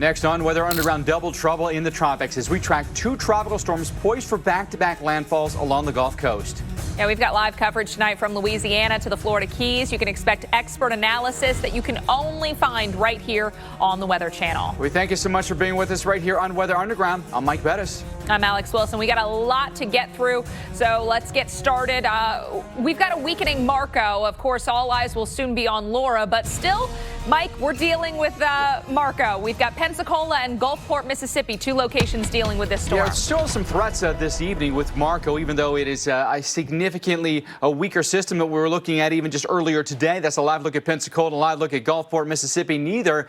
Next on Weather Underground, double trouble in the tropics as we track two tropical storms poised for back-to-back landfalls along the Gulf Coast. Yeah, we've got live coverage tonight from Louisiana to the Florida Keys. You can expect expert analysis that you can only find right here on the Weather Channel. We thank you so much for being with us right here on Weather Underground. I'm Mike Bettis. I'm Alex Wilson. We got a lot to get through, so let's get started. We've got a weakening Marco. Of course, all eyes will soon be on Laura, but still, Mike, we're dealing with Marco. We've got Pensacola and Gulfport, Mississippi, two locations dealing with this storm. Yeah, it's still some threats this evening with Marco, even though it is a significantly weaker system that we were looking at even just earlier today. That's a live look at Pensacola, a live look at Gulfport, Mississippi. Neither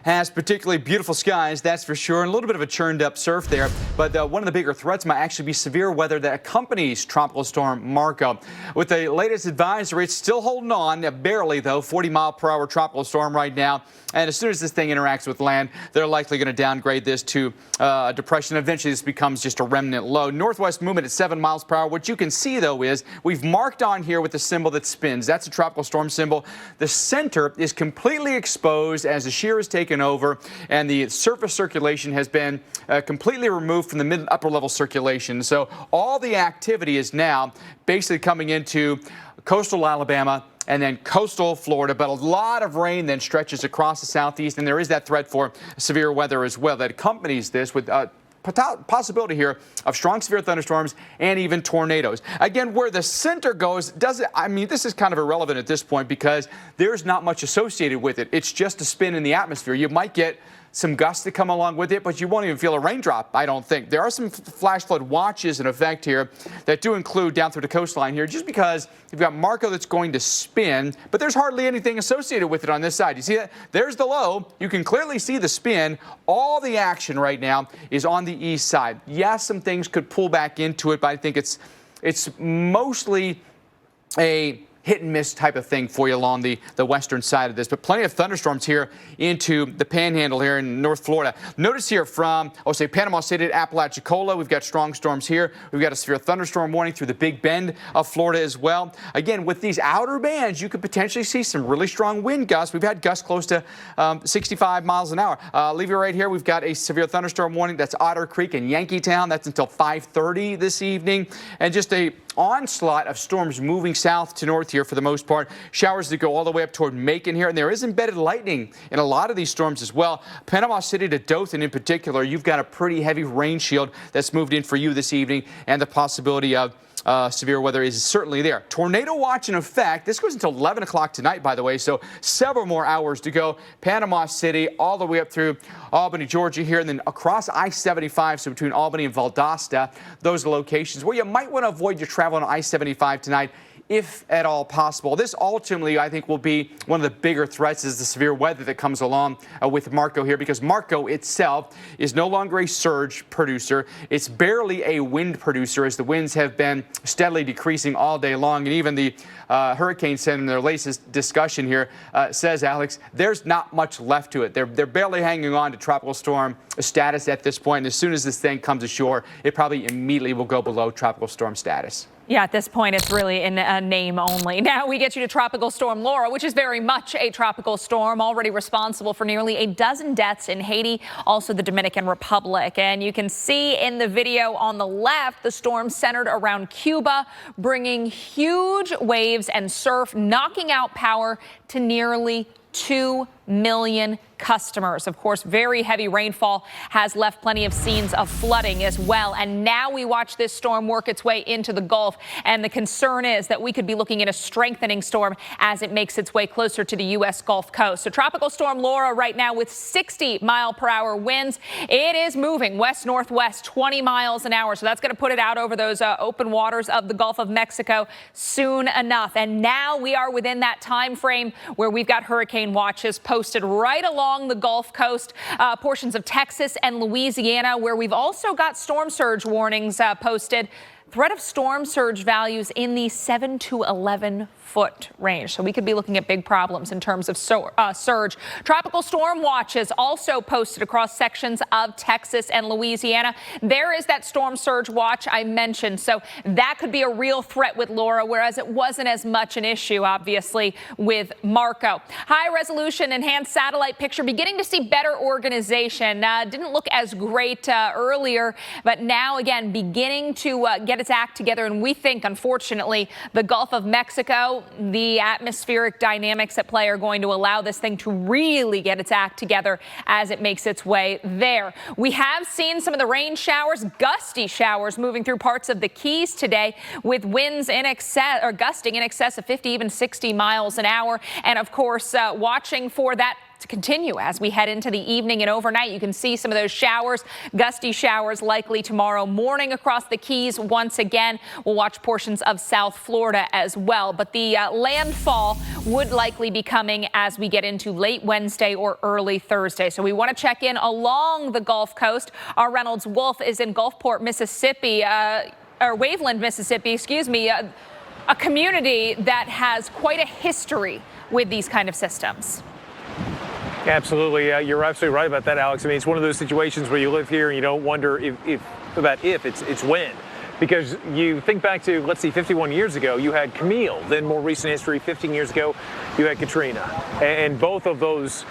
has particularly beautiful skies, that's for sure, and a little bit of a churned up surf there. But one of the bigger threats might actually be severe weather that accompanies Tropical Storm Marco. With the latest advisory, it's still holding on, barely though, 40-mile-per-hour tropical storm right now. And as soon as this thing interacts with land, they're likely going to downgrade this to a depression. Eventually, this becomes just a remnant low. Northwest movement at 7 miles per hour. What you can see, though, is we've marked on here with the symbol that spins. That's a tropical storm symbol. The center is completely exposed as the shear is taken over, and the surface circulation has been completely removed from the mid and upper level circulation. So all the activity is now basically coming into coastal Alabama and then coastal Florida, but a lot of rain then stretches across the southeast, and there is that threat for severe weather as well that accompanies this with possibility here of strong severe thunderstorms and even tornadoes. Again, where the center goes, this is kind of irrelevant at this point because there's not much associated with it. It's just a spin in the atmosphere. You might get some gusts that come along with it, but you won't even feel a raindrop, I don't think. There are some flash flood watches in effect here that do include down through the coastline here, just because you've got Marco that's going to spin, but there's hardly anything associated with it on this side. You see that? There's the low. You can clearly see the spin. All the action right now is on the east side. Yes, some things could pull back into it, but I think it's mostly a hit and miss type of thing for you along the western side of this. But plenty of thunderstorms here into the panhandle here in North Florida. Notice here from, say, Panama City to Apalachicola, we've got strong storms here. We've got a severe thunderstorm warning through the Big Bend of Florida as well. Again, with these outer bands, you could potentially see some really strong wind gusts. We've had gusts close to 65 miles an hour. Leave you right here. We've got a severe thunderstorm warning. That's Otter Creek and Yankeetown. That's until 5:30 this evening. And just a onslaught of storms moving south to north here for the most part. Showers that go all the way up toward Macon here, and there is embedded lightning in a lot of these storms as well. Panama City to Dothan in particular, you've got a pretty heavy rain shield that's moved in for you this evening, and the possibility of severe weather is certainly there. Tornado watch in effect. This goes until 11 o'clock tonight, by the way, so several more hours to go. Panama City all the way up through Albany, Georgia here, and then across I-75, so between Albany and Valdosta, those are locations where you might want to avoid your travel on I-75 tonight, if at all possible. This ultimately, I think, will be one of the bigger threats is the severe weather that comes along with Marco here, because Marco itself is no longer a surge producer. It's barely a wind producer as the winds have been steadily decreasing all day long. And even the Hurricane Center in their latest discussion here says, Alex, there's not much left to it. They're barely hanging on to tropical storm status at this point. And as soon as this thing comes ashore, it probably immediately will go below tropical storm status. Yeah, at this point, it's really in a name only. Now we get you to Tropical Storm Laura, which is very much a tropical storm, already responsible for nearly a dozen deaths in Haiti, also the Dominican Republic. And you can see in the video on the left, the storm centered around Cuba, bringing huge waves and surf, knocking out power to nearly 2 million customers. Of course, very heavy rainfall has left plenty of scenes of flooding as well. And now we watch this storm work its way into the Gulf. And the concern is that we could be looking at a strengthening storm as it makes its way closer to the U.S. Gulf Coast. So Tropical Storm Laura right now with 60-mile-per-hour winds. It is moving west-northwest, 20 miles an hour. So that's going to put it out over those open waters of the Gulf of Mexico soon enough. And now we are within that time frame where we've got hurricane watches posted right along the Gulf Coast, portions of Texas and Louisiana, where we've also got storm surge warnings posted. threat of storm surge values in the 7 to 11 foot range. So we could be looking at big problems in terms of surge. Tropical storm watches also posted across sections of Texas and Louisiana. There is that storm surge watch I mentioned. So that could be a real threat with Laura, whereas it wasn't as much an issue, obviously, with Marco. High resolution enhanced satellite picture beginning to see better organization. Didn't look as great earlier, but now again beginning to get its act together. And we think, unfortunately, the Gulf of Mexico, the atmospheric dynamics at play are going to allow this thing to really get its act together as it makes its way there. We have seen some of the rain showers, gusty showers moving through parts of the Keys today, with winds in excess or gusting in excess of 50, even 60 miles an hour. And of course, watching for that to continue as we head into the evening and overnight. You can see some of those showers, gusty showers likely tomorrow morning across the Keys. Once again, we'll watch portions of South Florida as well. But the landfall would likely be coming as we get into late Wednesday or early Thursday. So we want to check in along the Gulf Coast. Our Reynolds Wolf is in Gulfport, Mississippi, or Waveland, Mississippi, excuse me, a community that has quite a history with these kind of systems. Absolutely. You're absolutely right about that, Alex. I mean, it's one of those situations where you live here and you don't wonder it's when. Because you think back to, let's see, 51 years ago, you had Camille. Then more recent history, 15 years ago, you had Katrina. And both of those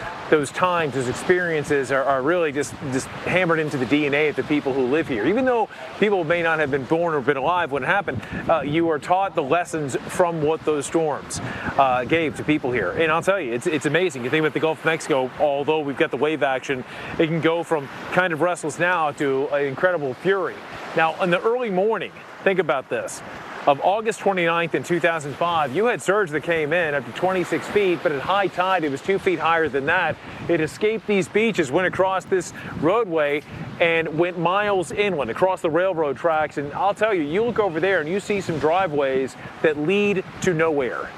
times, those experiences are really just hammered into the DNA of the people who live here. Even though people may not have been born or been alive when it happened, you are taught the lessons from what those storms gave to people here. And I'll tell you, it's amazing. You think about the Gulf of Mexico, although we've got the wave action, it can go from kind of restless now to an incredible fury. Now, in the early morning, think about this, of August 29th in 2005, you had surge that came in up to 26 feet, but at high tide, it was 2 feet higher than that. It escaped these beaches, went across this roadway, and went miles inland across the railroad tracks. And I'll tell you, you look over there and you see some driveways that lead to nowhere.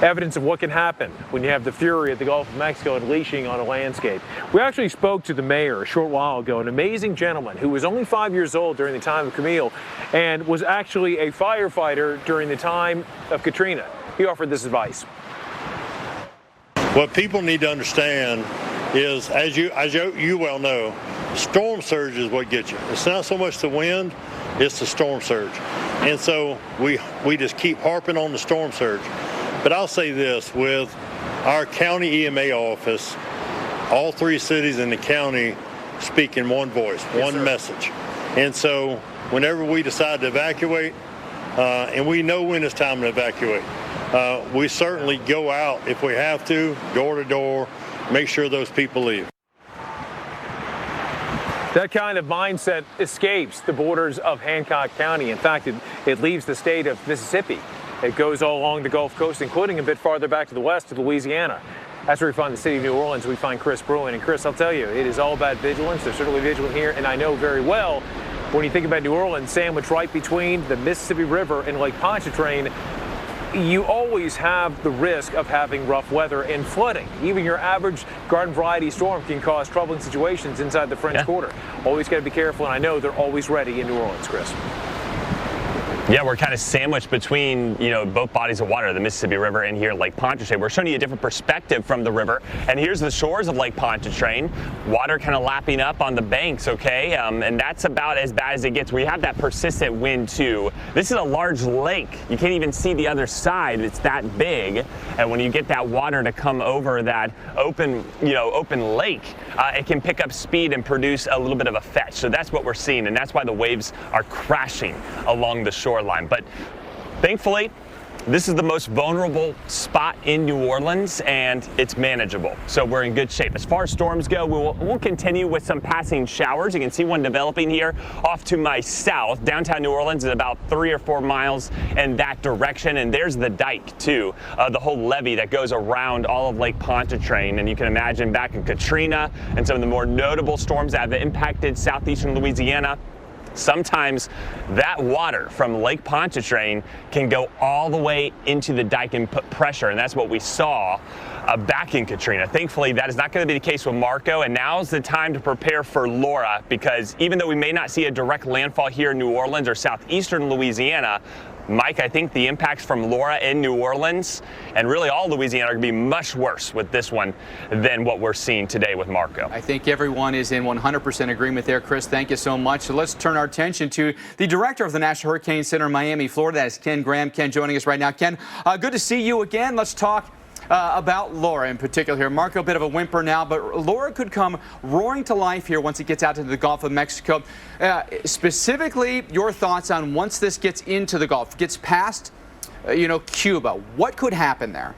Evidence of what can happen when you have the fury of the Gulf of Mexico unleashing on a landscape. We actually spoke to the mayor a short while ago, an amazing gentleman who was only 5 years old during the time of Camille and was actually a firefighter during the time of Katrina. He offered this advice. What people need to understand is, as you well know, storm surge is what gets you. It's not so much the wind, it's the storm surge. And so we just keep harping on the storm surge. But I'll say this, with our county EMA office, all three cities in the county speak in one voice, one message. And so whenever we decide to evacuate, and we know when it's time to evacuate, we certainly go out if we have to, door to door, make sure those people leave. That kind of mindset escapes the borders of Hancock County. In fact, it leaves the state of Mississippi. It goes all along the Gulf Coast, including a bit farther back to the west to Louisiana. That's where we find the city of New Orleans. We find Chris Bruin. And Chris, I'll tell you, it is all about vigilance. They're certainly vigilant here. And I know very well, when you think about New Orleans, sandwiched right between the Mississippi River and Lake Pontchartrain, you always have the risk of having rough weather and flooding. Even your average garden variety storm can cause troubling situations inside the French Quarter. Always got to be careful, and I know they're always ready in New Orleans, Chris. Yeah, we're kind of sandwiched between, both bodies of water, the Mississippi River and here Lake Pontchartrain. We're showing you a different perspective from the river. And here's the shores of Lake Pontchartrain. Water kind of lapping up on the banks, okay? And that's about as bad as it gets. We have that persistent wind, too. This is a large lake. You can't even see the other side. It's that big. And when you get that water to come over that open lake, it can pick up speed and produce a little bit of a fetch. So that's what we're seeing. And that's why the waves are crashing along the shoreline. But thankfully, this is the most vulnerable spot in New Orleans, and it's manageable. So we're in good shape. As far as storms go, we'll continue with some passing showers. You can see one developing here off to my south. Downtown New Orleans is about 3 or 4 miles in that direction, and there's the dike too, the whole levee that goes around all of Lake Pontchartrain. And you can imagine back in Katrina and some of the more notable storms that have impacted southeastern Louisiana, sometimes that water from Lake Pontchartrain can go all the way into the dike and put pressure, and that's what we saw backing Katrina. Thankfully, that is not going to be the case with Marco, and now's the time to prepare for Laura, because even though we may not see a direct landfall here in New Orleans or southeastern Louisiana, Mike, I think the impacts from Laura in New Orleans and really all Louisiana are going to be much worse with this one than what we're seeing today with Marco. I think everyone is in 100% agreement there, Chris. Thank you so much. So let's turn our attention to the director of the National Hurricane Center in Miami, Florida. That is Ken Graham. Ken joining us right now. Ken, good to see you again. Let's talk about Laura in particular here. Marco, a bit of a whimper now, but Laura could come roaring to life here once it gets out to the Gulf of Mexico. Specifically, your thoughts on once this gets into the Gulf, gets past, Cuba, what could happen there?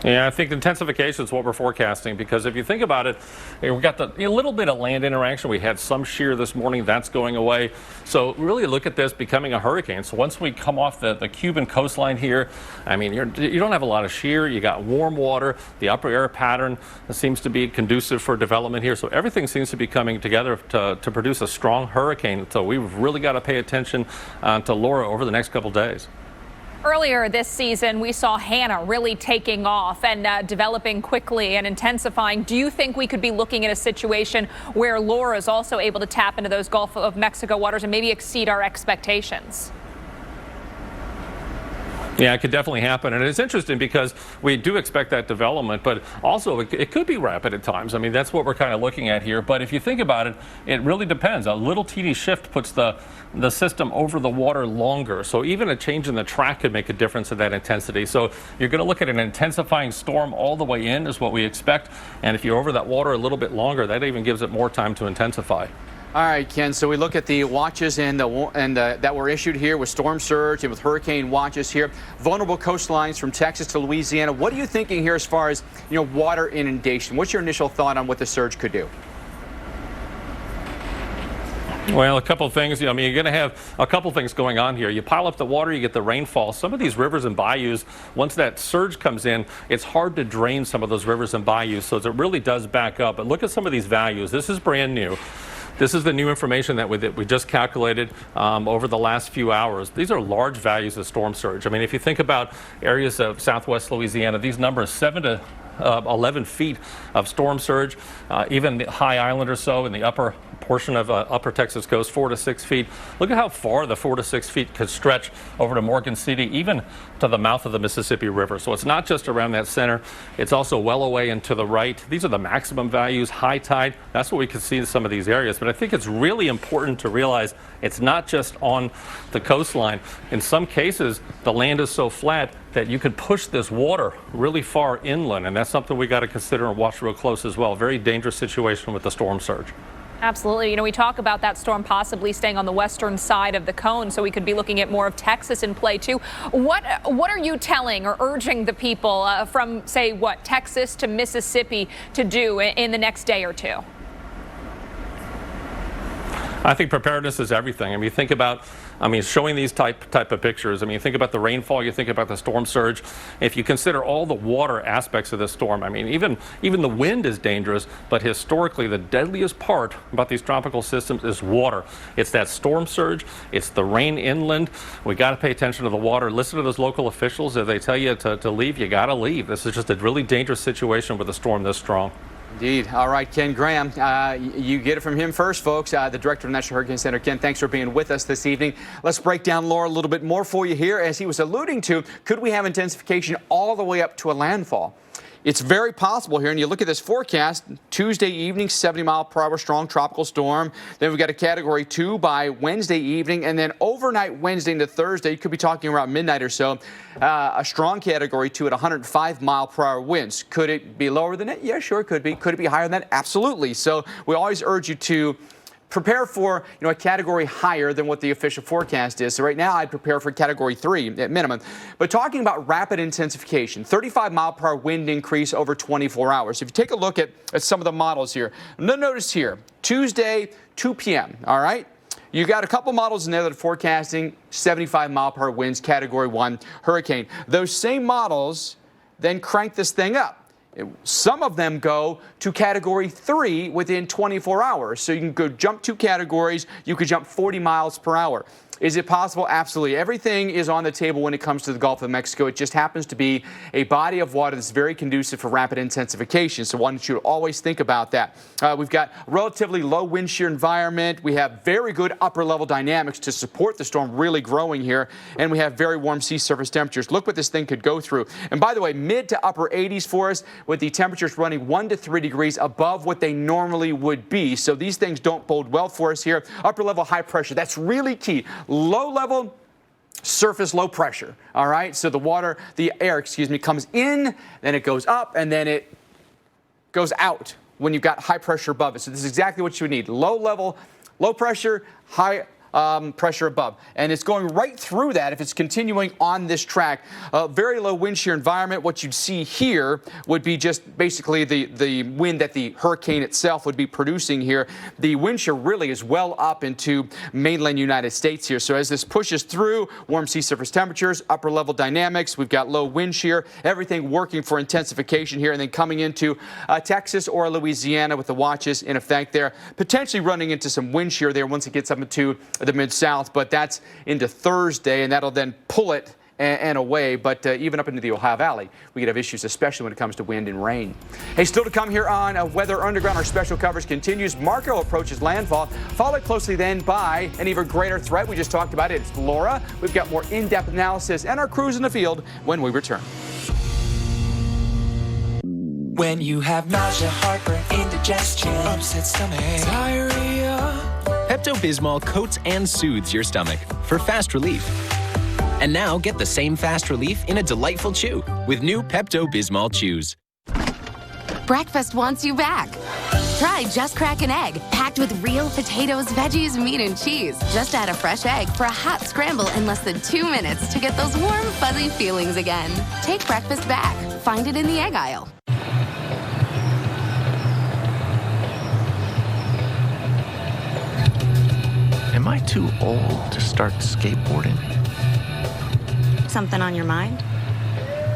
Yeah, I think intensification is what we're forecasting, because if you think about it, we got a little bit of land interaction. We had some shear this morning. That's going away. So really look at this becoming a hurricane. So once we come off the Cuban coastline here, I mean, you don't have a lot of shear. You got warm water. The upper air pattern seems to be conducive for development here. So everything seems to be coming together to produce a strong hurricane. So we've really got to pay attention to Laura over the next couple days. Earlier this season, we saw Hannah really taking off and developing quickly and intensifying. Do you think we could be looking at a situation where Laura is also able to tap into those Gulf of Mexico waters and maybe exceed our expectations? Yeah, it could definitely happen. And it's interesting because we do expect that development, but also it could be rapid at times. I mean, that's what we're kind of looking at here. But if you think about it, it really depends. A little teeny shift puts the system over the water longer. So even a change in the track could make a difference in that intensity. So you're going to look at an intensifying storm all the way in is what we expect. And if you're over that water a little bit longer, that even gives it more time to intensify. All right, Ken, so we look at the watches that were issued here with storm surge and with hurricane watches here. Vulnerable coastlines from Texas to Louisiana. What are you thinking here as far as, water inundation? What's your initial thought on what the surge could do? Well, a couple of things. You're going to have a couple of things going on here. You pile up the water, you get the rainfall. Some of these rivers and bayous, once that surge comes in, it's hard to drain some of those rivers and bayous, so it really does back up. But look at some of these values. This is brand new. This is the new information that we just calculated over the last few hours. These are large values of storm surge. I mean, if you think about areas of southwest Louisiana, these numbers 7 to 11 feet of storm surge, even the High Island or so in the upper portion of upper Texas coast, 4 to 6 feet. Look at how far the 4 to 6 feet could stretch over to Morgan City, even to the mouth of the Mississippi River. So it's not just around that center, it's also well away and to the right. These are the maximum values, high tide. That's what we can see in some of these areas. But I think it's really important to realize it's not just on the coastline. In some cases, the land is so flat that you could push this water really far inland, and that's something we got to consider and watch real close as well. Very dangerous situation with the storm surge. Absolutely. We talk about that storm possibly staying on the western side of the cone, so we could be looking at more of Texas in play too. What are you telling or urging the people from, say, Texas to Mississippi to do in the next day or two? I think preparedness is everything. I mean, think about, showing these type of pictures. I mean, think about the rainfall, you think about the storm surge. If you consider all the water aspects of this storm, I mean, even the wind is dangerous, but historically the deadliest part about these tropical systems is water. It's that storm surge, it's the rain inland. We got to pay attention to the water. Listen to those local officials. If they tell you to leave, you got to leave. This is just a really dangerous situation with a storm this strong. Indeed. All right, Ken Graham, you get it from him first, folks. The director of the National Hurricane Center. Ken, thanks for being with us this evening. Let's break down Laura a little bit more for you here. As he was alluding to, could we have intensification all the way up to a landfall? It's very possible here, and you look at this forecast, Tuesday evening, 70-mile-per-hour strong tropical storm. Then we've got a Category 2 by Wednesday evening, and then overnight Wednesday into Thursday, you could be talking around midnight or so, a strong Category 2 at 105-mile-per-hour winds. Could it be lower than that? Yeah, sure, it could be. Could it be higher than that? Absolutely. So we always urge you to prepare for a category higher than what the official forecast is. So right now I'd prepare for Category 3 at minimum. But talking about rapid intensification, 35-mile-per-hour wind increase over 24 hours. If you take a look at some of the models here, notice here, Tuesday, 2 p.m., all right? You got a couple models in there that are forecasting 75-mile-per-hour winds, Category 1 hurricane. Those same models then crank this thing up. Some of them go to Category 3 within 24 hours. So you can go jump 2 categories. You could jump 40 miles per hour. Is it possible? Absolutely. Everything is on the table when it comes to the Gulf of Mexico. It just happens to be a body of water that's very conducive for rapid intensification. So I want you to always think about that. We've got a relatively low wind shear environment. We have very good upper level dynamics to support the storm really growing here. And we have very warm sea surface temperatures. Look what this thing could go through. And by the way, mid to upper 80s for us, with the temperatures running 1 to 3 degrees above what they normally would be. So these things don't bode well for us here. Upper level high pressure, that's really key. Low level surface low pressure. All right. So the air, comes in, then it goes up, and then it goes out when you've got high pressure above it. So this is exactly what you would need. Low level, low pressure, high pressure above. And it's going right through that if it's continuing on this track. Very low wind shear environment. What you'd see here would be just basically the wind that the hurricane itself would be producing here. The wind shear really is well up into mainland United States here. So as this pushes through, warm sea surface temperatures, upper level dynamics, we've got low wind shear, everything working for intensification here, and then coming into Texas or Louisiana with the watches in effect there, potentially running into some wind shear there once it gets up into the mid-south, but that's into Thursday, and that'll then pull it and away. But even up into the Ohio Valley, we could have issues, especially when it comes to wind and rain. Hey, still to come here on Weather Underground, our special coverage continues. Marco approaches landfall, followed closely then by an even greater threat. We just talked about it. It's Laura. We've got more in-depth analysis and our crews in the field when we return. When you have nausea, heartburn, indigestion, upset stomach, diarrhea, Pepto-Bismol coats and soothes your stomach for fast relief. And now get the same fast relief in a delightful chew with new Pepto-Bismol chews. Breakfast wants you back. Try Just Crack an Egg, packed with real potatoes, veggies, meat, and cheese. Just add a fresh egg for a hot scramble in less than 2 minutes to get those warm, fuzzy feelings again. Take breakfast back. Find it in the egg aisle. Am I too old to start skateboarding? Something on your mind?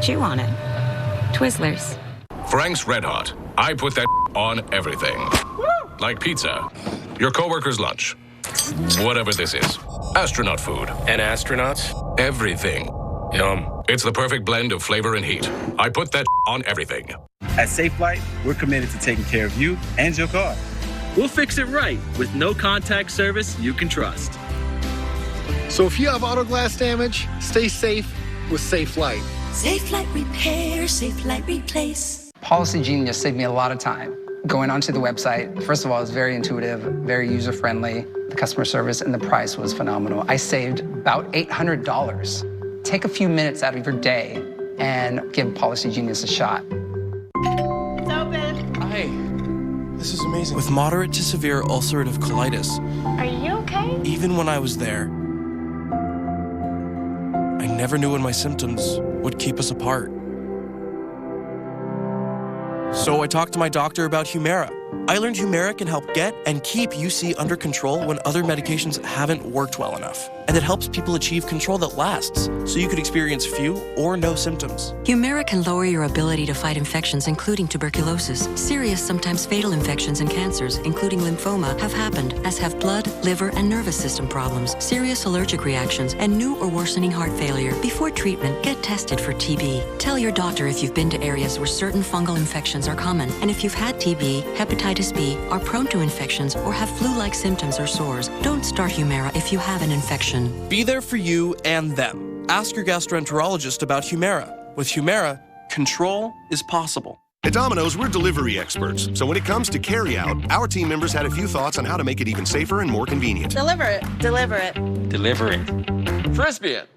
Chew on it. Twizzlers. Frank's Red Hot. I put that on everything. Like pizza, your coworker's lunch, whatever this is. Astronaut food. And astronauts? Everything. Yum. It's the perfect blend of flavor and heat. I put that on everything. At Safe Flight, we're committed to taking care of you and your car. We'll fix it right with no contact service you can trust. So if you have auto glass damage, stay safe with Safe Flight. Safe Flight Repair, Safe Flight Replace. Policy Genius saved me a lot of time. Going onto the website, first of all, it was very intuitive, very user-friendly. The customer service and the price was phenomenal. I saved about $800. Take a few minutes out of your day and give Policy Genius a shot. It's open. Hi. This is amazing. With moderate to severe ulcerative colitis. Are you okay? Even when I was there, I never knew when my symptoms would keep us apart. So I talked to my doctor about Humira. I learned Humira can help get and keep UC under control when other medications haven't worked well enough. And it helps people achieve control that lasts, so you could experience few or no symptoms. Humira can lower your ability to fight infections, including tuberculosis. Serious, sometimes fatal infections and cancers, including lymphoma, have happened, as have blood, liver, and nervous system problems, serious allergic reactions, and new or worsening heart failure. Before treatment, get tested for TB. Tell your doctor if you've been to areas where certain fungal infections are common, and if you've had TB, hepatitis B, are prone to infections, or have flu-like symptoms or sores. Don't start Humira if you have an infection. Be there for you and them. Ask your gastroenterologist about Humira. With Humira, control is possible. At Domino's, we're delivery experts. So when it comes to carry-out, our team members had a few thoughts on how to make it even safer and more convenient. Deliver it. Deliver it. Delivering. Frisbee it.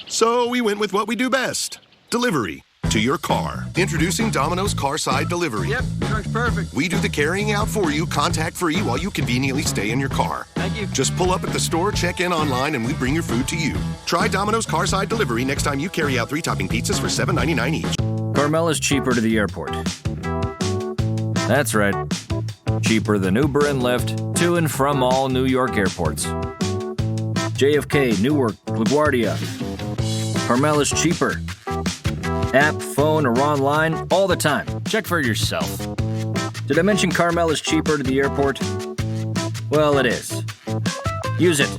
So we went with what we do best. Delivery. To your car. Introducing Domino's Carside Delivery. Yep, works perfect. We do the carrying out for you, contact-free, while you conveniently stay in your car. Thank you. Just pull up at the store, check in online, and we bring your food to you. Try Domino's Carside Delivery next time you carry out 3-topping pizzas for $7.99 each. Carmel is cheaper to the airport. That's right. Cheaper than Uber and Lyft to and from all New York airports. JFK, Newark, LaGuardia. Carmel is cheaper. App, phone, or online, all the time. Check for yourself. Did I mention Carmel is cheaper to the airport? Well, it is. Use it.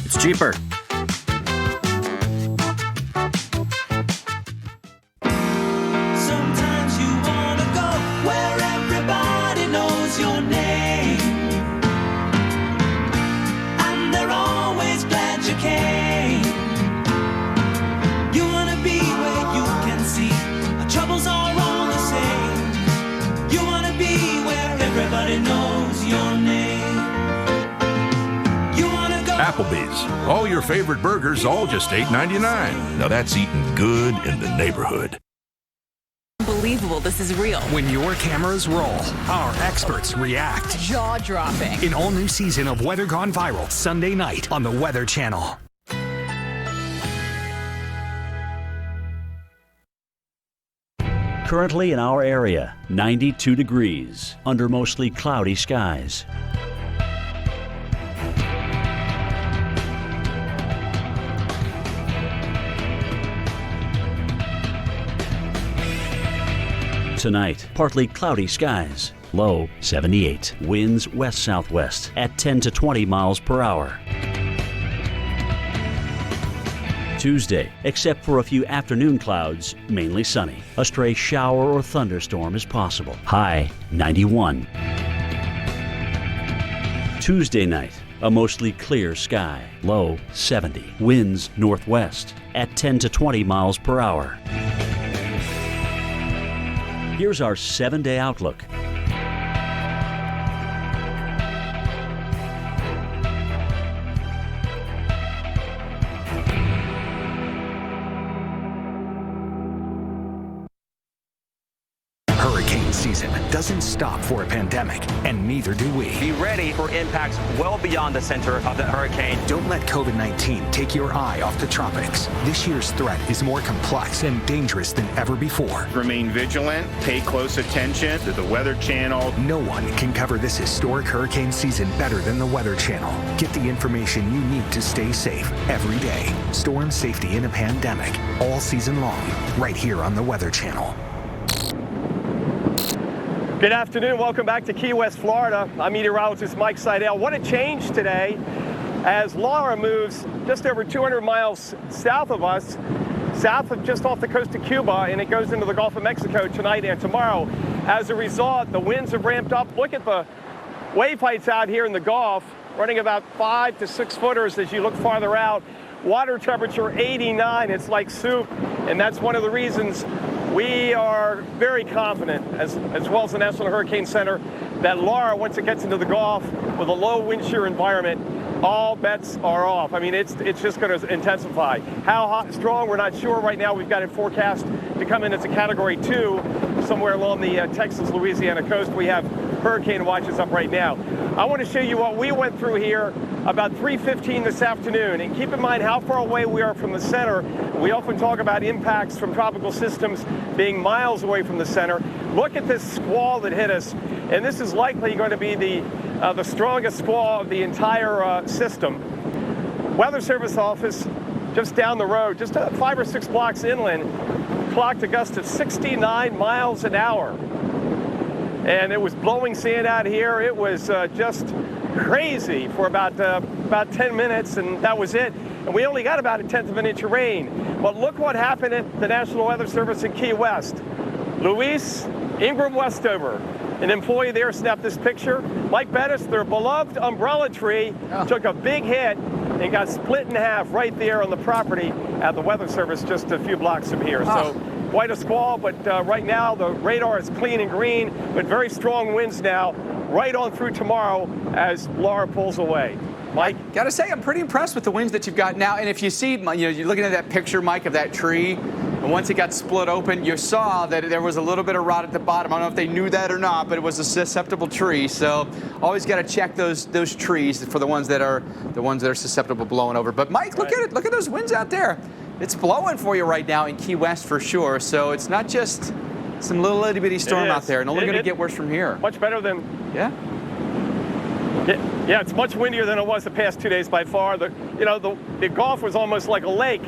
It's cheaper. Sometimes you wanna go where everybody knows your name, and they're always glad you came. You wanna be where you can see our troubles are all the same. You wanna be where everybody knows your name. You wanna go. Applebee's. All your favorite burgers, all just $8.99. Now that's eating good in the neighborhood. Unbelievable, this is real. When your cameras roll, our experts react. Jaw-dropping. An all-new season of Weather Gone Viral, Sunday night on the Weather Channel. Currently in our area, 92 degrees under mostly cloudy skies. Tonight, partly cloudy skies. Low 78. Winds west-southwest at 10 to 20 miles per hour. Tuesday, except for a few afternoon clouds, mainly sunny. A stray shower or thunderstorm is possible. High 91. Tuesday night, a mostly clear sky. Low 70. Winds northwest at 10 to 20 miles per hour. Here's our 7-day outlook. Hurricane season doesn't stop for a pandemic, and neither do we. Be ready for impacts well beyond the center of the hurricane. Don't let COVID-19 take your eye off the tropics. This year's threat is more complex and dangerous than ever before. Remain vigilant, pay close attention to the Weather Channel. No one can cover this historic hurricane season better than the Weather Channel. Get the information you need to stay safe every day. Storm safety in a pandemic, all season long, right here on the Weather Channel. Good afternoon. Welcome back to Key West, Florida. I'm meteorologist Mike Seidel. What a change today as Laura moves just over 200 miles south of us, south of just off the coast of Cuba, and it goes into the Gulf of Mexico tonight and tomorrow. As a result, the winds have ramped up. Look at the wave heights out here in the Gulf, running about 5 to 6 footers as you look farther out. Water temperature 89. It's like soup, and that's one of the reasons we are very confident, as well as the National Hurricane Center, that Laura, once it gets into the Gulf with a low wind shear environment, all bets are off. I mean, it's just going to intensify. How strong, we're not sure right now. We've got it forecast to come in as a Category 2 somewhere along the Texas-Louisiana coast. We have hurricane watches up right now. I want to show you what we went through here about 3:15 this afternoon. And keep in mind how far away we are from the center. We often talk about impacts from tropical systems being miles away from the center. Look at this squall that hit us. And this is likely going to be the strongest squall of the entire system. Weather Service office just down the road, just 5 or 6 blocks inland, clocked a gust of 69 miles an hour. And it was blowing sand out here. It was just crazy for about 10 minutes, and that was it. And we only got about 1/10 of an inch of rain. But look what happened at the National Weather Service in Key West. Luis Ingram Westover, an employee there, snapped this picture. Mike Bettis, their beloved umbrella tree, took a big hit and got split in half right there on the property at the Weather Service just a few blocks from here. So quite a squall, but right now the radar is clean and green, but very strong winds now right on through tomorrow as Laura pulls away. Mike? Got to say, I'm pretty impressed with the winds that you've got now. And if you see, you're looking at that picture, Mike, of that tree, and once it got split open, you saw that there was a little bit of rot at the bottom. I don't know if they knew that or not, but it was a susceptible tree. So always got to check those trees for the ones that are susceptible blowing over. But Mike, look at it. Look at those winds out there. It's blowing for you right now in Key West for sure. So it's not just some little itty bitty storm out there, and only going to get worse from here. Much better than Yeah, it's much windier than it was the past 2 days by far. The Gulf was almost like a lake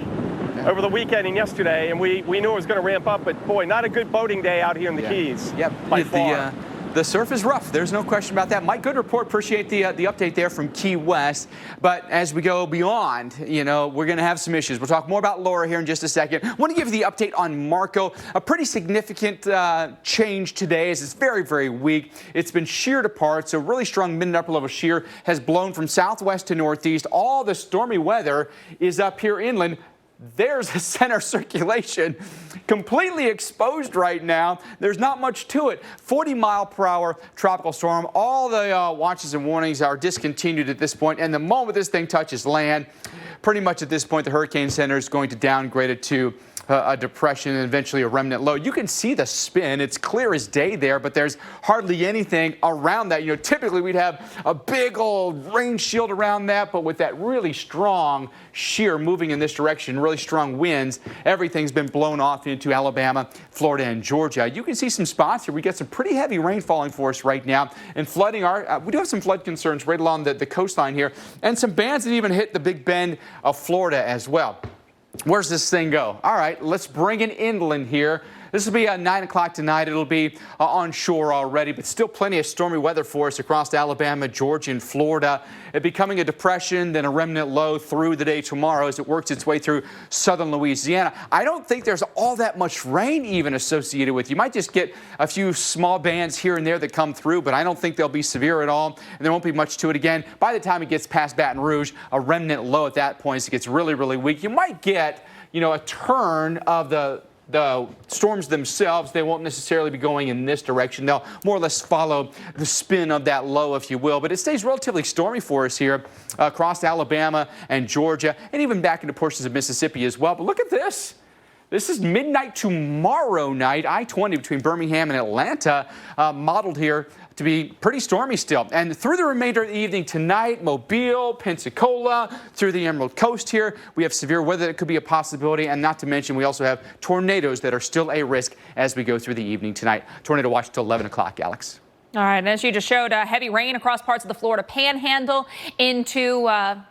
over the weekend and yesterday, and we knew it was going to ramp up. But boy, not a good boating day out here in the Keys. Yep. By far. The surf is rough. There's no question about that. Mike, good report. Appreciate the update there from Key West. But as we go beyond, we're going to have some issues. We'll talk more about Laura here in just a second. I want to give you the update on Marco. A pretty significant change today as it's very, very weak. It's been sheared apart. So really strong mid and upper level shear has blown from southwest to northeast. All the stormy weather is up here inland. There's a center circulation completely exposed right now. There's not much to it. 40-mile-per-hour tropical storm. All the watches and warnings are discontinued at this point. And the moment this thing touches land, pretty much at this point, the Hurricane Center is going to downgrade it to a depression and eventually a remnant low. You can see the spin. It's clear as day there, but there's hardly anything around that. Typically we'd have a big old rain shield around that, but with that really strong shear moving in this direction, really strong winds, everything's been blown off into Alabama, Florida, and Georgia. You can see some spots here. We get some pretty heavy rain falling for us right now and flooding. We do have some flood concerns right along the coastline here, and some bands that even hit the Big Bend of Florida as well. Where's this thing go? All right, let's bring it inland here. This will be at 9 o'clock tonight. It'll be on shore already, but still plenty of stormy weather for us across Alabama, Georgia, and Florida. It becoming a depression, then a remnant low through the day tomorrow as it works its way through southern Louisiana. I don't think there's all that much rain even associated with it. You might just get a few small bands here and there that come through, but I don't think they'll be severe at all, and there won't be much to it again. By the time it gets past Baton Rouge, a remnant low at that point as it gets really, really weak. You might get, a turn of the storms themselves. They won't necessarily be going in this direction. They'll more or less follow the spin of that low, if you will. But it stays relatively stormy for us here across Alabama and Georgia and even back into portions of Mississippi as well. But look at this. This is midnight tomorrow night, I-20 between Birmingham and Atlanta, modeled here to be pretty stormy still. And through the remainder of the evening tonight, Mobile, Pensacola, through the Emerald Coast here, we have severe weather that could be a possibility. And not to mention, we also have tornadoes that are still a risk as we go through the evening tonight. Tornado watch till 11 o'clock, Alex. All right, and as you just showed, heavy rain across parts of the Florida Panhandle into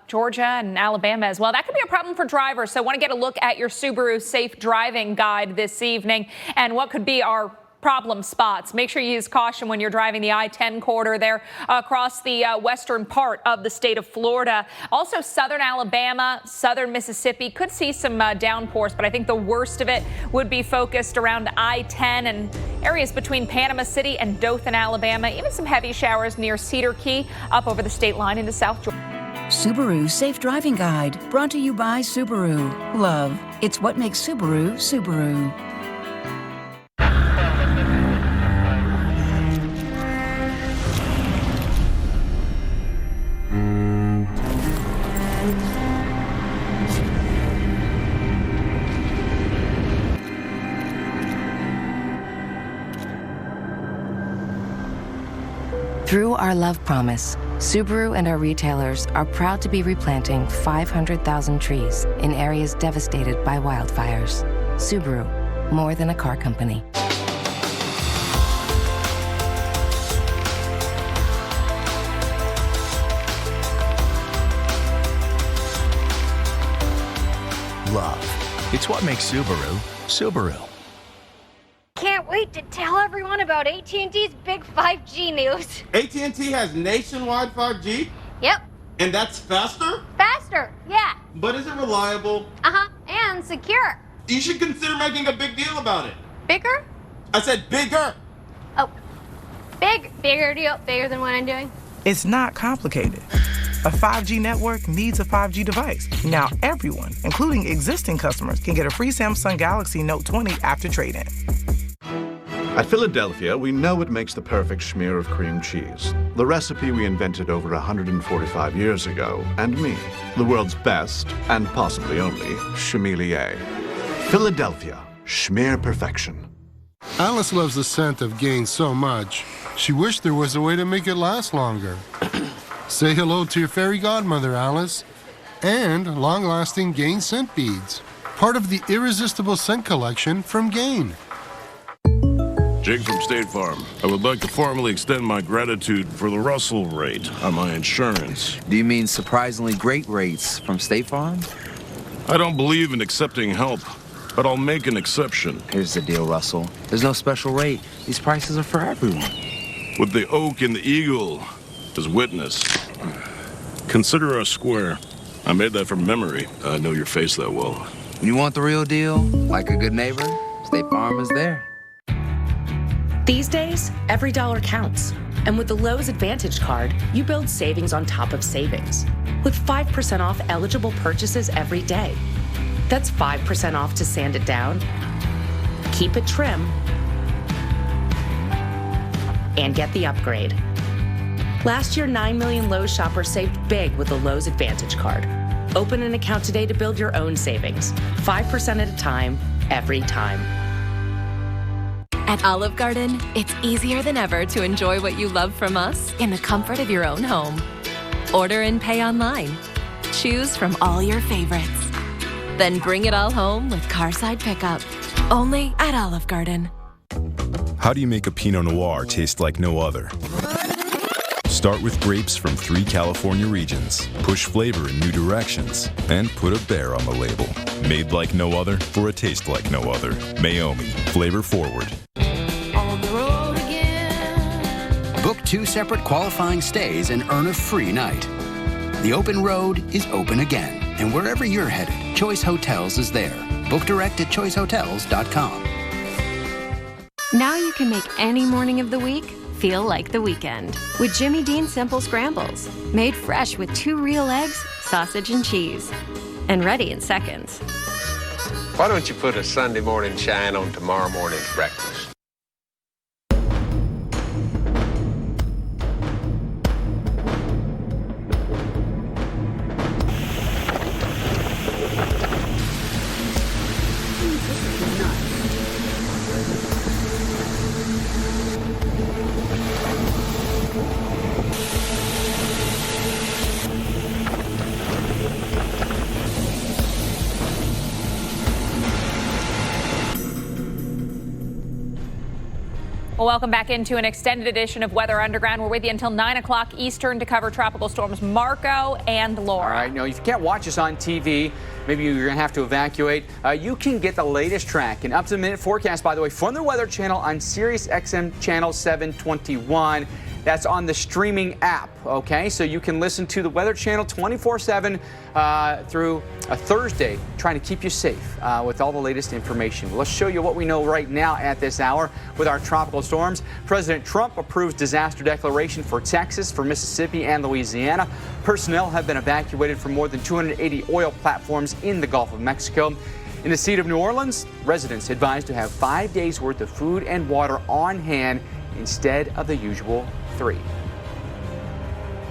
Georgia and Alabama as well. That could be a problem for drivers, so want to get a look at your Subaru Safe Driving Guide this evening and what could be our problem spots. Make sure you use caution when you're driving the I-10 corridor there across the western part of the state of Florida. Also, southern Alabama, southern Mississippi could see some downpours, but I think the worst of it would be focused around I-10 and areas between Panama City and Dothan, Alabama. Even some heavy showers near Cedar Key up over the state line into South Georgia. Subaru Safe Driving Guide, brought to you by Subaru. Love, it's what makes Subaru, Subaru. Through our love promise, Subaru and our retailers are proud to be replanting 500,000 trees in areas devastated by wildfires. Subaru, more than a car company. Love. It's what makes Subaru, Subaru. Can't wait to tell everyone about AT&T's big 5G news. AT&T has nationwide 5G? Yep. And that's faster? Faster, yeah. But is it reliable? Uh-huh, and secure. You should consider making a big deal about it. Bigger? I said bigger. Oh, bigger deal, bigger than what I'm doing. It's not complicated. A 5G network needs a 5G device. Now everyone, including existing customers, can get a free Samsung Galaxy Note 20 after trade-in. At Philadelphia, we know what makes the perfect schmear of cream cheese. The recipe we invented over 145 years ago, and me, the world's best, and possibly only, schmelier. Philadelphia, schmear perfection. Alice loves the scent of Gain so much, she wished there was a way to make it last longer. Say hello to your fairy godmother, Alice, and long-lasting Gain scent beads, part of the irresistible scent collection from Gain. Jake from State Farm. I would like to formally extend my gratitude for the Russell rate on my insurance. Do you mean surprisingly great rates from State Farm? I don't believe in accepting help, but I'll make an exception. Here's the deal, Russell. There's no special rate. These prices are for everyone. with the oak and the eagle as witness. Consider us square. I made that from memory. I know your face that well. When you want the real deal, like a good neighbor, State Farm is there. These days, every dollar counts. And with the Lowe's Advantage card, you build savings on top of savings. With 5% off eligible purchases every day. That's 5% off to sand it down, keep it trim, and get the upgrade. Last year, 9 million Lowe's shoppers saved big with the Lowe's Advantage card. Open an account today to build your own savings. 5% at a time, every time. At Olive Garden, it's easier than ever to enjoy what you love from us in the comfort of your own home. Order and pay online. Choose from all your favorites. Then bring it all home with Carside Pickup. Only at Olive Garden. How do you make a Pinot Noir taste like no other? Start with grapes from 3 California regions. Push flavor in new directions. And put a bear on the label. Made like no other for a taste like no other. Maomi. Flavor forward. Book 2 separate qualifying stays and earn a free night. The open road is open again. And wherever you're headed, Choice Hotels is there. Book direct at choicehotels.com. Now you can make any morning of the week feel like the weekend with Jimmy Dean Simple Scrambles. Made fresh with 2 real eggs, sausage, and cheese. And ready in seconds. Why don't you put a Sunday morning shine on tomorrow morning's breakfast? Well, welcome back into an extended edition of Weather Underground. We're with you until 9 o'clock Eastern to cover tropical storms Marco and Laura. All right, now if you can't watch us on TV, maybe you're going to have to evacuate. You can get the latest track and up-to-the-minute forecast, by the way, from the Weather Channel on Sirius XM Channel 721. That's on the streaming app, okay? So you can listen to the Weather Channel 24/7 through a Thursday, trying to keep you safe with all the latest information. Let's show you what we know right now at this hour with our tropical storms. President Trump approves disaster declaration for Texas, for Mississippi, and Louisiana. Personnel have been evacuated from more than 280 oil platforms in the Gulf of Mexico. In the city of New Orleans, residents advised to have 5 days worth of food and water on hand instead of the usual 3.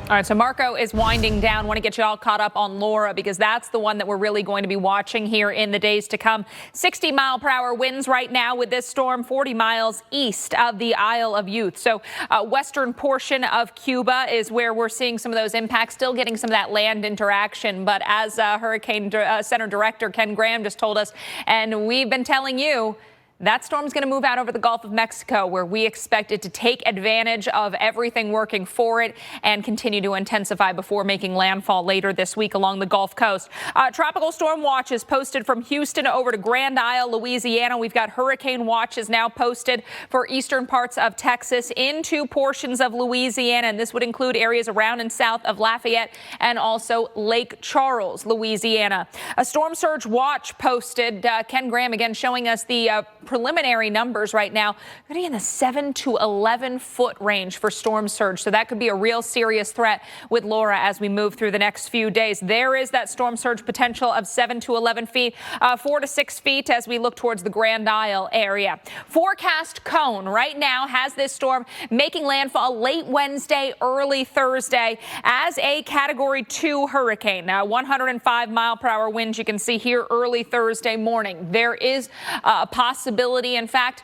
All right, so Marco is winding down. Want to get you all caught up on Laura because that's the one that we're really going to be watching here in the days to come. 60-mile-per-hour winds right now with this storm, 40 miles east of the Isle of Youth. So western portion of Cuba is where we're seeing some of those impacts, still getting some of that land interaction. But as Hurricane Center Director Ken Graham just told us, and we've been telling you, that storm's going to move out over the Gulf of Mexico, where we expect it to take advantage of everything working for it and continue to intensify before making landfall later this week along the Gulf Coast. Tropical storm watches posted from Houston over to Grand Isle, Louisiana. We've got hurricane watches now posted for eastern parts of Texas into portions of Louisiana, and this would include areas around and south of Lafayette and also Lake Charles, Louisiana. A storm surge watch posted. Ken Graham again showing us the preliminary numbers right now, going to be in the 7 to 11 foot range for storm surge. So that could be a real serious threat with Laura as we move through the next few days. There is that storm surge potential of 7 to 11 feet, 4 to 6 feet as we look towards the Grand Isle area. Forecast cone right now has this storm making landfall late Wednesday, early Thursday as a Category 2 hurricane. Now, 105-mile-per-hour winds you can see here early Thursday morning. There is a possibility, in fact,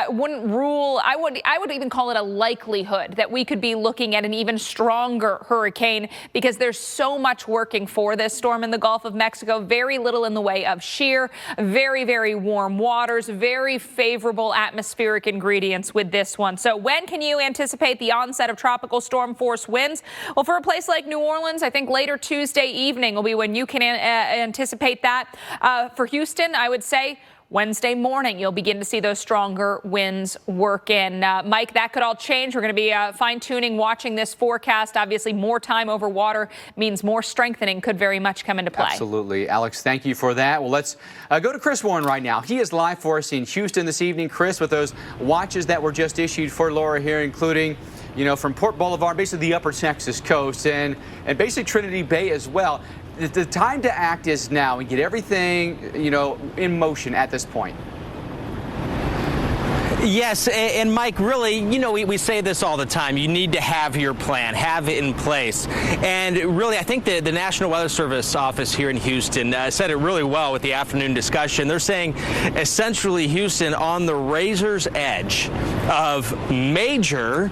wouldn't rule, I would even call it a likelihood that we could be looking at an even stronger hurricane because there's so much working for this storm in the Gulf of Mexico. Very little in the way of shear, very, very warm waters, very favorable atmospheric ingredients with this one. So when can you anticipate the onset of tropical storm force winds? Well, for a place like New Orleans, I think later Tuesday evening will be when you can anticipate that. For Houston, I would say Wednesday morning, you'll begin to see those stronger winds work in. Mike, that could all change. We're going to be fine-tuning, watching this forecast. Obviously, more time over water means more strengthening could very much come into play. Absolutely. Alex, thank you for that. Well, let's go to Chris Warren right now. He is live for us in Houston this evening. Chris, with those watches that were just issued for Laura here, including, from Port Boulevard, basically the upper Texas coast, and basically Trinity Bay as well. The time to act is now and get everything, in motion at this point. Yes, and Mike, really, we say this all the time. You need to have your plan, have it in place. And really, I think the National Weather Service office here in Houston said it really well with the afternoon discussion. They're saying essentially Houston on the razor's edge of major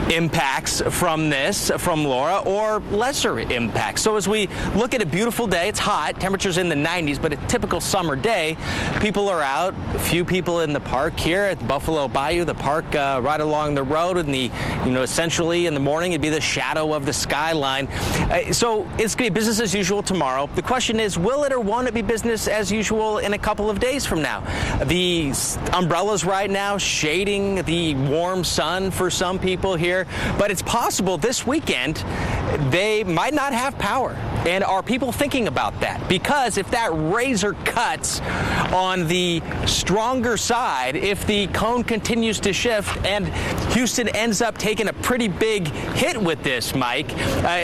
impacts from Laura, or lesser impacts. So as we look at a beautiful day, it's hot, temperatures in the 90s, but a typical summer day, people are out, a few people in the park here at Buffalo Bayou, the park right along the road, and essentially in the morning it'd be the shadow of the skyline. So it's going to be business as usual tomorrow. The question is, will it or won't it be business as usual in a couple of days from now? The umbrellas right now shading the warm sun for some people here. But it's possible this weekend they might not have power. And are people thinking about that? Because if that razor cuts on the stronger side, if the cone continues to shift and Houston ends up taking a pretty big hit with this, Mike,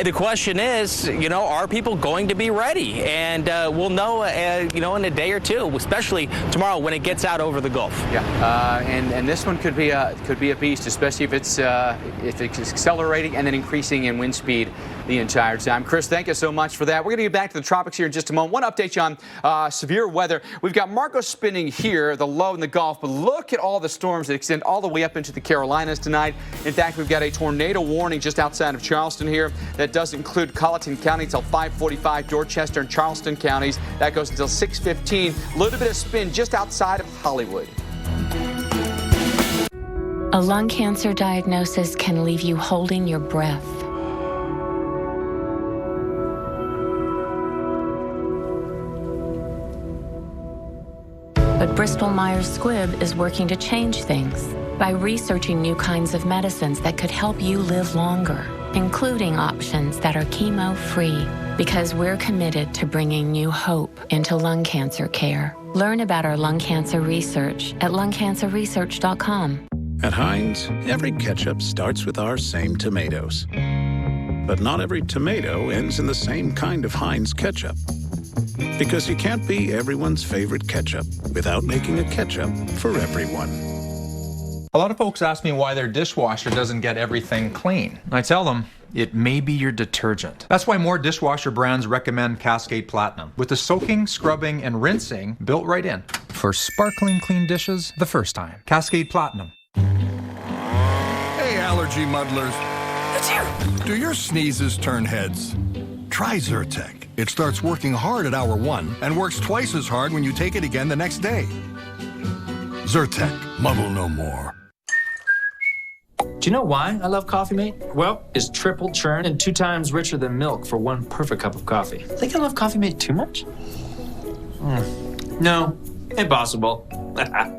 the question is, are people going to be ready? And we'll know, in a day or two, especially tomorrow when it gets out over the Gulf. Yeah, and this one could be a beast, especially if it's accelerating and then increasing in wind speed the entire time. Chris, thank you so much for that. We're going to get back to the tropics here in just a moment. Want to update you on severe weather. We've got Marco spinning here, the low in the Gulf, but look at all the storms that extend all the way up into the Carolinas tonight. In fact, we've got a tornado warning just outside of Charleston here. That does include Colleton County until 5:45, Dorchester and Charleston counties. That goes until 6:15. A little bit of spin just outside of Hollywood. A lung cancer diagnosis can leave you holding your breath. But Bristol-Myers Squibb is working to change things by researching new kinds of medicines that could help you live longer, including options that are chemo-free, because we're committed to bringing new hope into lung cancer care. Learn about our lung cancer research at lungcancerresearch.com. At Heinz, every ketchup starts with our same tomatoes. But not every tomato ends in the same kind of Heinz ketchup. Because you can't be everyone's favorite ketchup without making a ketchup for everyone. A lot of folks ask me why their dishwasher doesn't get everything clean. I tell them, it may be your detergent. That's why more dishwasher brands recommend Cascade Platinum, with the soaking, scrubbing, and rinsing built right in. For sparkling clean dishes the first time. Cascade Platinum. Hey, allergy muddlers. It's here. Do your sneezes turn heads? Try Zyrtec. It starts working hard at hour 1 and works twice as hard when you take it again the next day. Zyrtec. Muddle no more. Do you know why I love Coffee Mate? Well, it's triple churn and 2 times richer than milk for one perfect cup of coffee. Think I love Coffee Mate too much? No, impossible.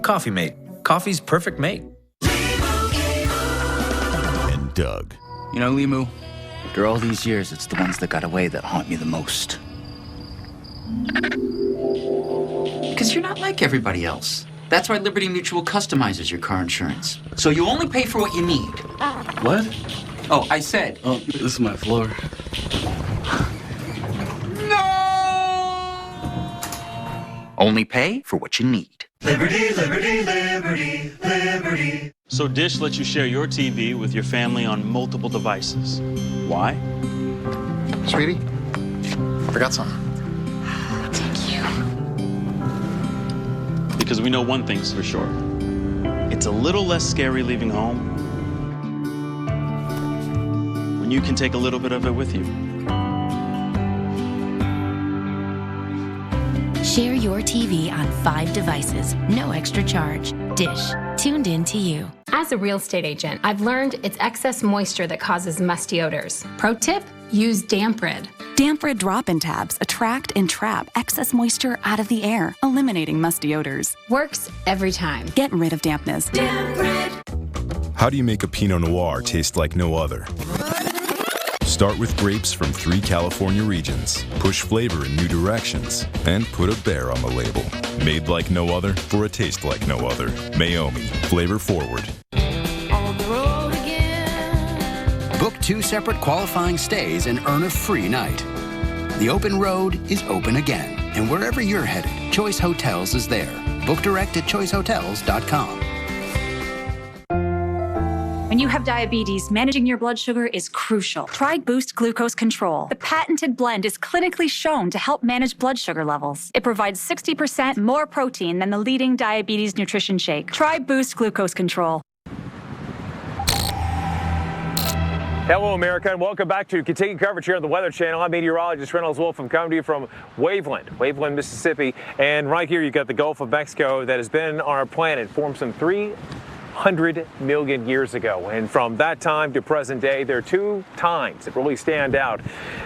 Coffee Mate. Coffee's perfect mate. And Doug. You know, Limu, after all these years, it's the ones that got away that haunt me the most. Because you're not like everybody else. That's why Liberty Mutual customizes your car insurance. So you only pay for what you need. What? Oh, I said. Oh, this is my floor. Only pay for what you need. Liberty, liberty, liberty, liberty. So Dish lets you share your TV with your family on multiple devices. Why? Sweetie, forgot something. Thank you. Because we know one thing's for sure. It's a little less scary leaving home when you can take a little bit of it with you. Share your TV on 5 devices, no extra charge. Dish, tuned in to you. As a real estate agent, I've learned it's excess moisture that causes musty odors. Pro tip, Use Damp Rid. Damp Rid drop-in tabs attract and trap excess moisture out of the air, eliminating musty odors. Works every time. Get rid of dampness. Damp Rid. How do you make a Pinot Noir taste like no other? Start with grapes from 3 California regions. Push flavor in new directions. And put a bear on the label. Made like no other for a taste like no other. Mayomi. Flavor forward. Book 2 separate qualifying stays and earn a free night. The open road is open again, and wherever you're headed, Choice Hotels is there. Book direct at choicehotels.com. When you have diabetes, managing your blood sugar is crucial. Try Boost Glucose Control. The patented blend is clinically shown to help manage blood sugar levels. It provides 60% more protein than the leading diabetes nutrition shake. Try Boost Glucose Control. Hello, America, and welcome back to continued coverage here on the Weather Channel. I'm meteorologist Reynolds Wolf. I'm coming to you from Waveland, Mississippi. And right here, you've got the Gulf of Mexico that has been on our planet, formed some 300 million years ago. And from that time to present day, there are 2 times that really stand out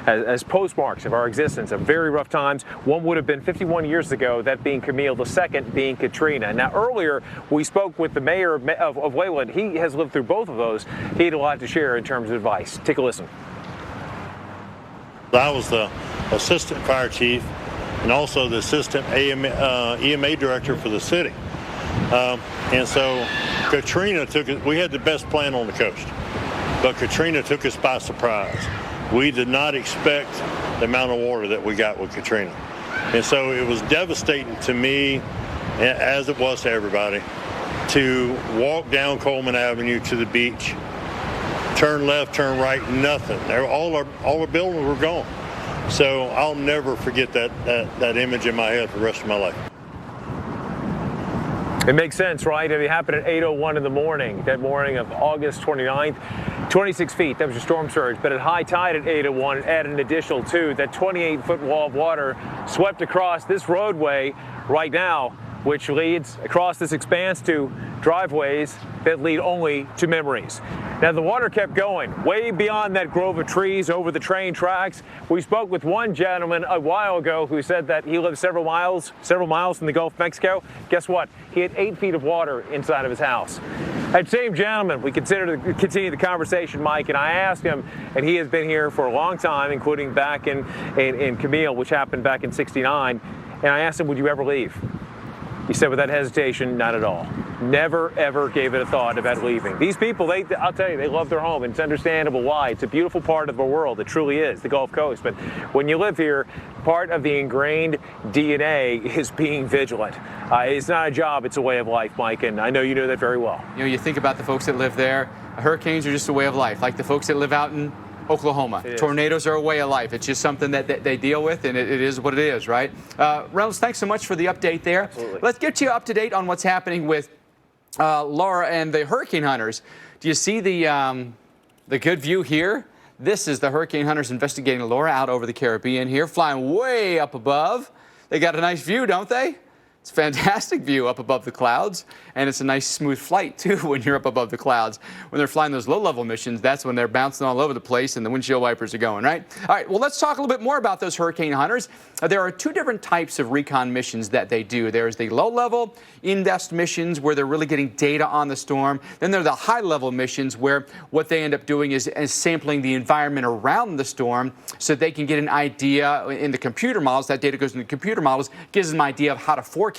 as postmarks of our existence, of very rough times. One would have been 51 years ago, that being Camille, the second being Katrina. Now, earlier, we spoke with the mayor of Waveland. He has lived through both of those. He had a lot to share in terms of advice. Take a listen. I was the assistant fire chief and also the assistant EMA director for the city. And so Katrina took it. We had the best plan on the coast, but Katrina took us by surprise. We did not expect the amount of water that we got with Katrina. And so it was devastating to me, as it was to everybody, to walk down Coleman Avenue to the beach, turn left, turn right, nothing. All our buildings were gone. So I'll never forget that image in my head for the rest of my life. It makes sense, right? It happened at 8:01 in the morning, that morning of August 29th. 26 feet, that was your storm surge. But at high tide at 8:01, it added an additional 2. That 28-foot wall of water swept across this roadway right now, which leads across this expanse to driveways that lead only to memories. Now, the water kept going way beyond that grove of trees over the train tracks. We spoke with one gentleman a while ago who said that he lived several miles from the Gulf of Mexico. Guess what? He had 8 feet of water inside of his house. That same gentleman, we consider to continue the conversation, Mike, and I asked him, and he has been here for a long time, including back in Camille, which happened back in '69. And I asked him, would you ever leave? He said without hesitation, not at all. Never, ever gave it a thought about leaving. These people, I'll tell you, they love their home, and it's understandable why. It's a beautiful part of the world. It truly is, the Gulf Coast. But when you live here, part of the ingrained DNA is being vigilant. It's not a job, it's a way of life, Mike, and I know you know that very well. You know, you think about the folks that live there. Hurricanes are just a way of life, like the folks that live out in Oklahoma. Tornadoes are a way of life. It's just something that they deal with, and it is what it is, right? Reynolds, thanks so much for the update there. Absolutely. Let's get you up to date on what's happening with Laura and the hurricane hunters. Do you see the good view here? This is the hurricane hunters investigating Laura out over the Caribbean here, flying way up above. They got a nice view, don't they? It's a fantastic view up above the clouds, and it's a nice smooth flight too when you're up above the clouds. When they're flying those low-level missions, that's when they're bouncing all over the place and the windshield wipers are going, right? All right, well, let's talk a little bit more about those hurricane hunters. There are 2 different types of recon missions that they do. There's the low-level in-depth missions where they're really getting data on the storm. Then there are the high-level missions where what they end up doing is sampling the environment around the storm so they can get an idea in the computer models. That data goes into the computer models, gives them an idea of how to forecast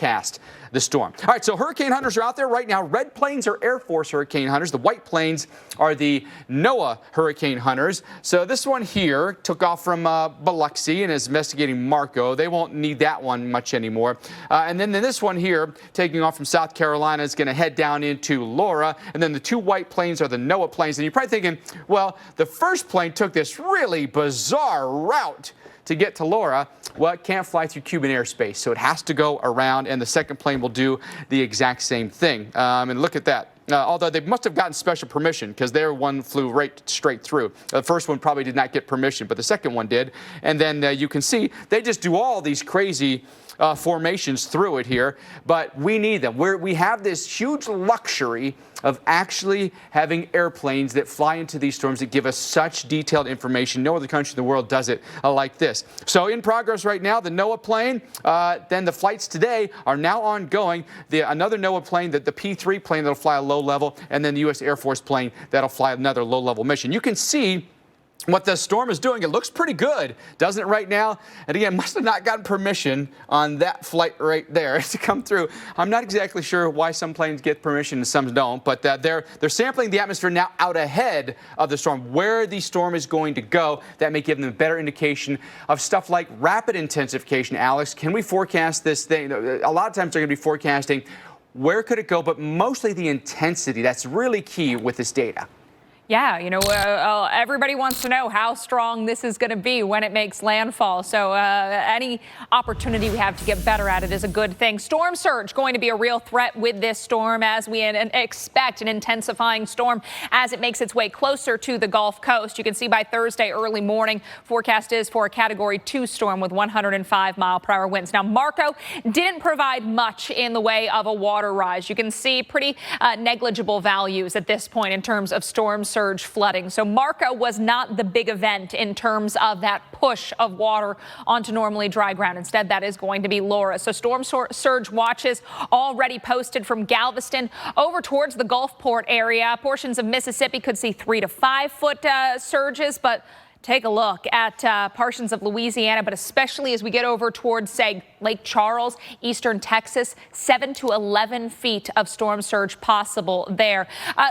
the storm. All right, so hurricane hunters are out there right now. Red planes are Air Force hurricane hunters. The white planes are the NOAA hurricane hunters. So this one here took off from Biloxi and is investigating Marco. They won't need that one much anymore. And then this one here, taking off from South Carolina, is going to head down into Laura. And then the 2 white planes are the NOAA planes. And you're probably thinking, well, the first plane took this really bizarre route to get to Laura. Well, it can't fly through Cuban airspace, so it has to go around, and the second plane will do the exact same thing. And look at that. Although they must have gotten special permission, because their one flew right straight through. The first one probably did not get permission, but the second one did. And then you can see they just do all these crazy formations through it here, but we need them. We have this huge luxury of actually having airplanes that fly into these storms that give us such detailed information. No other country in the world does it like this. So in progress right now, the NOAA plane, then the flights today are now ongoing. Another NOAA plane, the P-3 plane that'll fly a low level, and then the U.S. Air Force plane that'll fly another low level mission. You can see what the storm is doing. It looks pretty good, doesn't it, right now? And again, must have not gotten permission on that flight right there to come through. I'm not exactly sure why some planes get permission and some don't, but they're sampling the atmosphere now out ahead of the storm. Where the storm is going to go, that may give them a better indication of stuff like rapid intensification. Alex, can we forecast this thing? A lot of times they're going to be forecasting where could it go, but mostly the intensity. That's really key with this data. Yeah, you know, everybody wants to know how strong this is going to be when it makes landfall. So any opportunity we have to get better at it is a good thing. Storm surge going to be a real threat with this storm, as we expect an intensifying storm as it makes its way closer to the Gulf Coast. You can see by Thursday early morning, forecast is for a Category 2 storm with 105-mile-per-hour winds. Now, Marco didn't provide much in the way of a water rise. You can see pretty negligible values at this point in terms of storm surge flooding. So Marco was not the big event in terms of that push of water onto normally dry ground. Instead, that is going to be Laura. So storm surge watches already posted from Galveston over towards the Gulfport area. Portions of Mississippi could see 3 to 5 foot surges, but take a look at portions of Louisiana, but especially as we get over towards, say, Lake Charles, eastern Texas, 7 to 11 feet of storm surge possible there.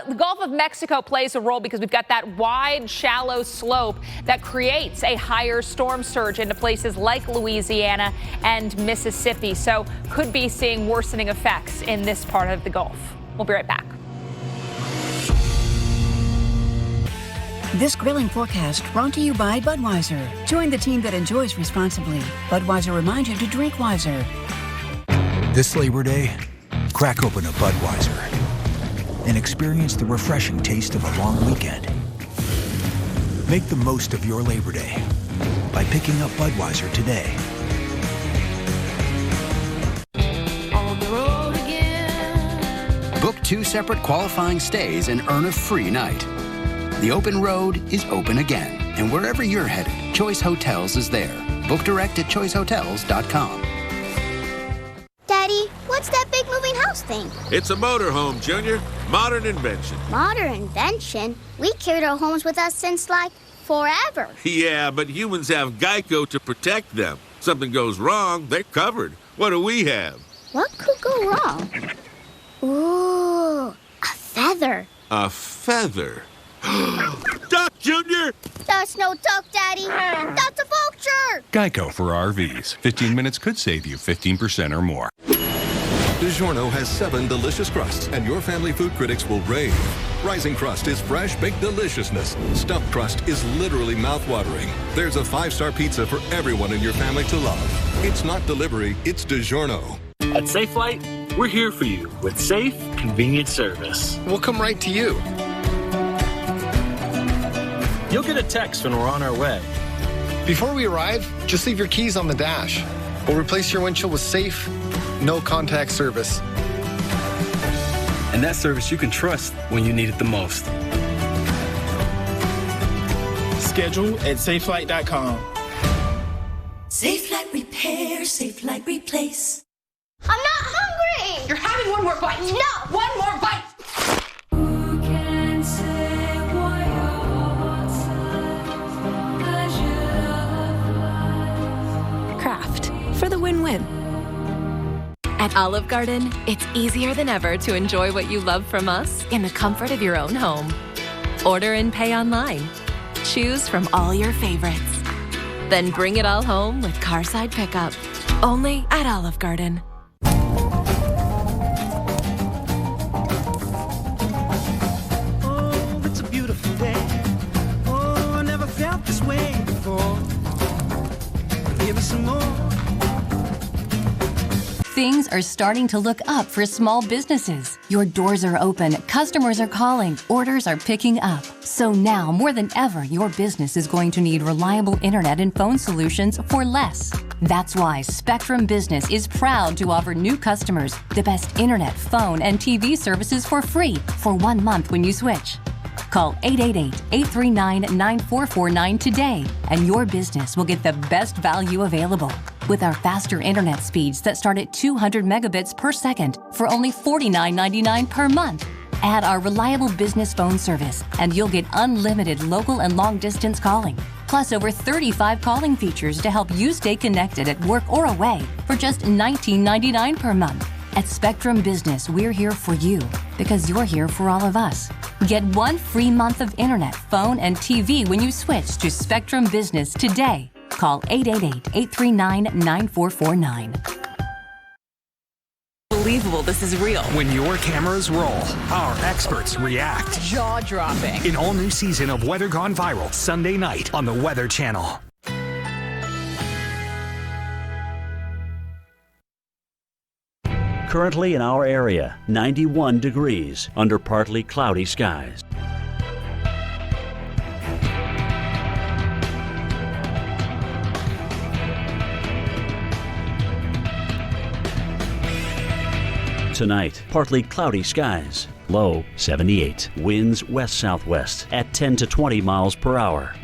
The Gulf of Mexico plays a role because we've got that wide, shallow slope that creates a higher storm surge into places like Louisiana and Mississippi. So could be seeing worsening effects in this part of the Gulf. We'll be right back. This grilling forecast brought to you by Budweiser. Join the team that enjoys responsibly. Budweiser reminds you to drink wiser. This Labor Day, crack open a Budweiser and experience the refreshing taste of a long weekend. Make the most of your Labor Day by picking up Budweiser today. On the road again. Book 2 separate qualifying stays and earn a free night. The open road is open again, and wherever you're headed, Choice Hotels is there. Book direct at choicehotels.com. Daddy, what's that big moving house thing? It's a motorhome, Junior. Modern invention. Modern invention? We carried our homes with us since, like, forever. Yeah, but humans have Geico to protect them. Something goes wrong, they're covered. What do we have? What could go wrong? Ooh, a feather. A feather? Duck, Junior! That's no duck, Daddy. That's a vulture! Geico for RVs. 15 minutes could save you 15% or more. DiGiorno has 7 delicious crusts, and your family food critics will rave. Rising crust is fresh baked deliciousness. Stuffed crust is literally mouth-watering. There's a 5-star pizza for everyone in your family to love. It's not delivery, it's DiGiorno. At SafeFlight, we're here for you with safe, convenient service. We'll come right to you. You'll get a text when we're on our way. Before we arrive, just leave your keys on the dash. We'll replace your windshield with safe, no-contact service. And that service you can trust when you need it the most. Schedule at safelight.com. SafeLight Repair, SafeLight Replace. I'm not hungry! You're having one more bite. No! One more bite! Craft for the win-win. At Olive Garden, it's easier than ever to enjoy what you love from us in the comfort of your own home. Order and pay online. Choose from all your favorites. Then bring it all home with Carside Pickup. Only at Olive Garden. Oh, it's a beautiful day. Oh, I never felt this way before. Give me some more. Things are starting to look up for small businesses. Your doors are open, customers are calling, orders are picking up. So now, more than ever, your business is going to need reliable internet and phone solutions for less. That's why Spectrum Business is proud to offer new customers the best internet, phone, and TV services for free for 1 month when you switch. Call 888-839-9449 today, and your business will get the best value available. With our faster internet speeds that start at 200 megabits per second for only $49.99 per month. Add our reliable business phone service, and you'll get unlimited local and long-distance calling. Plus over 35 calling features to help you stay connected at work or away for just $19.99 per month. At Spectrum Business, we're here for you because you're here for all of us. Get 1 free month of internet, phone, and TV when you switch to Spectrum Business today. Call 888-839-9449. Unbelievable, this is real. When your cameras roll, our experts react. Jaw-dropping. An all-new season of Weather Gone Viral, Sunday night on the Weather Channel. Currently in our area, 91 degrees under partly cloudy skies. Tonight, partly cloudy skies. Low 78. Winds west-southwest at 10 to 20 miles per hour.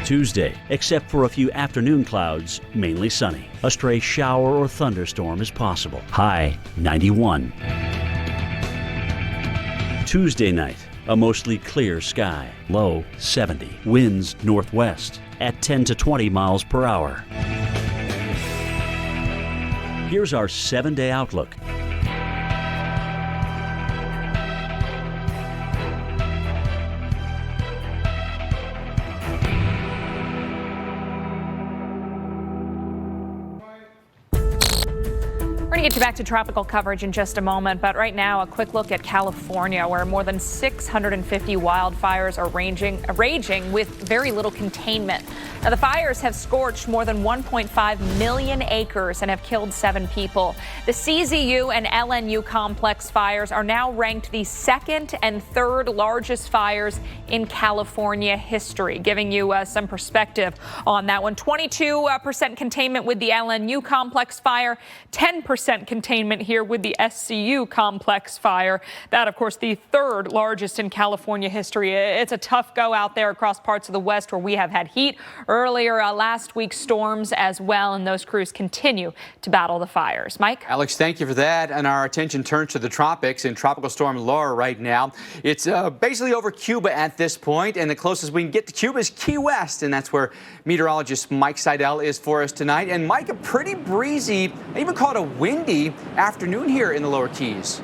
Tuesday, except for a few afternoon clouds, mainly sunny. A stray shower or thunderstorm is possible. High 91. Tuesday night, a mostly clear sky. Low 70. Winds northwest at 10 to 20 miles per hour. Here's our 7-day outlook. We're going to get you back to tropical coverage in just a moment, but right now a quick look at California, where more than 650 wildfires are raging with very little containment. Now, the fires have scorched more than 1.5 million acres and have killed 7 people. The CZU and LNU complex fires are now ranked the second and third largest fires in California history, giving you some perspective on that one. 22% containment with the LNU complex fire, 10% containment here with the SCU complex fire. That, of course, the third largest in California history. It's a tough go out there across parts of the West where we have had heat. Earlier last week, storms as well, and those crews continue to battle the fires. Mike? Alex, thank you for that. And our attention turns to the tropics and Tropical Storm Laura right now. It's basically over Cuba at this point, and the closest we can get to Cuba is Key West, and that's where meteorologist Mike Seidel is for us tonight. And Mike, a pretty breezy, I even call it a windy afternoon here in the lower Keys.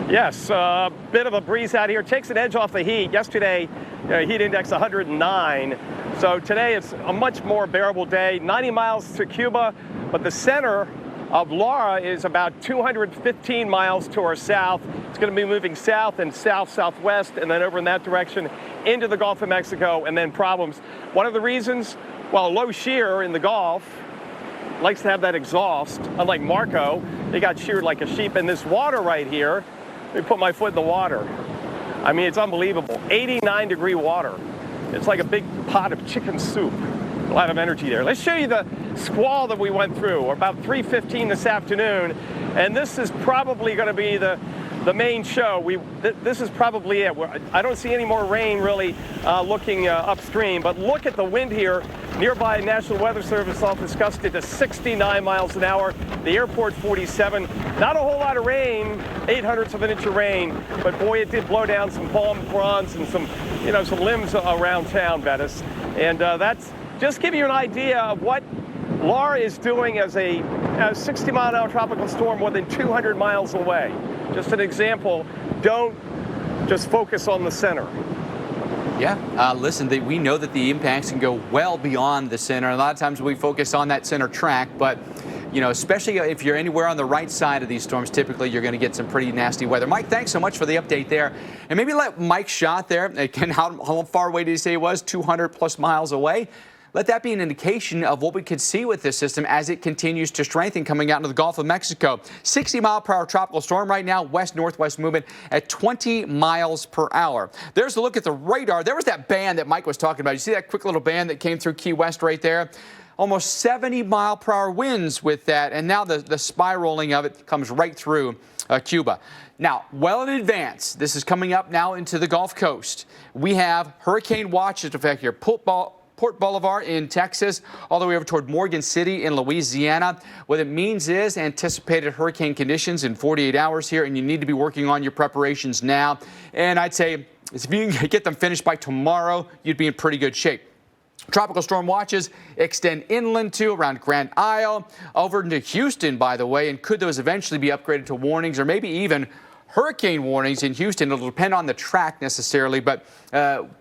Yes, a bit of a breeze out here. Takes an edge off the heat. Yesterday, heat index 109. So today it's a much more bearable day. 90 miles to Cuba, but the center of Laura is about 215 miles to our south. It's going to be moving south and south-southwest, and then over in that direction into the Gulf of Mexico, and then problems. One of the reasons, well, low shear in the Gulf likes to have that exhaust. Unlike Marco, they got sheared like a sheep. And this water right here, let me put my foot in the water. I mean, it's unbelievable. 89-degree water. It's like a big pot of chicken soup. A lot of energy there. Let's show you the squall that we went through. We're about 3:15 this afternoon, and this is probably going to be the main show. This is probably it. I don't see any more rain really looking upstream, but look at the wind here. Nearby National Weather Service office gusted to 69 miles an hour. The airport 47. Not a whole lot of rain, 0.08 of an inch of rain, but boy, it did blow down some palm fronds and some limbs around town, Bettis. And that's just give you an idea of what Laura is doing as a 60-mile-an-hour tropical storm more than 200 miles away. Just an example. Don't just focus on the center. Yeah, listen, we know that the impacts can go well beyond the center. A lot of times we focus on that center track, but especially if you're anywhere on the right side of these storms, typically you're going to get some pretty nasty weather. Mike, thanks so much for the update there. And maybe let Mike shot there. Again, how far away did he say he was? 200 plus miles away? let that be an indication of what we could see with this system as it continues to strengthen coming out into the Gulf of Mexico. 60-mile-per-hour tropical storm right now, west-northwest movement at 20 miles per hour. There's a look at the radar. There was that band that Mike was talking about. You see that quick little band that came through Key West right there? Almost 70-mile-per-hour winds with that, and now the spiraling of it comes right through Cuba. Now, well in advance, this is coming up now into the Gulf Coast. We have hurricane watch in effect here. Port Boulevard in Texas, all the way over toward Morgan City in Louisiana. What it means is anticipated hurricane conditions in 48 hours here, and you need to be working on your preparations now. And I'd say if you can get them finished by tomorrow, you'd be in pretty good shape. Tropical storm watches extend inland to around Grand Isle, over into Houston, by the way, and could those eventually be upgraded to warnings or maybe even hurricane warnings in Houston? It'll depend on the track necessarily, but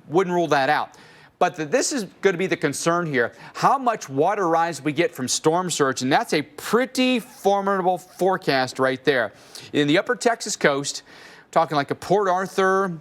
wouldn't rule that out. But this is going to be the concern here, how much water rise we get from storm surge, and that's a pretty formidable forecast right there. In the upper Texas coast, talking like a Port Arthur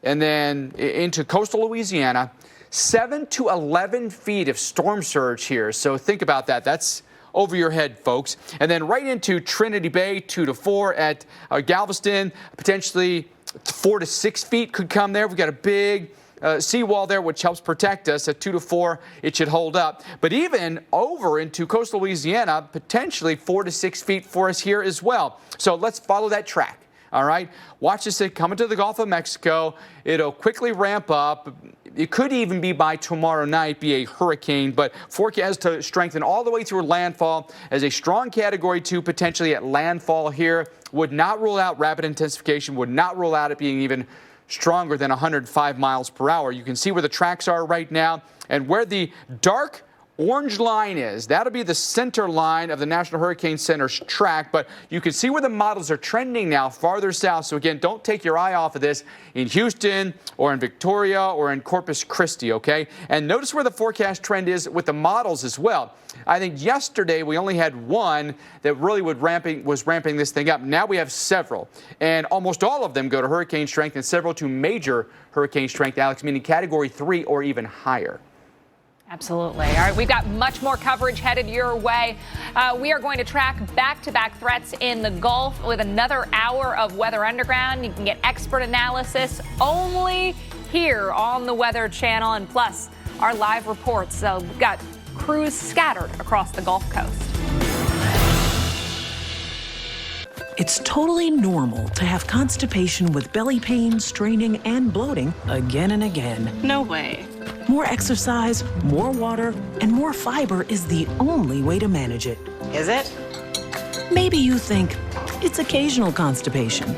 and then into coastal Louisiana, 7 to 11 feet of storm surge here. So think about that. That's over your head, folks. And then right into Trinity Bay, 2 to 4 at Galveston, potentially 4 to 6 feet could come there. We've got a big seawall there, which helps protect us. At 2 to 4, it should hold up. But even over into coastal Louisiana, potentially 4 to 6 feet for us here as well. So let's follow that track. All right, watch this thing come into the Gulf of Mexico. It'll quickly ramp up. It could even be by tomorrow night be a hurricane, but forecast to strengthen all the way through landfall as a strong Category 2 potentially at landfall here. Would not rule out rapid intensification, would not rule out it being even stronger than 105 miles per hour. You can see where the tracks are right now and where the dark orange line is. That'll be the center line of the National Hurricane Center's track, but you can see where the models are trending now farther south. So again, don't take your eye off of this in Houston or in Victoria or in Corpus Christi, okay? And notice where the forecast trend is with the models as well. I think yesterday we only had one that really was ramping this thing up. Now we have several, and almost all of them go to hurricane strength and several to major hurricane strength, Alex, meaning Category 3 or even higher. Absolutely. All right, we've got much more coverage headed your way. We are going to track back-to-back threats in the Gulf with another hour of Weather Underground. You can get expert analysis only here on the Weather Channel, and plus our live reports. We've got crews scattered across the Gulf Coast. It's totally normal to have constipation with belly pain, straining, and bloating again and again. No way. More exercise, more water, and more fiber is the only way to manage it. Is it? Maybe you think it's occasional constipation.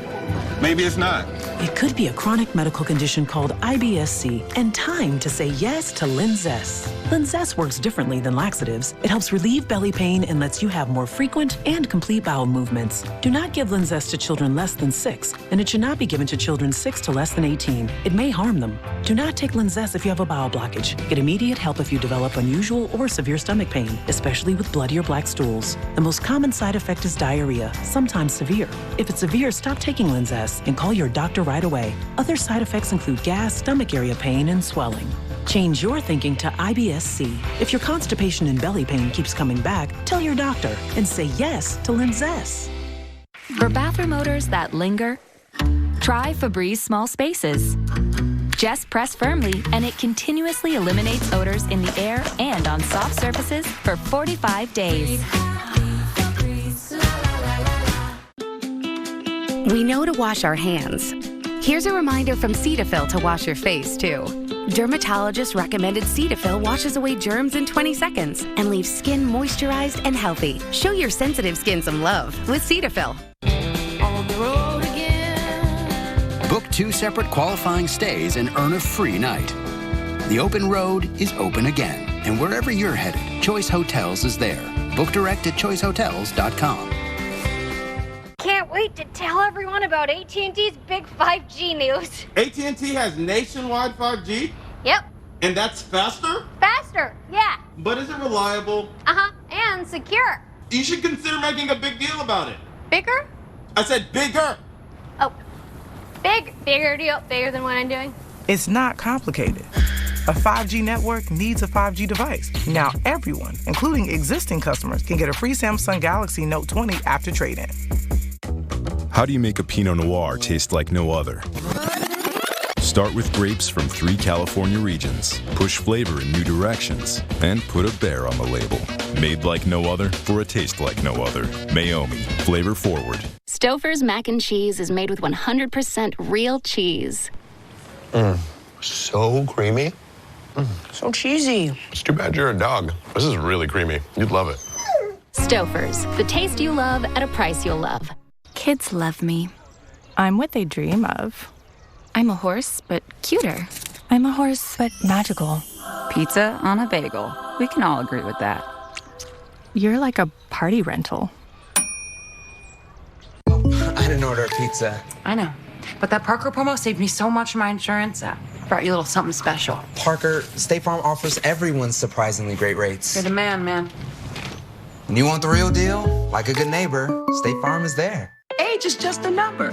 Maybe it's not. It could be a chronic medical condition called IBS-C, and time to say yes to Linzess. Linzess works differently than laxatives. It helps relieve belly pain and lets you have more frequent and complete bowel movements. Do not give Linzess to children less than 6, and it should not be given to children 6 to less than 18. It may harm them. Do not take Linzess if you have a bowel blockage. Get immediate help if you develop unusual or severe stomach pain, especially with bloody or black stools. The most common side effect is diarrhea, sometimes severe. If it's severe, stop taking Linzess and call your doctor right away. Other side effects include gas, stomach area pain, and swelling. Change your thinking to IBS-C. If your constipation and belly pain keeps coming back, tell your doctor and say yes to Linzess. For bathroom odors that linger, try Febreze Small Spaces. Just press firmly and it continuously eliminates odors in the air and on soft surfaces for 45 days. We know to wash our hands. Here's a reminder from Cetaphil to wash your face, too. Dermatologists recommended Cetaphil washes away germs in 20 seconds and leaves skin moisturized and healthy. Show your sensitive skin some love with Cetaphil. On the road again. Book 2 separate qualifying stays and earn a free night. The open road is open again, and wherever you're headed, Choice Hotels is there. Book direct at choicehotels.com. Can't wait to tell everyone about AT&T's big 5G news. AT&T has nationwide 5G? Yep. And that's faster? Faster, yeah. But is it reliable? Uh-huh, and secure. You should consider making a big deal about it. Bigger? I said bigger. Oh, bigger deal, bigger than what I'm doing. It's not complicated. A 5G network needs a 5G device. Now everyone, including existing customers, can get a free Samsung Galaxy Note 20 after trade-in. How do you make a Pinot Noir taste like no other? Start with grapes from 3 California regions. Push flavor in new directions. And put a bear on the label. Made like no other for a taste like no other. Mayomi. Flavor forward. Stouffer's mac and cheese is made with 100% real cheese. So creamy. So cheesy. It's too bad you're a dog. This is really creamy. You'd love it. Stouffer's, the taste you love at a price you'll love. Kids love me. I'm what they dream of. I'm a horse, but cuter. I'm a horse, but magical. Pizza on a bagel. We can all agree with that. You're like a party rental. I didn't order a pizza. I know. But that Parker promo saved me so much on my insurance. Brought you a little something special. Parker, State Farm offers everyone surprisingly great rates. You're the man. When you want the real deal, like a good neighbor, State Farm is there. Age is just a number.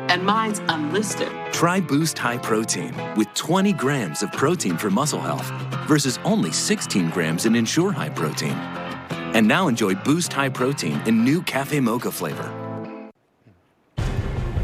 And mine's unlisted. Try Boost High Protein with 20 grams of protein for muscle health versus only 16 grams in Ensure High Protein. And now enjoy Boost High Protein in new Cafe Mocha flavor.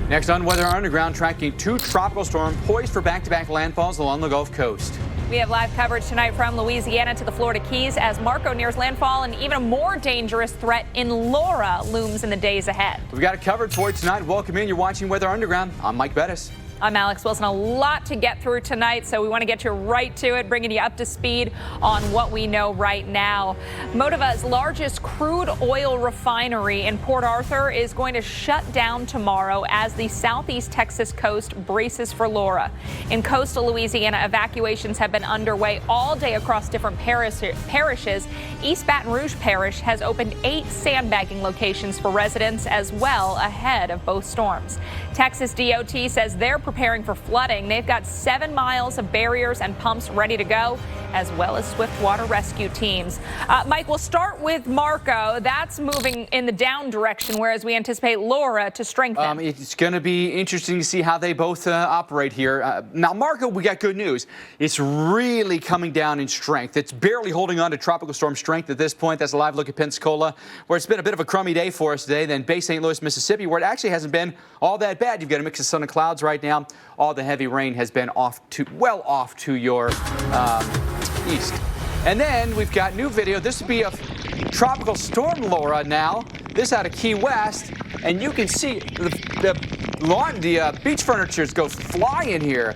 Next on Weather Underground, tracking 2 tropical storms poised for back-to-back landfalls along the Gulf Coast. We have live coverage tonight from Louisiana to the Florida Keys as Marco nears landfall, and even a more dangerous threat in Laura looms in the days ahead. We've got it covered for you tonight. Welcome in. You're watching Weather Underground. I'm Mike Bettis. I'm Alex Wilson. A lot to get through tonight, so we want to get you right to it, bringing you up to speed on what we know right now. Motiva's largest crude oil refinery in Port Arthur is going to shut down tomorrow as the southeast Texas coast braces for Laura. In coastal Louisiana, evacuations have been underway all day across different parishes. East Baton Rouge Parish has opened 8 sandbagging locations for residents as well ahead of both storms. Texas DOT says they're preparing for flooding. They've got 7 miles of barriers and pumps ready to go, as well as swift water rescue teams. Mike, we'll start with Marco. That's moving in the down direction, whereas we anticipate Laura to strengthen. It's going to be interesting to see how they both operate here. Now, Marco, we got good news. It's really coming down in strength. It's barely holding on to tropical storm strength at this point. That's a live look at Pensacola, where it's been a bit of a crummy day for us today. Then Bay St. Louis, Mississippi, where it actually hasn't been all that bad. You've got a mix of sun and clouds right now. All the heavy rain has been well off to your east. And then we've got new video. This would be a tropical storm Laura now. This out of Key West. And you can see the beach furniture goes flying here.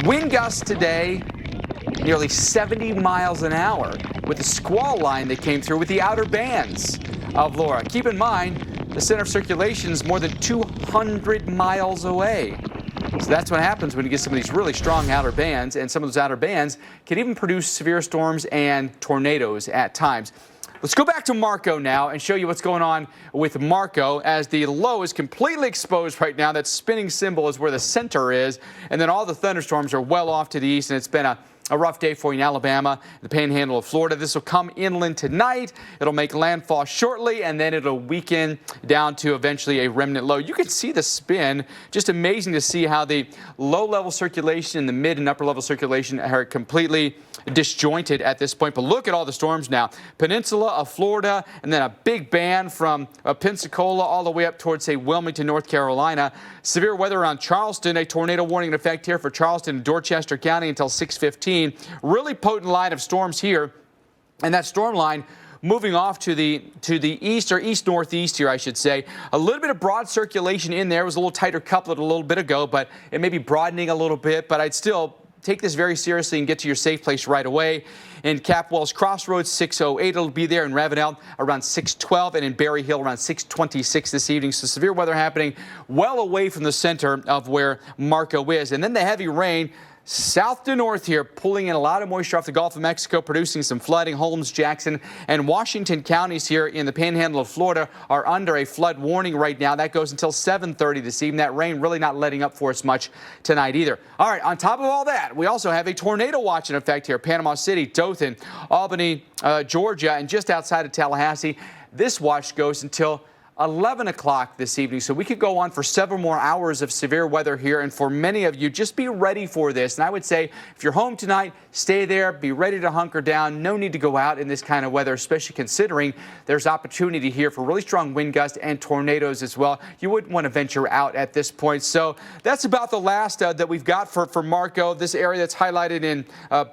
Wind gusts today, nearly 70 miles an hour with the squall line that came through with the outer bands of Laura. Keep in mind, the center of circulation is more than 200 miles away. So that's what happens when you get some of these really strong outer bands, and some of those outer bands can even produce severe storms and tornadoes at times. Let's go back to Marco now and show you what's going on with Marco as the low is completely exposed right now. That spinning symbol is where the center is, and then all the thunderstorms are well off to the east, and it's been a rough day for you in Alabama, the panhandle of Florida. This will come inland tonight. It'll make landfall shortly, and then it'll weaken down to eventually a remnant low. You can see the spin. Just amazing to see how the low-level circulation and the mid and upper-level circulation are completely disjointed at this point. But look at all the storms now. Peninsula of Florida, and then a big band from Pensacola all the way up towards, say, Wilmington, North Carolina. Severe weather around Charleston. A tornado warning in effect here for Charleston and Dorchester County until 6:15. Really potent line of storms here, and that storm line moving off to the east, or east-northeast here, I should say. A little bit of broad circulation in there. It was a little tighter couplet a little bit ago, but it may be broadening a little bit, but I'd still take this very seriously and get to your safe place right away. In Capwell's Crossroads, 6:08, it'll be there. In Ravenel, around 6:12, and in Berry Hill, around 6:26 this evening. So severe weather happening well away from the center of where Marco is. And then the heavy rain south to north here, pulling in a lot of moisture off the Gulf of Mexico, producing some flooding. Holmes, Jackson, and Washington counties here in the panhandle of Florida are under a flood warning right now. That goes until 7:30 this evening. That rain really not letting up for us much tonight either. All right, on top of all that, we also have a tornado watch in effect here. Panama City, Dothan, Albany, Georgia, and just outside of Tallahassee. This watch goes until 11 o'clock this evening. So we could go on for several more hours of severe weather here. And for many of you, just be ready for this. And I would say if you're home tonight, stay there, be ready to hunker down. No need to go out in this kind of weather, especially considering there's opportunity here for really strong wind gusts and tornadoes as well. You wouldn't want to venture out at this point. So that's about the last that we've got for Marco. This area that's highlighted in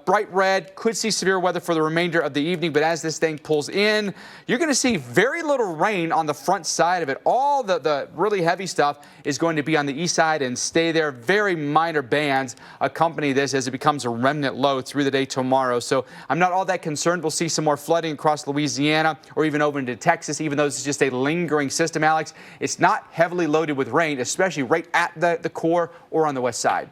bright red could see severe weather for the remainder of the evening. But as this thing pulls in, you're going to see very little rain on the front side of it. All the really heavy stuff is going to be on the east side and stay there. Very minor bands accompany this as it becomes a remnant low through the day tomorrow. So I'm not all that concerned. We'll see some more flooding across Louisiana or even over into Texas, even though this is just a lingering system, Alex. It's not heavily loaded with rain, especially right at the core or on the west side.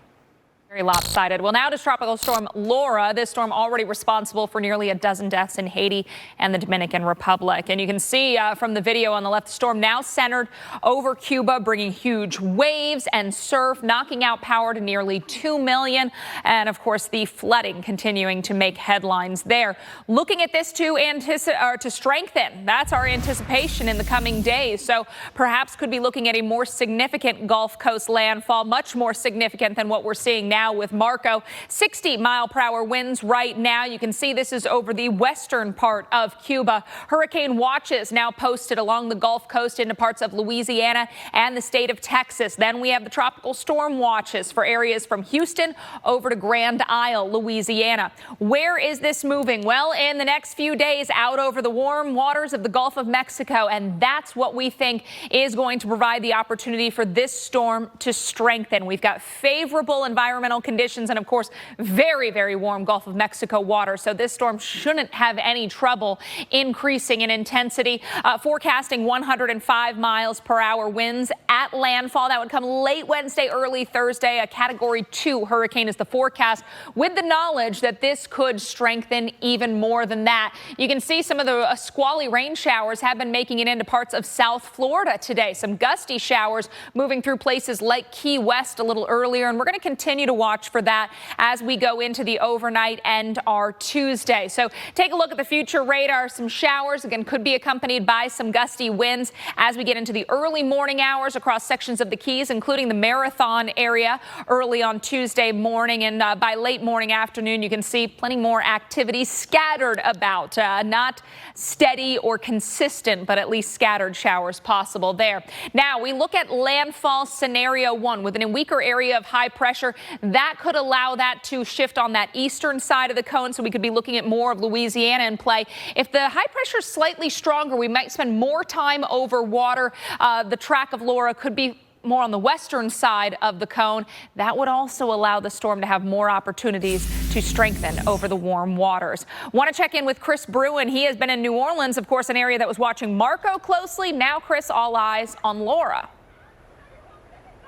Very lopsided. Well, now to Tropical Storm Laura. This storm already responsible for nearly a dozen deaths in Haiti and the Dominican Republic. And you can see from the video on the left, the storm now centered over Cuba, bringing huge waves and surf, knocking out power to nearly 2 million. And, of course, the flooding continuing to make headlines there. Looking at this to strengthen. That's our anticipation in the coming days. So perhaps could be looking at a more significant Gulf Coast landfall, much more significant than what we're seeing now with Marco. 60-mile-per-hour winds right now. You can see this is over the western part of Cuba. Hurricane watches now posted along the Gulf Coast into parts of Louisiana and the state of Texas. Then we have the tropical storm watches for areas from Houston over to Grand Isle, Louisiana. Where is this moving? Well, in the next few days, out over the warm waters of the Gulf of Mexico. And that's what we think is going to provide the opportunity for this storm to strengthen. We've got favorable environmental conditions and, of course, very, very warm Gulf of Mexico water. So this storm shouldn't have any trouble increasing in intensity. Forecasting 105 miles per hour winds at landfall. That would come late Wednesday, early Thursday. A Category 2 hurricane is the forecast, with the knowledge that this could strengthen even more than that. You can see some of the squally rain showers have been making it into parts of South Florida today. Some gusty showers moving through places like Key West a little earlier, and we're going to continue to watch for that as we go into the overnight and our Tuesday. So take a look at the future radar. Some showers, again, could be accompanied by some gusty winds as we get into the early morning hours across sections of the Keys, including the Marathon area early on Tuesday morning. And by late morning afternoon, you can see plenty more activity scattered about. Not steady or consistent, but at least scattered showers possible there. Now we look at landfall scenario 1 with a weaker area of high pressure. That could allow that to shift on that eastern side of the cone, so we could be looking at more of Louisiana in play. If the high pressure is slightly stronger, we might spend more time over water. The track of Laura could be more on the western side of the cone. That would also allow the storm to have more opportunities to strengthen over the warm waters. Want to check in with Chris Bruin. He has been in New Orleans, of course, an area that was watching Marco closely. Now, Chris, all eyes on Laura.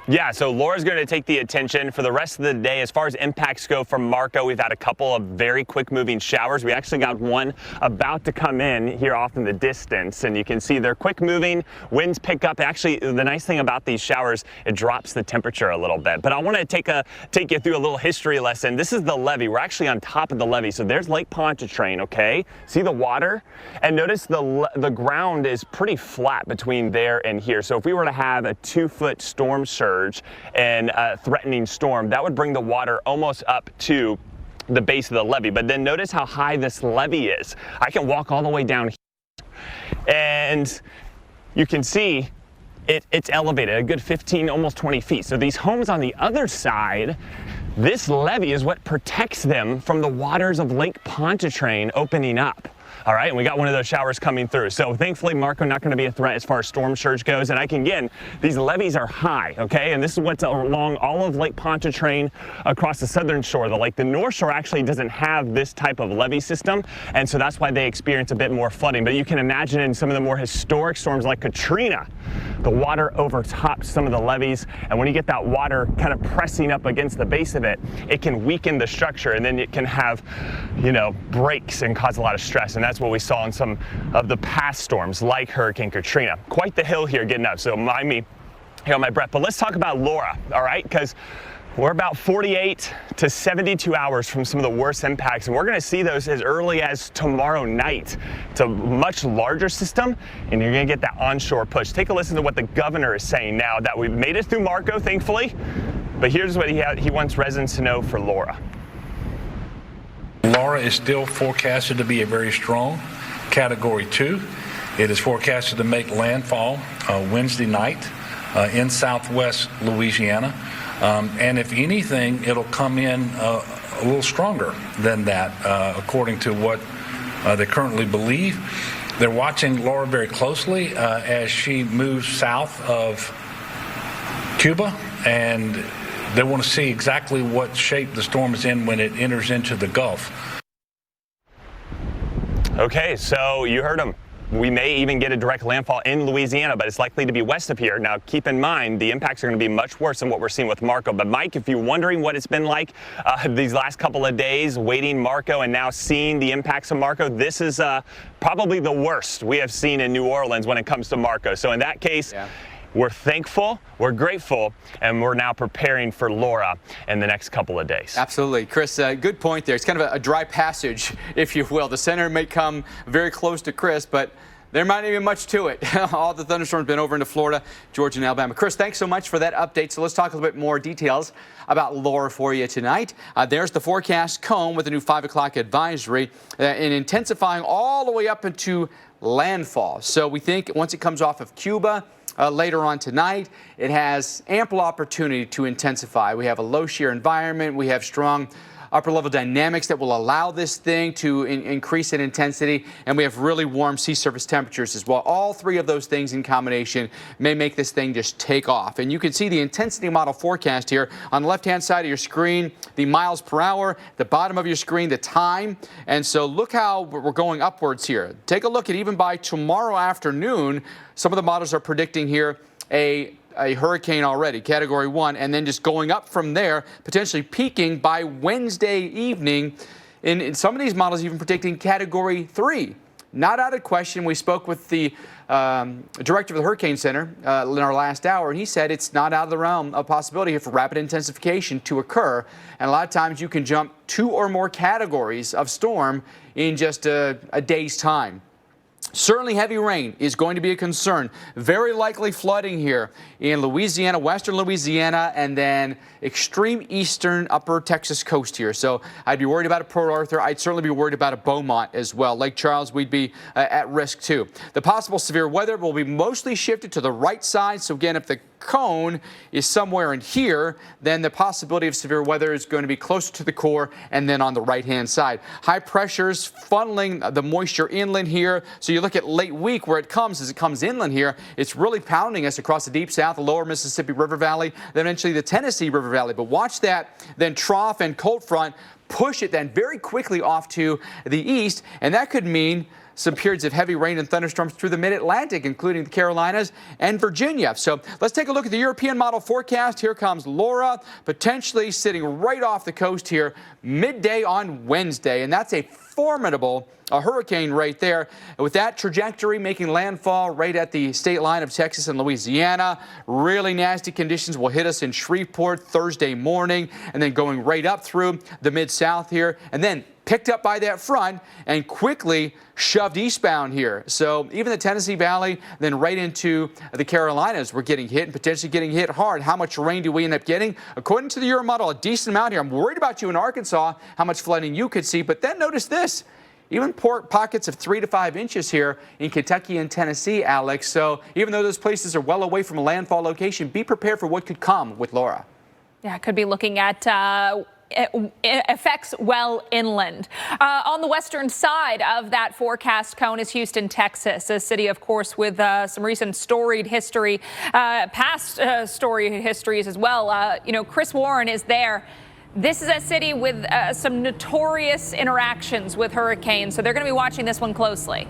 Yeah, so Laura's going to take the attention for the rest of the day. As far as impacts go from Marco, we've had a couple of very quick moving showers. We actually got one about to come in here off in the distance, and you can see they're quick moving. Winds pick up. Actually, the nice thing about these showers, it drops the temperature a little bit. But I want to take you through a little history lesson. This is the levee. We're actually on top of the levee. So there's Lake Pontchartrain, okay? See the water? And notice the ground is pretty flat between there and here. So if we were to have a 2-foot storm surge and a threatening storm, that would bring the water almost up to the base of the levee. But then notice how high this levee is. I can walk all the way down here, and you can see it's elevated a good 15, almost 20 feet. So these homes on the other side, this levee is what protects them from the waters of Lake Pontchartrain opening up. All right, and we got one of those showers coming through. So thankfully, Marco not going to be a threat as far as storm surge goes. And again, these levees are high, okay? And this is what's along all of Lake Pontchartrain across the southern shore of the lake. The north shore actually doesn't have this type of levee system, and so that's why they experience a bit more flooding. But you can imagine in some of the more historic storms like Katrina, the water overtops some of the levees, and when you get that water kind of pressing up against the base of it, it can weaken the structure, and then it can have, breaks and cause a lot of stress. And that's what we saw in some of the past storms like Hurricane Katrina. Quite the hill here getting up, so mind me here on my breath. But let's talk about Laura, all right? Because We're about 48 to 72 hours from some of the worst impacts, and we're going to see those as early as tomorrow night. It's a much larger system, and you're going to get that onshore push. Take a listen to what the governor is saying now that we've made it through Marco, thankfully, but here's what he wants residents to know for Laura. Laura is still forecasted to be a very strong Category 2. It is forecasted to make landfall Wednesday night in southwest Louisiana. And if anything, it'll come in a little stronger than that, according to what they currently believe. They're watching Laura very closely as she moves south of Cuba, and they want to see exactly what shape the storm is in when it enters into the Gulf. Okay, so you heard him. We may even get a direct landfall in Louisiana, but it's likely to be west of here. Now, keep in mind, the impacts are going to be much worse than what we're seeing with Marco. But, Mike, if you're wondering what it's been like these last couple of days, waiting Marco and now seeing the impacts of Marco, this is probably the worst we have seen in New Orleans when it comes to Marco. So, in that case, we're thankful, we're grateful, and we're now preparing for Laura in the next couple of days. Absolutely. Chris, good point there. It's kind of a dry passage, if you will. The center may come very close to Chris, but there might not be much to it. All the thunderstorms been over into Florida, Georgia, and Alabama. Chris, thanks so much for that update. So let's talk a little bit more details about Laura for you tonight. There's the forecast cone with the new 5 o'clock advisory and intensifying all the way up into landfall. So we think once it comes off of Cuba, later on tonight, it has ample opportunity to intensify. We have a low shear environment. We have strong upper level dynamics that will allow this thing to increase in intensity, and we have really warm sea surface temperatures as well. All three of those things in combination may make this thing just take off. And you can see the intensity model forecast here on the left-hand side of your screen, the miles per hour, the bottom of your screen, the time. And so look how we're going upwards here. Take a look at even by tomorrow afternoon, some of the models are predicting here a hurricane already, Category 1, and then just going up from there, potentially peaking by Wednesday evening. In some of these models, even predicting Category 3. Not out of question. We spoke with the director of the Hurricane Center in our last hour, and he said it's not out of the realm of possibility here for rapid intensification to occur. And a lot of times you can jump 2 or more categories of storm in just a day's time. Certainly heavy rain is going to be a concern. Very likely flooding here in Louisiana, western Louisiana, and then extreme eastern upper Texas coast here. So I'd be worried about a Port Arthur. I'd certainly be worried about a Beaumont as well. Lake Charles, we'd be at risk too. The possible severe weather will be mostly shifted to the right side. So again, if the cone is somewhere in here, then the possibility of severe weather is going to be closer to the core and then on the right-hand side. High pressures funneling the moisture inland here. So you look at late week where it comes, as it comes inland here, it's really pounding us across the deep south, the lower Mississippi River Valley, then eventually the Tennessee River Valley. But watch that, then trough and cold front push it then very quickly off to the east, and that could mean some periods of heavy rain and thunderstorms through the mid-Atlantic, including the Carolinas and Virginia. So let's take a look at the European model forecast. Here comes Laura, potentially sitting right off the coast here midday on Wednesday, and that's a formidable hurricane right there. And with that trajectory making landfall right at the state line of Texas and Louisiana, really nasty conditions will hit us in Shreveport Thursday morning, and then going right up through the mid-south here, and then picked up by that front and quickly shoved eastbound here. So even the Tennessee Valley, then right into the Carolinas, we're getting hit and potentially getting hit hard. How much rain do we end up getting? According to the Euro model, a decent amount here. I'm worried about you in Arkansas, how much flooding you could see. But then notice this. Even pockets of 3 to 5 inches here in Kentucky and Tennessee, Alex. So even though those places are well away from a landfall location, be prepared for what could come with Laura. Yeah, could be looking at effects well inland. On the western side of that forecast cone is Houston, Texas, a city, of course, with some recent storied history, past storied histories as well. Chris Warren is there. This is a city with some notorious interactions with hurricanes, so they're going to be watching this one closely.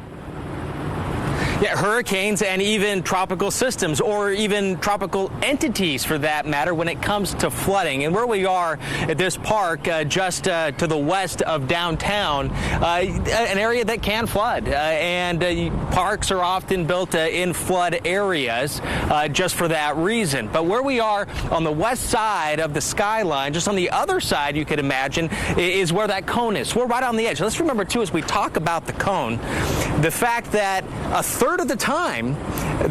Yeah, hurricanes and even tropical systems, or even tropical entities for that matter, when it comes to flooding. And where we are at this park, just to the west of downtown, an area that can flood. Parks are often built in flood areas just for that reason. But where we are on the west side of the skyline, just on the other side, you could imagine, is where that cone is. We're right on the edge. Let's remember, too, as we talk about the cone, the fact that a third of the time,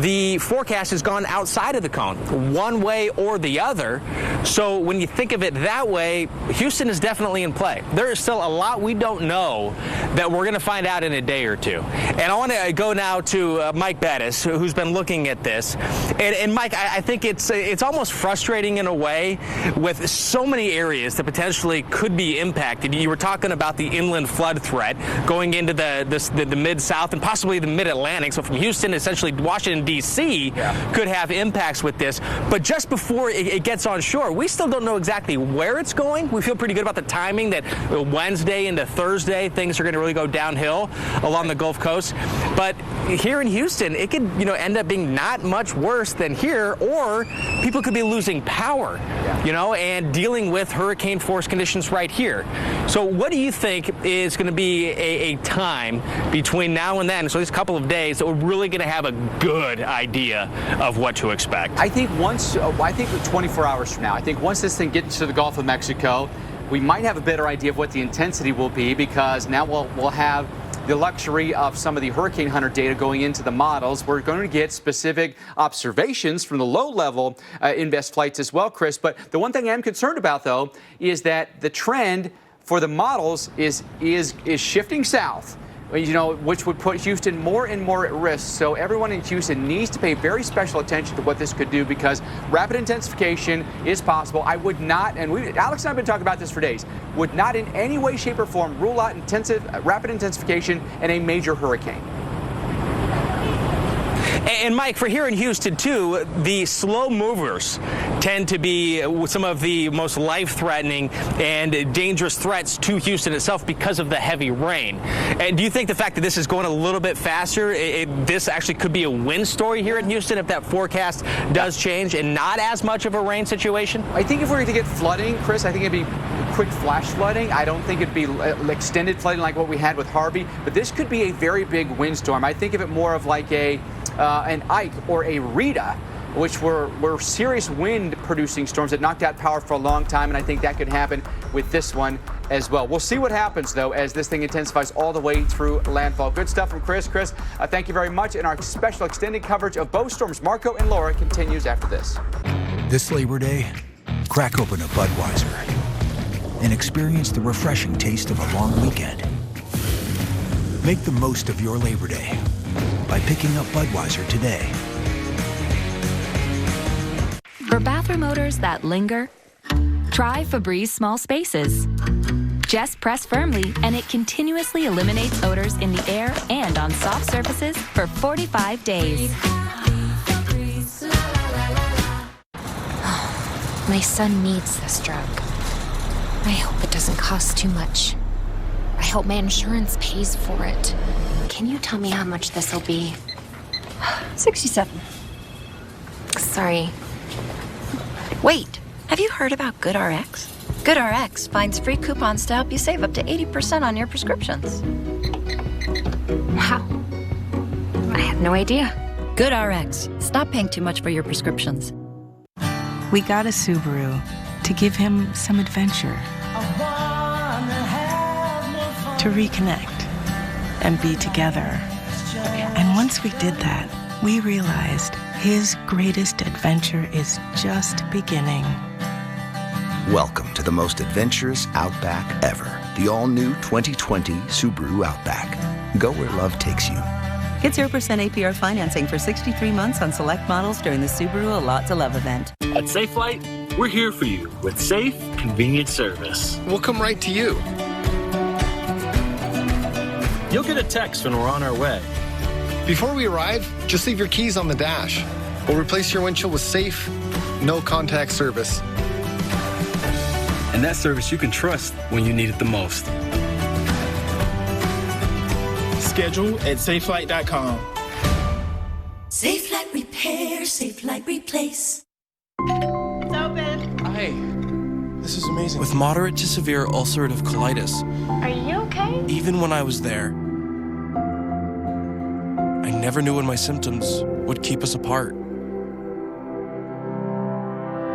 the forecast has gone outside of the cone, one way or the other. So when you think of it that way, Houston is definitely in play. There is still a lot we don't know that we're going to find out in a day or two. And I want to go now to Mike Bettis, who's been looking at this. And Mike, I think it's almost frustrating in a way with so many areas that potentially could be impacted. You were talking about the inland flood threat going into the mid-south and possibly the mid-Atlantic. So from Houston, essentially Washington, D.C. could have impacts with this. But just before it gets on shore, we still don't know exactly where it's going. We feel pretty good about the timing that Wednesday into Thursday, things are going to really go downhill along the Gulf Coast. But here in Houston, it could end up being not much worse than here, or people could be losing power, and dealing with hurricane force conditions right here. So what do you think is going to be a time between now and then, so these couple of days, that we're really going to have a good idea of what to expect? I think 24 hours from now, I think once this thing gets to the Gulf of Mexico, we might have a better idea of what the intensity will be, because now we'll have the luxury of some of the Hurricane Hunter data going into the models. We're going to get specific observations from the low-level invest flights as well, Chris. But the one thing I'm concerned about, though, is that the trend for the models is shifting south, which would put Houston more and more at risk. So everyone in Houston needs to pay very special attention to what this could do, because rapid intensification is possible. I would not, and Alex and I have been talking about this for days, would not in any way, shape, or form rule out rapid intensification and a major hurricane. And Mike, for here in Houston, too, the slow movers tend to be some of the most life-threatening and dangerous threats to Houston itself because of the heavy rain. And do you think the fact that this is going a little bit faster, this actually could be a win story here in Houston if that forecast does change and not as much of a rain situation? I think if we're going to get flooding, Chris, I think it'd be quick flash flooding. I don't think it'd be extended flooding like what we had with Harvey, but this could be a very big windstorm. I think of it more of like an Ike or a Rita, which were serious wind-producing storms that knocked out power for a long time, and I think that could happen with this one as well. We'll see what happens, though, as this thing intensifies all the way through landfall. Good stuff from Chris. Chris, thank you very much. And our special extended coverage of both storms, Marco and Laura, continues after this. This Labor Day, crack open a Budweiser and experience the refreshing taste of a long weekend. Make the most of your Labor Day by picking up Budweiser today. For bathroom odors that linger, try Febreze Small Spaces. Just press firmly and it continuously eliminates odors in the air and on soft surfaces for 45 days. My son needs this drug. I hope it doesn't cost too much. I hope my insurance pays for it. Can you tell me how much this will be? 67. Sorry. Wait, have you heard about GoodRx? GoodRx finds free coupons to help you save up to 80% on your prescriptions. Wow. I had no idea. GoodRx. Stop paying too much for your prescriptions. We got a Subaru to give him some adventure, to reconnect and be together. And once we did that, we realized his greatest adventure is just beginning. Welcome to the most adventurous Outback ever. The all-new 2020 Subaru Outback. Go where love takes you. Get 0% APR financing for 63 months on select models during the Subaru A Lot to Love event. At SafeLight, we're here for you with safe, convenient service. We'll come right to you. You'll get a text when we're on our way. Before we arrive, just leave your keys on the dash. We'll replace your windshield with safe, no-contact service. And that service you can trust when you need it the most. Schedule at safelight.com. Safe Light Repair, Safe Light Replace. It's open. Hi. This is amazing. With moderate to severe ulcerative colitis. Are you okay? Even when I was there, I never knew when my symptoms would keep us apart.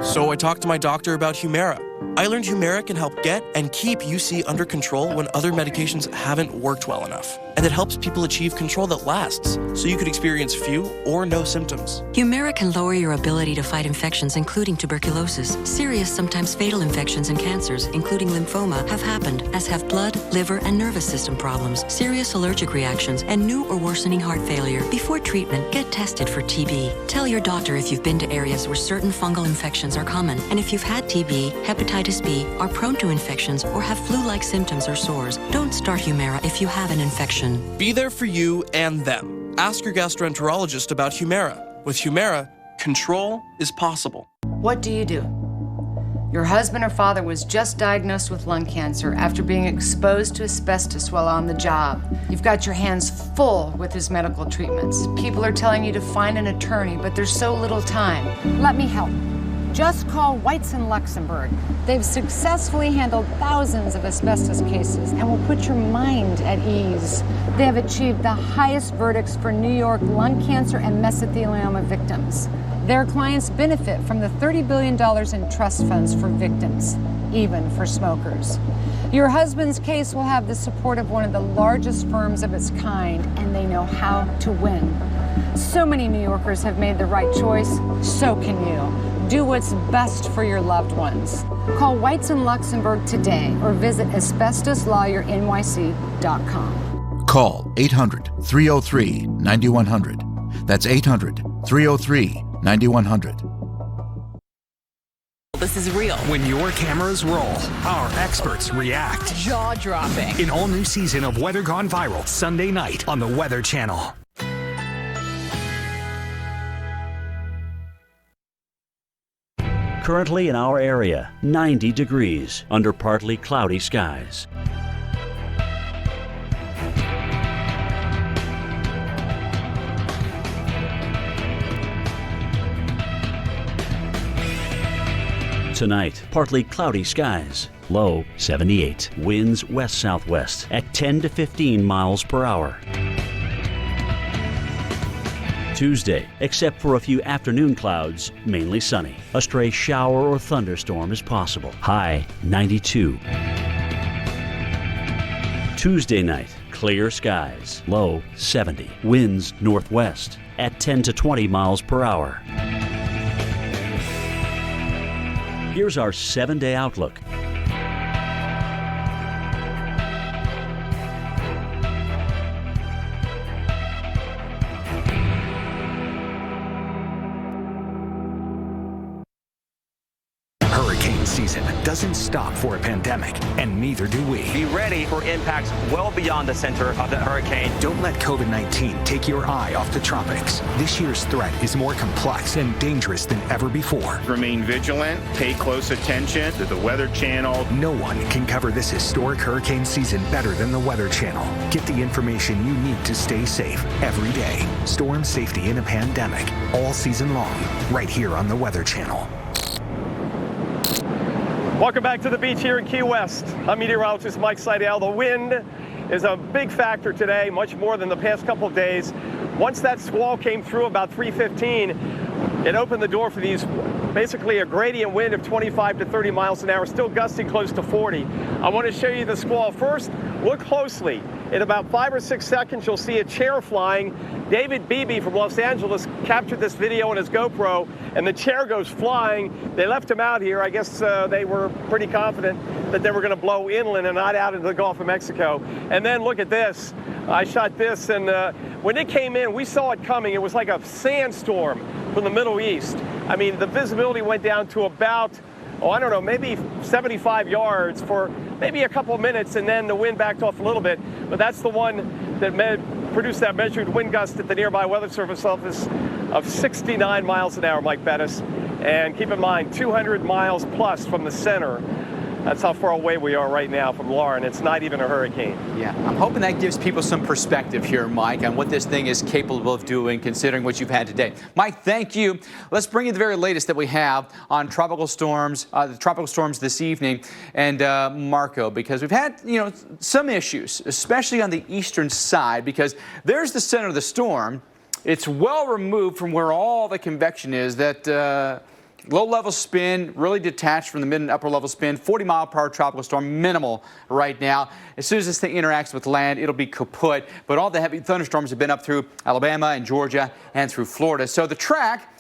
So I talked to my doctor about Humira. I learned Humira can help get and keep UC under control when other medications haven't worked well enough. And it helps people achieve control that lasts, so you could experience few or no symptoms. Humira can lower your ability to fight infections, including tuberculosis. Serious, sometimes fatal infections and cancers, including lymphoma, have happened, as have blood, liver, and nervous system problems, serious allergic reactions, and new or worsening heart failure. Before treatment, get tested for TB. Tell your doctor if you've been to areas where certain fungal infections are common, and if you've had TB, hepatitis B, are prone to infections, or have flu-like symptoms or sores. Don't start Humira if you have an infection. Be there for you and them. Ask your gastroenterologist about Humira. With Humira, control is possible. What do? Your husband or father was just diagnosed with lung cancer after being exposed to asbestos while on the job. You've got your hands full with his medical treatments. People are telling you to find an attorney, but there's so little time. Let me help. Just call Whites in Luxembourg. They've successfully handled thousands of asbestos cases and will put your mind at ease. They have achieved the highest verdicts for New York lung cancer and mesothelioma victims. Their clients benefit from the $30 billion in trust funds for victims, even for smokers. Your husband's case will have the support of one of the largest firms of its kind, and they know how to win. So many New Yorkers have made the right choice, so can you. Do what's best for your loved ones. Call Whites in Luxembourg today or visit asbestosLawyerNYC.com. Call 800-303-9100. That's 800-303-9100. This is real. When your cameras roll, our experts react. Jaw-dropping. An all-new season of Weather Gone Viral, Sunday night on the Weather Channel. Currently in our area, 90 degrees under partly cloudy skies. Tonight, partly cloudy skies, low 78. Winds west-southwest at 10 to 15 miles per hour. Tuesday, except for a few afternoon clouds, mainly sunny. A stray shower or thunderstorm is possible. High 92. Tuesday night, clear skies. Low 70. Winds northwest at 10 to 20 miles per hour. Here's our 7-day outlook. Season doesn't stop for a pandemic, and neither do we. Be ready for impacts well beyond the center of the hurricane. Don't let COVID-19 take your eye off the tropics. This year's threat is more complex and dangerous than ever before. Remain vigilant, pay close attention to the Weather Channel. No one can cover this historic hurricane season better than the Weather Channel. Get the information you need to stay safe every day. Storm safety in a pandemic, all season long, right here on the Weather Channel. Welcome back to the beach here in Key West. I'm meteorologist Mike Seidel. The wind is a big factor today, much more than the past couple of days. Once that squall came through about 3:15, it opened the door for these, basically a gradient wind of 25 to 30 miles an hour, still gusting close to 40. I want to show you the squall. First, look closely. In about 5 or 6 seconds, you'll see a chair flying. David Beebe from Los Angeles captured this video on his GoPro, and the chair goes flying. They left him out here. I guess they were pretty confident that they were going to blow inland and not out into the Gulf of Mexico. And then look at this. I shot this, and when it came in, we saw it coming. It was like a sandstorm from the Middle East. I mean, the visibility went down to about, I don't know, maybe 75 yards for maybe a couple of minutes, and then the wind backed off a little bit. But that's the one that produced that measured wind gust at the nearby Weather Service office of 69 miles an hour, Mike Bettis. And keep in mind, 200 miles plus from the center. That's how far away we are right now from Laura, and it's not even a hurricane. Yeah, I'm hoping that gives people some perspective here, Mike, on what this thing is capable of doing, considering what you've had today. Mike, thank you. Let's bring you the very latest that we have on tropical storms, the tropical storms this evening, and Marco, because we've had, some issues, especially on the eastern side, because there's the center of the storm. It's well removed from where all the convection is. That low-level spin, really detached from the mid and upper-level spin, 40-mile-per-hour tropical storm, minimal right now. As soon as this thing interacts with land, it'll be kaput. But all the heavy thunderstorms have been up through Alabama and Georgia and through Florida. So the track,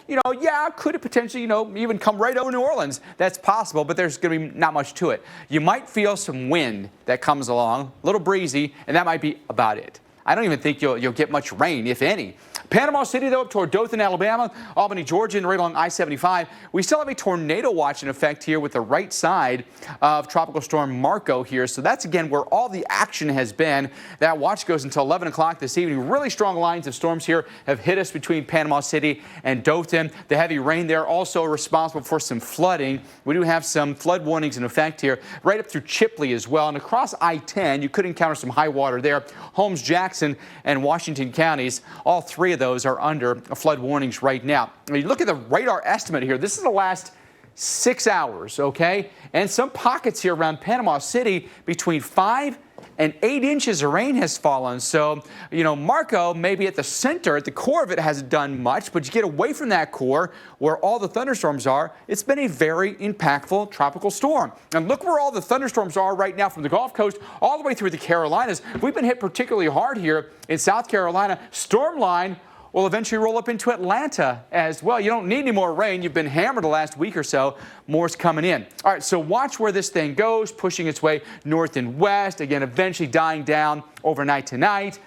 could it potentially, even come right over New Orleans? That's possible, but there's going to be not much to it. You might feel some wind that comes along, a little breezy, and that might be about it. I don't even think you'll get much rain, if any. Panama City, though, up toward Dothan, Alabama, Albany, Georgia, and right along I-75. We still have a tornado watch in effect here with the right side of Tropical Storm Marco here. So that's, again, where all the action has been. That watch goes until 11 o'clock this evening. Really strong lines of storms here have hit us between Panama City and Dothan. The heavy rain there also responsible for some flooding. We do have some flood warnings in effect here, right up through Chipley as well. And across I-10, you could encounter some high water there. Holmes, Jackson, and Washington counties, all three of those are under flood warnings right now. When you look at the radar estimate here, this is the last 6 hours, okay? And some pockets here around Panama City between 5 and 8 inches of rain has fallen. So, Marco, maybe at the center, at the core of it, hasn't done much, but you get away from that core where all the thunderstorms are, it's been a very impactful tropical storm. And look where all the thunderstorms are right now from the Gulf Coast all the way through the Carolinas. We've been hit particularly hard here in South Carolina. Storm line will eventually roll up into Atlanta as well. You don't need any more rain. You've been hammered the last week or so. More's coming in. All right, so watch where this thing goes, pushing its way north and west, again, eventually dying down overnight tonight.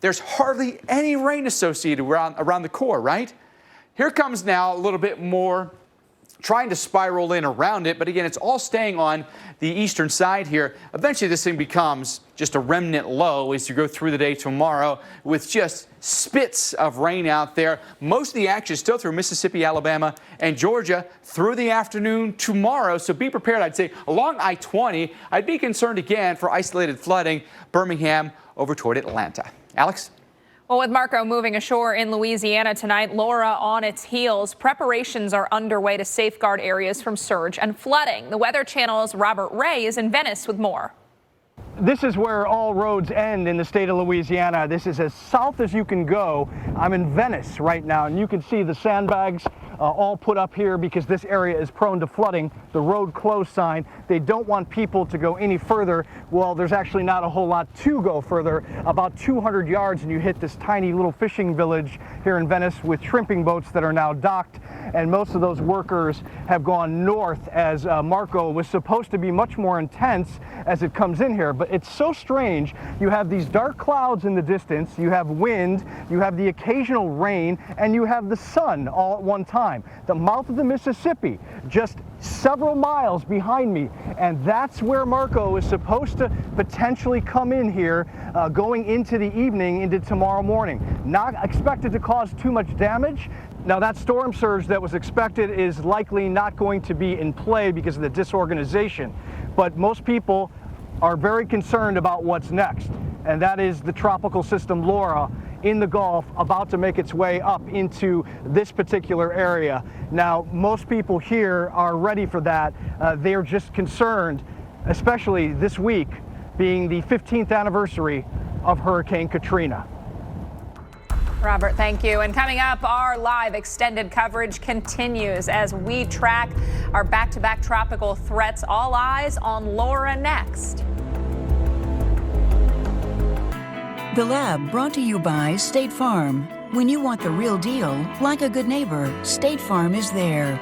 There's hardly any rain associated around the core, right? Here comes now a little bit more trying to spiral in around it, but again, it's all staying on the eastern side here. Eventually, this thing becomes just a remnant low as you go through the day tomorrow with just spits of rain out there. Most of the action is still through Mississippi, Alabama, and Georgia through the afternoon tomorrow, so be prepared. I'd say along I-20, I'd be concerned again for isolated flooding, Birmingham over toward Atlanta. Alex? Well, with Marco moving ashore in Louisiana tonight, Laura on its heels, preparations are underway to safeguard areas from surge and flooding. The Weather Channel's Robert Ray is in Venice with more. This is where all roads end in the state of Louisiana. This is as south as you can go. I'm in Venice right now, and you can see the sandbags all put up here because this area is prone to flooding. The road closed sign. They don't want people to go any further. Well, there's actually not a whole lot to go further. About 200 yards and you hit this tiny little fishing village here in Venice with shrimping boats that are now docked. And most of those workers have gone north as Marco was supposed to be much more intense as it comes in here. But it's so strange. You have these dark clouds in the distance, you have wind, you have the occasional rain, and you have the sun all at one time. The mouth of the Mississippi, just several miles behind me, and that's where Marco is supposed to potentially come in here going into the evening, into tomorrow morning. Not expected to cause too much damage. Now, that storm surge that was expected is likely not going to be in play because of the disorganization, but most people are very concerned about what's next, and that is the tropical system Laura in the Gulf about to make its way up into this particular area. Now, most people here are ready for that. They're just concerned, especially this week being the 15th anniversary of Hurricane Katrina. Robert, thank you. And coming up, our live extended coverage continues as we track our back-to-back tropical threats. All eyes on Laura next. The Lab, brought to you by State Farm. When you want the real deal, like a good neighbor, State Farm is there.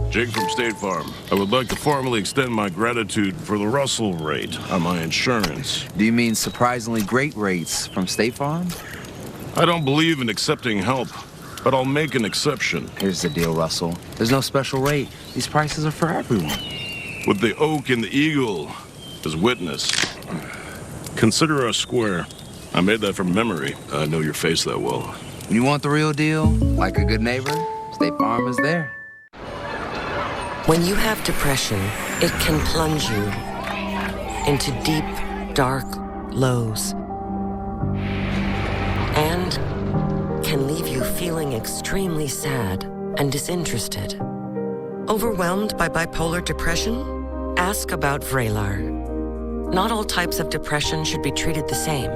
Jake from State Farm. I would like to formally extend my gratitude for the Russell rate on my insurance. Do you mean surprisingly great rates from State Farm? I don't believe in accepting help, but I'll make an exception. Here's the deal, Russell. There's no special rate. These prices are for everyone. With the oak and the eagle as witness. Consider us square. I made that from memory. I know your face that well. When you want the real deal, like a good neighbor, State Farm is there. When you have depression, it can plunge you into deep, dark lows and can leave you feeling extremely sad and disinterested. Overwhelmed by bipolar depression? Ask about Vraylar. Not all types of depression should be treated the same.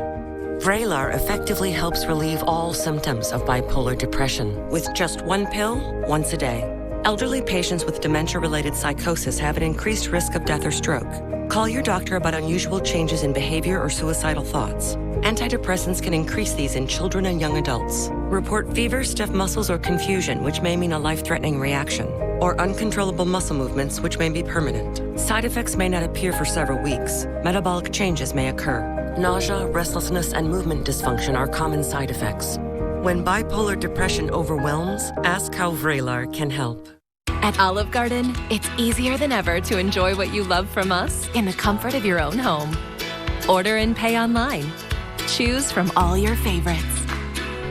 Vraylar effectively helps relieve all symptoms of bipolar depression with just one pill once a day. Elderly patients with dementia-related psychosis have an increased risk of death or stroke. Call your doctor about unusual changes in behavior or suicidal thoughts. Antidepressants can increase these in children and young adults. Report fever, stiff muscles, or confusion, which may mean a life-threatening reaction, or uncontrollable muscle movements, which may be permanent. Side effects may not appear for several weeks. Metabolic changes may occur. Nausea, restlessness, and movement dysfunction are common side effects. When bipolar depression overwhelms, ask how Vraylar can help. At Olive Garden, it's easier than ever to enjoy what you love from us in the comfort of your own home. Order and pay online. Choose from all your favorites.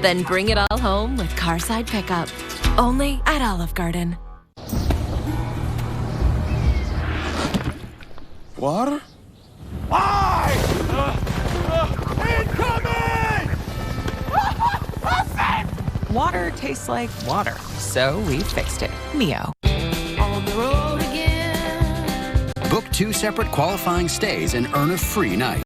Then bring it all home with Carside Pickup. Only at Olive Garden. Water? Water tastes like water, so we fixed it. Mio. On the road again. Book 2 separate qualifying stays and earn a free night.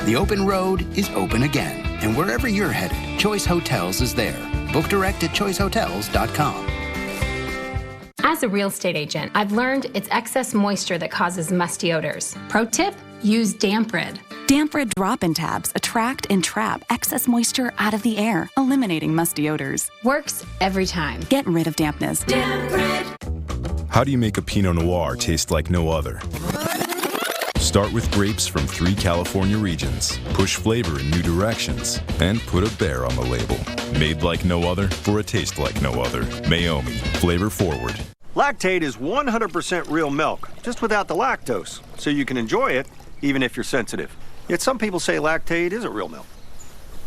The open road is open again, and wherever you're headed, Choice Hotels is there. Book direct at choicehotels.com. As a real estate agent, I've learned it's excess moisture that causes musty odors. Pro tip, use Damp Rid. Damp Rid drop-in tabs attract and trap excess moisture out of the air, eliminating musty odors. Works every time. Get rid of dampness. Damp Rid. How do you make a Pinot Noir taste like no other? Start with grapes from 3 California regions. Push flavor in new directions. And put a bear on the label. Made like no other for a taste like no other. Maomi. Flavor forward. Lactate is 100% real milk, just without the lactose, so you can enjoy it even if you're sensitive. Yet some people say lactate isn't real milk.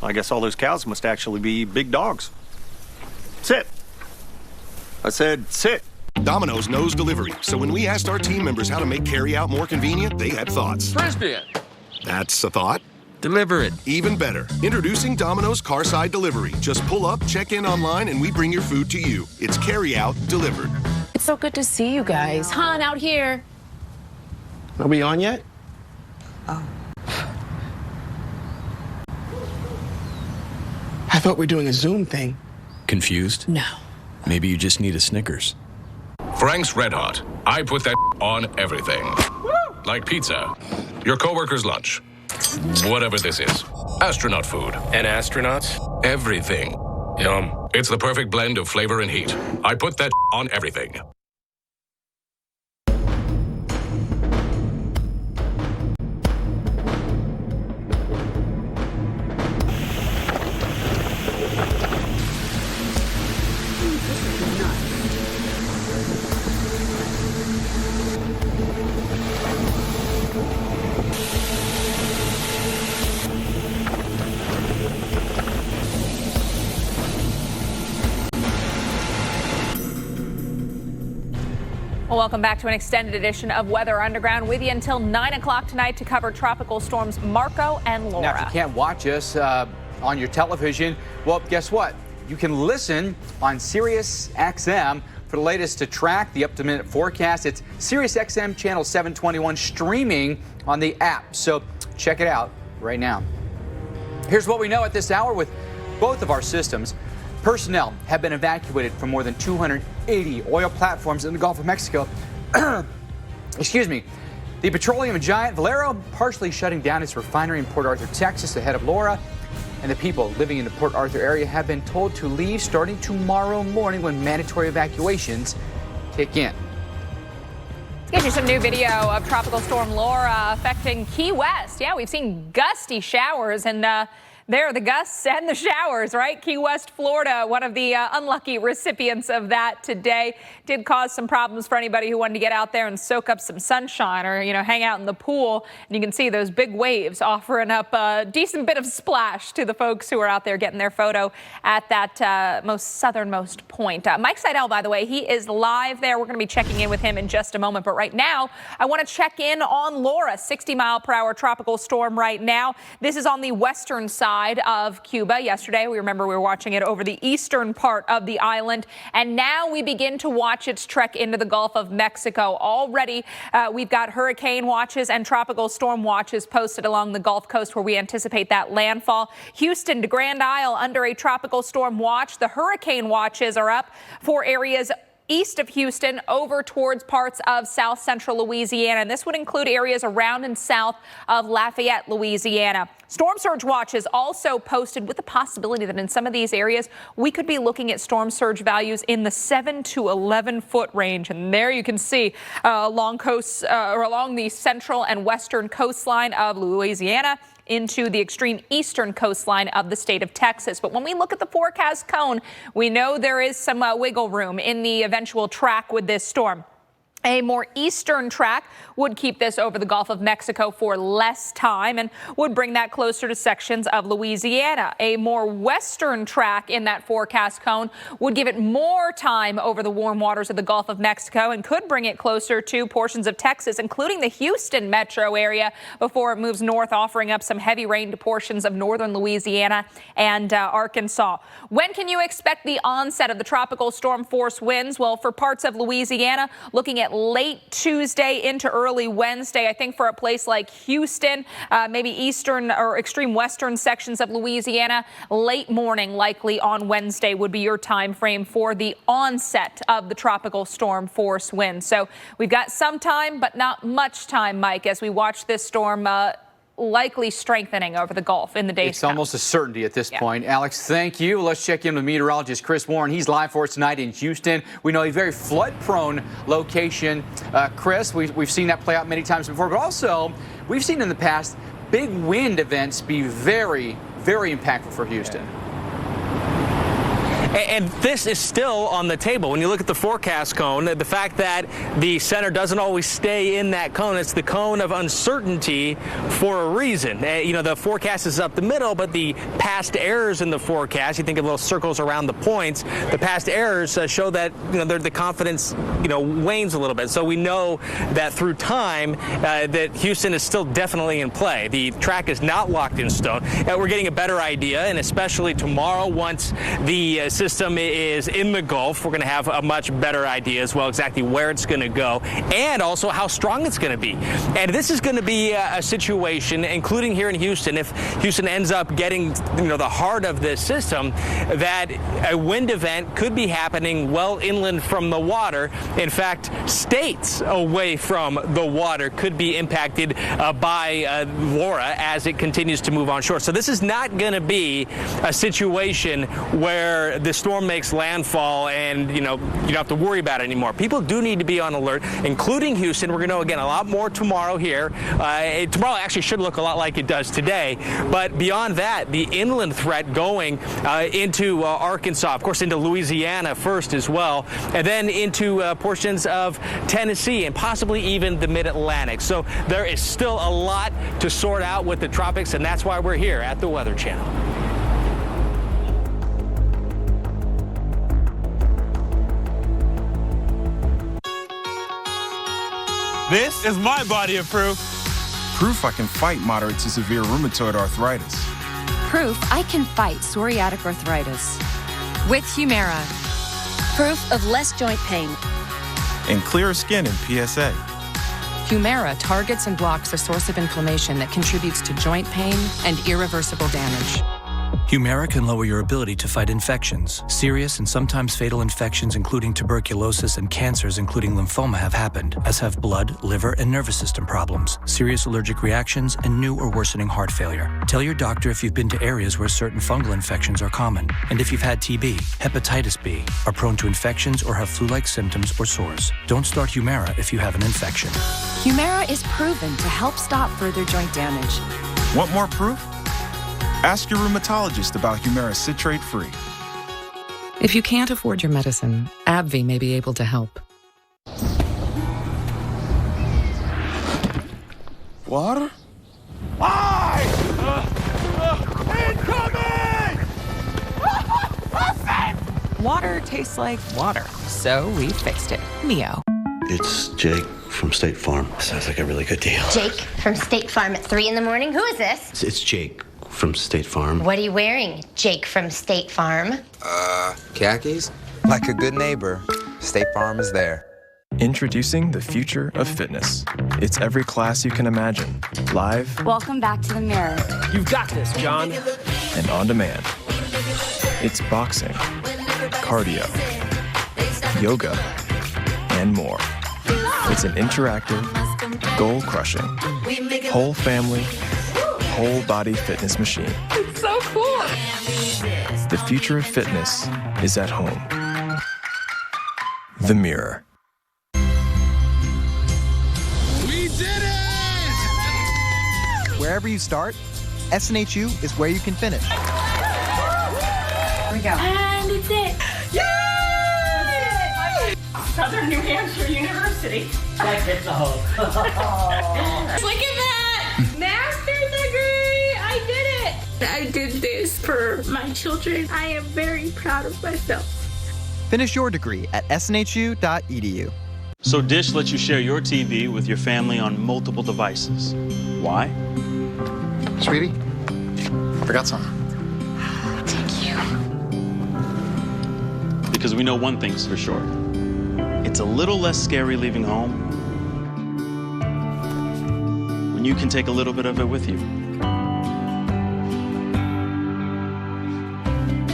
I guess all those cows must actually be big dogs. Sit. I said sit. Domino's knows delivery, so when we asked our team members how to make carry-out more convenient, they had thoughts. Frisbee. That's a thought. Deliver it. Even better. Introducing Domino's Carside Delivery. Just pull up, check in online, and we bring your food to you. It's carry-out delivered. It's so good to see you guys. Han, out here. Are we on yet? Oh. I thought we were doing a Zoom thing. Confused? No. Maybe you just need a Snickers. Frank's Red Hot. I put that on everything. Like pizza, your coworker's lunch, whatever this is. Astronaut food. And astronauts? Everything. Yum. It's the perfect blend of flavor and heat. I put that on everything. Well, welcome back to an extended edition of Weather Underground with you until 9 o'clock tonight to cover tropical storms Marco and Laura. Now, if you can't watch us on your television, well, guess what? You can listen on Sirius XM for the latest to track the up-to-minute forecast. It's Sirius XM channel 721 streaming on the app. So check it out right now. Here's what we know at this hour with both of our systems. Personnel have been evacuated from more than 280 oil platforms in the Gulf of Mexico. Excuse me. The petroleum giant Valero partially shutting down its refinery in Port Arthur, Texas, ahead of Laura. And the people living in the Port Arthur area have been told to leave starting tomorrow morning when mandatory evacuations kick in. Let's get you some new video of Tropical Storm Laura affecting Key West. Yeah, we've seen gusty showers and There are the gusts and the showers, right? Key West, Florida, one of the unlucky recipients of that today. Did cause some problems for anybody who wanted to get out there and soak up some sunshine or, hang out in the pool. And you can see those big waves offering up a decent bit of splash to the folks who are out there getting their photo at that most southernmost point. Mike Seidel, by the way, he is live there. We're going to be checking in with him in just a moment. But right now, I want to check in on Laura, 60-mile-per-hour tropical storm right now. This is on the western side of Cuba. Yesterday, we were watching it over the eastern part of the island, and now we begin to watch its trek into the Gulf of Mexico. Already, we've got hurricane watches and tropical storm watches posted along the Gulf Coast where we anticipate that landfall. Houston to Grand Isle under a tropical storm watch. The hurricane watches are up for areas east of Houston over towards parts of south central Louisiana. And this would include areas around and south of Lafayette, Louisiana. Storm surge watches also posted with the possibility that in some of these areas we could be looking at storm surge values in the 7 to 11 foot range. And there you can see along the central and western coastline of Louisiana into the extreme eastern coastline of the state of Texas. But when we look at the forecast cone, we know there is some wiggle room in the eventual track with this storm. A more eastern track would keep this over the Gulf of Mexico for less time and would bring that closer to sections of Louisiana. A more western track in that forecast cone would give it more time over the warm waters of the Gulf of Mexico and could bring it closer to portions of Texas, including the Houston metro area, before it moves north, offering up some heavy rain to portions of northern Louisiana and Arkansas. When can you expect the onset of the tropical storm force winds? Well, for parts of Louisiana, looking at late Tuesday into early Wednesday. I think for a place like Houston, maybe eastern or extreme western sections of Louisiana, late morning likely on Wednesday would be your time frame for the onset of the tropical storm force wind. So we've got some time, but not much time, Mike, as we watch this storm likely strengthening over the Gulf in the days. It's almost a certainty at this point. Alex, thank you. Let's check in with meteorologist Chris Warren. He's live for us tonight in Houston. We know a very flood-prone location. Chris, we've seen that play out many times before, but also we've seen in the past big wind events be very, very impactful for Houston. And this is still on the table. When you look at the forecast cone, the fact that the center doesn't always stay in that cone, it's the cone of uncertainty for a reason. The forecast is up the middle, but the past errors in the forecast, you think of little circles around the points, the past errors show that, the confidence, wanes a little bit. So we know that through time that Houston is still definitely in play. The track is not locked in stone. We're getting a better idea, and especially tomorrow, once the system is in the Gulf, we're going to have a much better idea as well exactly where it's going to go and also how strong it's going to be. And this is going to be a situation, including here in Houston, if Houston ends up getting the heart of this system, that a wind event could be happening well inland from the water. In fact, states away from the water could be impacted by Laura as it continues to move on shore. So this is not going to be a situation where the storm makes landfall and you don't have to worry about it anymore. People do need to be on alert, including Houston. We're going to know again a lot more tomorrow here. Tomorrow actually should look a lot like it does today, but beyond that, the inland threat going into Arkansas, of course into Louisiana first as well, and then into portions of Tennessee and possibly even the mid-Atlantic. So there is still a lot to sort out with the tropics, and that's why we're here at the Weather Channel. This is my body of proof. Proof I can fight moderate to severe rheumatoid arthritis. Proof I can fight psoriatic arthritis. With Humira. Proof of less joint pain. And clearer skin in PSA. Humira targets and blocks the source of inflammation that contributes to joint pain and irreversible damage. Humira can lower your ability to fight infections. Serious and sometimes fatal infections, including tuberculosis and cancers, including lymphoma, have happened, as have blood, liver, and nervous system problems, serious allergic reactions, and new or worsening heart failure. Tell your doctor if you've been to areas where certain fungal infections are common, and if you've had TB, hepatitis B, are prone to infections, or have flu-like symptoms or sores. Don't start Humira if you have an infection. Humira is proven to help stop further joint damage. Want more proof? Ask your rheumatologist about Humira citrate-free. If you can't afford your medicine, AbbVie may be able to help. Water? Water tastes like water, so we fixed it. Mio. It's Jake from State Farm. Sounds like a really good deal. Jake from State Farm at 3 in the morning? Who is this? It's Jake from State Farm. What are you wearing, Jake from State Farm? Khakis? Like a good neighbor, State Farm is there. Introducing the future of fitness. It's every class you can imagine, live Welcome back to the Mirror. You've got this, John. and on demand. It's boxing, cardio, yoga, and more. It's an interactive, goal-crushing, whole family, whole body fitness machine. It's so cool. The future of fitness is at home. The Mirror. We did it! Wherever you start, SNHU is where you can finish. Here we go. And it's it. Yay! Southern New Hampshire University. That gets a hope. Look at that! Master's degree! I did it! I did this for my children. I am very proud of myself. Finish your degree at snhu.edu. So Dish lets you share your TV with your family on multiple devices. Why? Sweetie, forgot something. Thank you. Because we know one thing's for sure. It's a little less scary leaving home when you can take a little bit of it with you.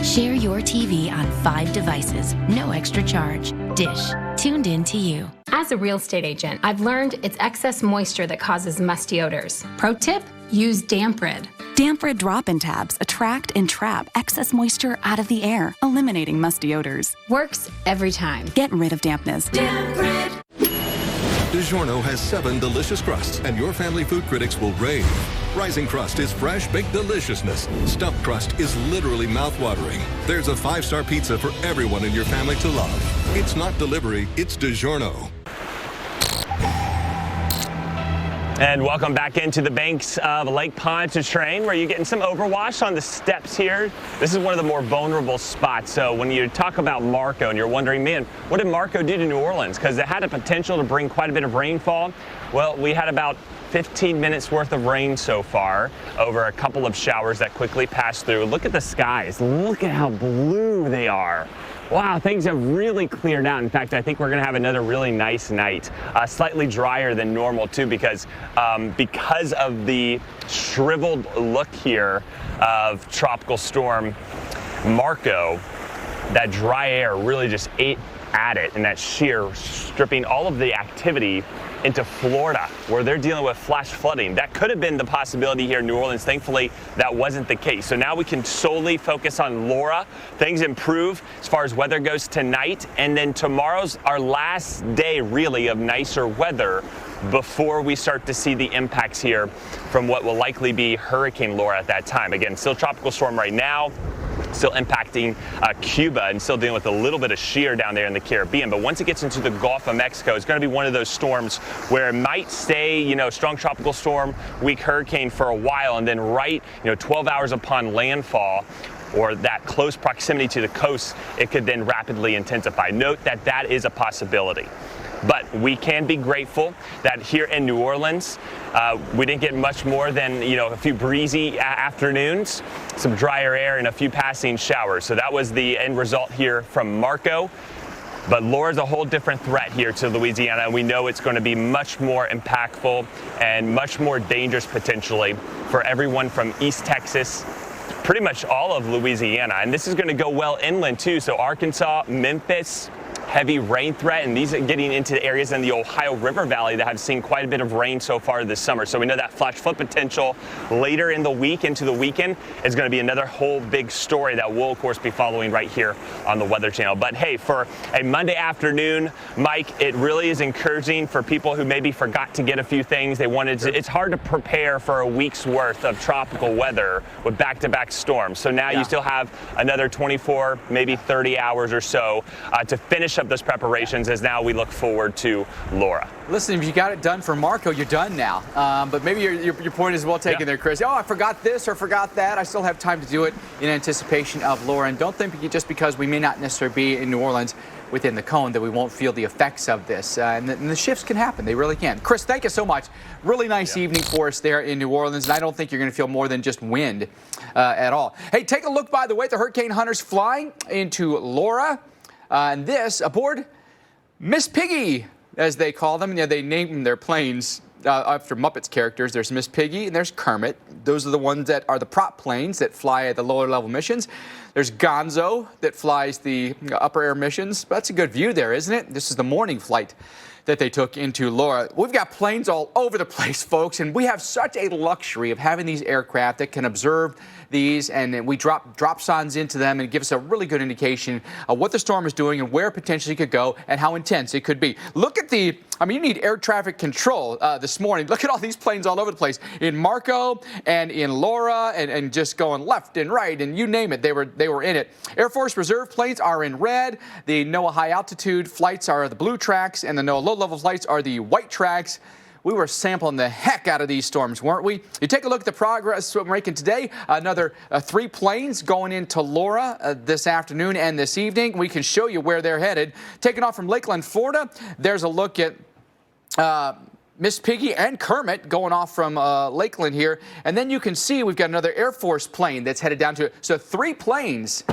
Share your TV on 5 devices, no extra charge. Dish, tuned in to you. As a real estate agent, I've learned it's excess moisture that causes musty odors. Pro tip, use Damp Rid. Damp Rid drop-in tabs attract and trap excess moisture out of the air, eliminating musty odors. Works every time. Get rid of dampness. Damp Rid. DiGiorno has 7 delicious crusts, and your family food critics will rave. Rising Crust is fresh baked deliciousness. Stuffed crust is literally mouth-watering. There's a 5-star pizza for everyone in your family to love. It's not delivery, it's DiGiorno. And welcome back into the banks of Lake Pontchartrain, where you're getting some overwash on the steps here. This is one of the more vulnerable spots. So when you talk about Marco and you're wondering, man, what did Marco do to New Orleans? Because it had a potential to bring quite a bit of rainfall. Well, we had about 15 minutes worth of rain so far over a couple of showers that quickly passed through. Look at the skies. Look at how blue they are. Wow, things have really cleared out. In fact, I think we're gonna have another really nice night. Slightly drier than normal too, because of the shriveled look here of Tropical Storm Marco. That dry air really just ate at it, and that shear stripping all of the activity into Florida, where they're dealing with flash flooding. That could have been the possibility here in New Orleans. Thankfully, that wasn't the case. So now we can solely focus on Laura. Things improve as far as weather goes tonight, and then tomorrow's our last day really of nicer weather before we start to see the impacts here from what will likely be Hurricane Laura at that time. Again, still tropical storm right now, still impacting Cuba and still dealing with a little bit of shear down there in the Caribbean. But once it gets into the Gulf of Mexico, it's going to be one of those storms where it might stay, strong tropical storm, weak hurricane for a while, and then 12 hours upon landfall or that close proximity to the coast, it could then rapidly intensify. Note that that is a possibility. But we can be grateful that here in New Orleans, we didn't get much more than a few breezy afternoons, some drier air, and a few passing showers. So that was the end result here from Marco. But Laura's a whole different threat here to Louisiana, and we know it's going to be much more impactful and much more dangerous potentially for everyone from East Texas, pretty much all of Louisiana. And this is going to go well inland too, so Arkansas, Memphis, heavy rain threat, and these are getting into areas in the Ohio River Valley that have seen quite a bit of rain so far this summer. So we know that flash flood potential later in the week into the weekend is going to be another whole big story that we'll, of course, be following right here on the Weather Channel. But hey, for a Monday afternoon, Mike, it really is encouraging for people who maybe forgot to get a few things they wanted to. It's hard to prepare for a week's worth of tropical weather with back-to-back storms. So now you still have another 24, maybe 30 hours or so to finish up those preparations as now we look forward to Laura. Listen, if you got it done for Marco, you're done now. But maybe your point is well taken there, Chris. Oh, I forgot this or forgot that. I still have time to do it in anticipation of Laura. And don't think just because we may not necessarily be in New Orleans within the cone that we won't feel the effects of this. And the shifts can happen. They really can. Chris, thank you so much. Really nice evening for us there in New Orleans. And I don't think you're going to feel more than just wind at all. Hey, take a look, by the way, at the hurricane hunters flying into Laura. And this aboard Miss Piggy, as they call them. Yeah, they named their planes after Muppets characters. There's Miss Piggy and there's Kermit. Those are the ones that are the prop planes that fly at the lower level missions. There's Gonzo that flies the upper air missions. That's a good view there, isn't it? This is the morning flight that they took into Laura. We've got planes all over the place, folks, and we have such a luxury of having these aircraft that can observe these, and we drop sondes into them and give us a really good indication of what the storm is doing and where it potentially could go and how intense it could be. Look at you need air traffic control this morning. Look at all these planes all over the place in Marco and in Laura and just going left and right and you name it, they were in it. Air Force Reserve planes are in red. The NOAA high altitude flights are the blue tracks and the NOAA low level flights are the white tracks. We were sampling the heck out of these storms, weren't we? You take a look at the progress we're making today. Another 3 planes going into Laura this afternoon and this evening. We can show you where they're headed. Taking off from Lakeland, Florida, there's a look at Miss Piggy and Kermit going off from Lakeland here. And then you can see we've got another Air Force plane that's headed down to it. So 3 planes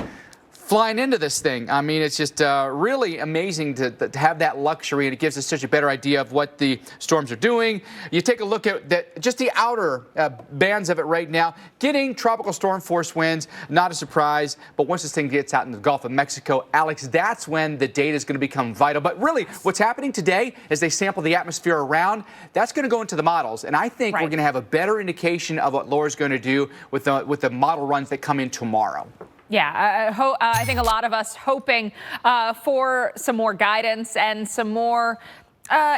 flying into this thing. I mean, it's just really amazing to have that luxury, and it gives us such a better idea of what the storms are doing. You take a look at just the outer bands of it right now, getting tropical storm force winds, not a surprise, but once this thing gets out in the Gulf of Mexico, Alex, that's when the data is going to become vital. But really, what's happening today as they sample the atmosphere around, that's going to go into the models, and I think we're going to have a better indication of what Laura's going to do with the model runs that come in tomorrow. Yeah, I think a lot of us hoping for some more guidance and some more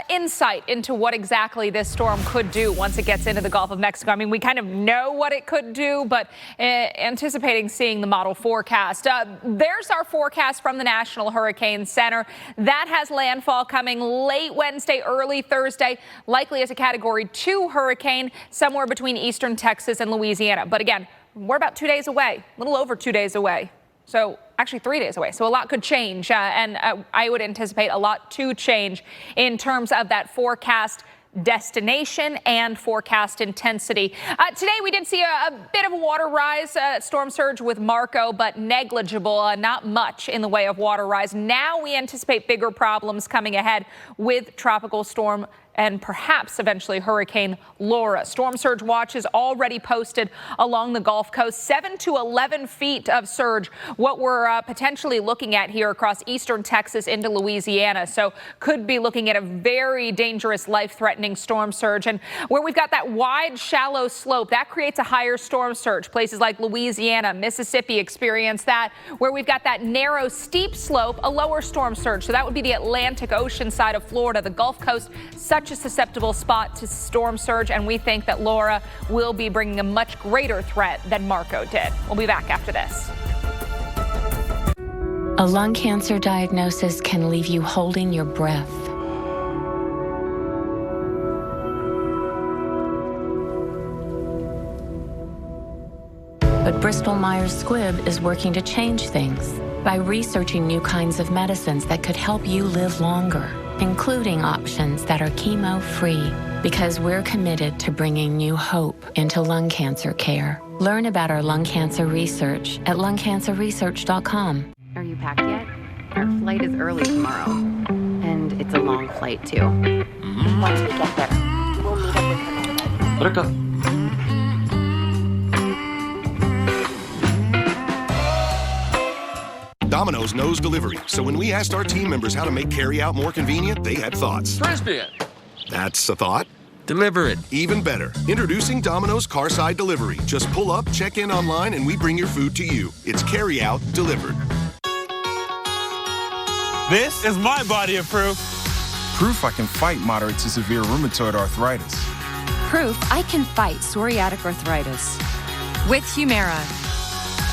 insight into what exactly this storm could do once it gets into the Gulf of Mexico. I mean, we kind of know what it could do, but anticipating seeing the model forecast. There's our forecast from the National Hurricane Center. That has landfall coming late Wednesday, early Thursday, likely as a Category 2 hurricane somewhere between eastern Texas and Louisiana. But again, we're about 2 days away, a little over 2 days away. So actually 3 days away. So a lot could change. And I would anticipate a lot to change in terms of that forecast destination and forecast intensity. Today we did see a bit of a water rise, storm surge with Marco, but negligible, not much in the way of water rise. Now we anticipate bigger problems coming ahead with tropical storm and perhaps eventually Hurricane Laura. Storm surge watches already posted along the Gulf Coast. 7 to 11 feet of surge, what we're potentially looking at here across eastern Texas into Louisiana. So could be looking at a very dangerous, life-threatening storm surge. And where we've got that wide, shallow slope, that creates a higher storm surge. Places like Louisiana, Mississippi experience that. Where we've got that narrow, steep slope, a lower storm surge. So that would be the Atlantic Ocean side of Florida, the Gulf Coast, such a susceptible spot to storm surge, and we think that Laura will be bringing a much greater threat than Marco did. We'll be back after this. A lung cancer diagnosis can leave you holding your breath. But Bristol-Myers Squibb is working to change things by researching new kinds of medicines that could help you live longer, including options that are chemo-free, because we're committed to bringing new hope into lung cancer care. Learn about our lung cancer research at lungcancerresearch.com. Are you packed yet? Our flight is early tomorrow, and it's a long flight, too. Once we get there, we'll meet up with them. Let her go. Domino's knows delivery, so when we asked our team members how to make carry-out more convenient, they had thoughts. Frisbee it. That's a thought. Deliver it. Even better. Introducing Domino's Carside Delivery. Just pull up, check in online, and we bring your food to you. It's carry-out delivered. This is my body of proof. Proof I can fight moderate to severe rheumatoid arthritis. Proof I can fight psoriatic arthritis. With Humira.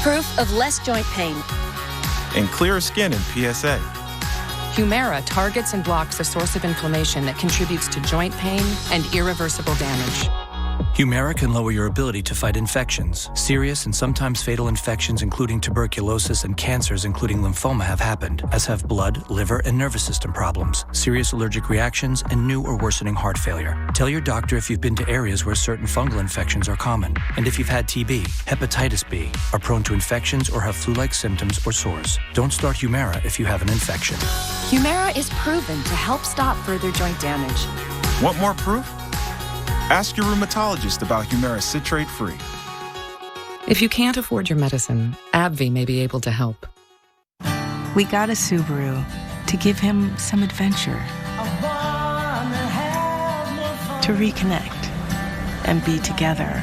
Proof of less joint pain. And clearer skin in PSA. Humira targets and blocks the source of inflammation that contributes to joint pain and irreversible damage. Humira can lower your ability to fight infections. Serious and sometimes fatal infections, including tuberculosis and cancers, including lymphoma, have happened, as have blood, liver, and nervous system problems, serious allergic reactions, and new or worsening heart failure. Tell your doctor if you've been to areas where certain fungal infections are common, and if you've had TB, hepatitis B, are prone to infections, or have flu-like symptoms or sores. Don't start Humira if you have an infection. Humira is proven to help stop further joint damage. Want more proof? Ask your rheumatologist about Humira citrate-free. If you can't afford your medicine, AbbVie may be able to help. We got a Subaru to give him some adventure, to reconnect and be together.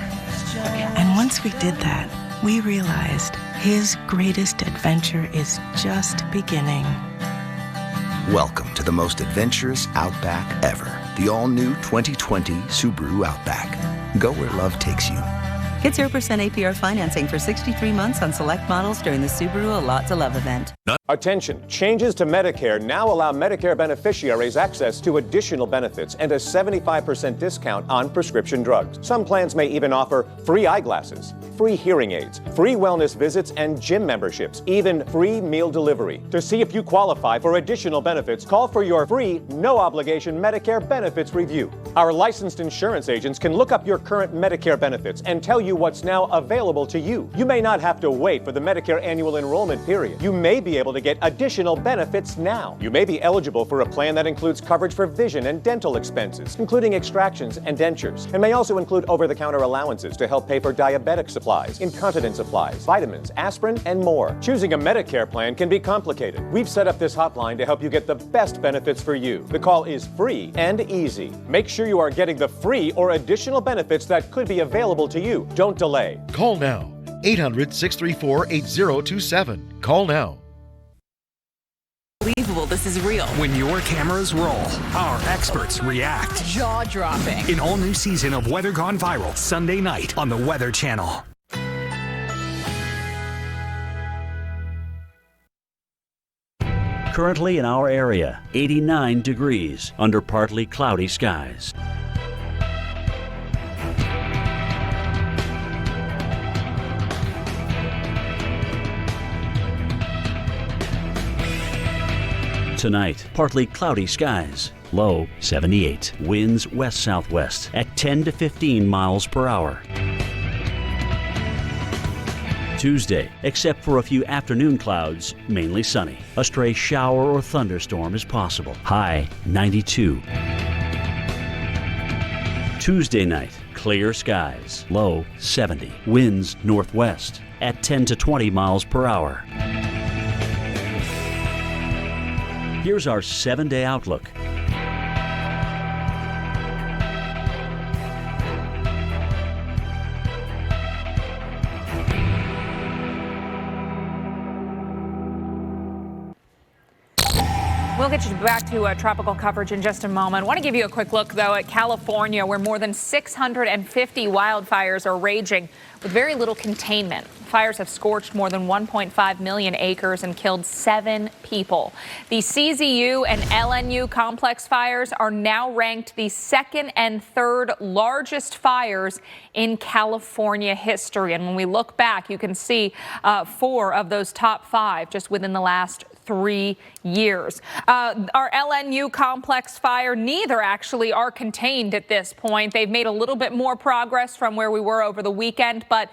And once we did that, we realized his greatest adventure is just beginning. Welcome to the most adventurous Outback ever. The all-new 2020 Subaru Outback. Go where love takes you. Get 0% APR financing for 63 months on select models during the Subaru A Lot to Love event. Attention, changes to Medicare now allow Medicare beneficiaries access to additional benefits and a 75% discount on prescription drugs. Some plans may even offer free eyeglasses, free hearing aids, free wellness visits and gym memberships, even free meal delivery. To see if you qualify for additional benefits, call for your free, no-obligation Medicare benefits review. Our licensed insurance agents can look up your current Medicare benefits and tell you what's now available to you. You may not have to wait for the Medicare annual enrollment period. You may be able to get additional benefits now. You may be eligible for a plan that includes coverage for vision and dental expenses, including extractions and dentures, and may also include over-the-counter allowances to help pay for diabetic supplies, incontinence supplies, vitamins, aspirin, and more. Choosing a Medicare plan can be complicated. We've set up this hotline to help you get the best benefits for you. The call is free and easy. Make sure you are getting the free or additional benefits that could be available to you. Don't delay. Call now. 800-634-8027. Call now. Unbelievable, this is real. When your cameras roll, our experts react. Jaw-dropping. An all-new season of Weather Gone Viral, Sunday night on the Weather Channel. Currently in our area, 89 degrees under partly cloudy skies. Tonight, partly cloudy skies, low 78. Winds west-southwest at 10 to 15 miles per hour. Tuesday, except for a few afternoon clouds, mainly sunny. A stray shower or thunderstorm is possible. High 92. Tuesday night, clear skies, low 70. Winds northwest at 10 to 20 miles per hour. Here's our 7-day outlook. We'll get you back to tropical coverage in just a moment. I want to give you a quick look, though, at California, where more than 650 wildfires are raging with very little containment. Fires have scorched more than 1.5 million acres and killed 7 people. The CZU and LNU complex fires are now ranked the second and third largest fires in California history. And when we look back, you can see 4 of those top 5 just within the last 3 years. Our LNU complex fire, neither actually are contained at this point. They've made a little bit more progress from where we were over the weekend, but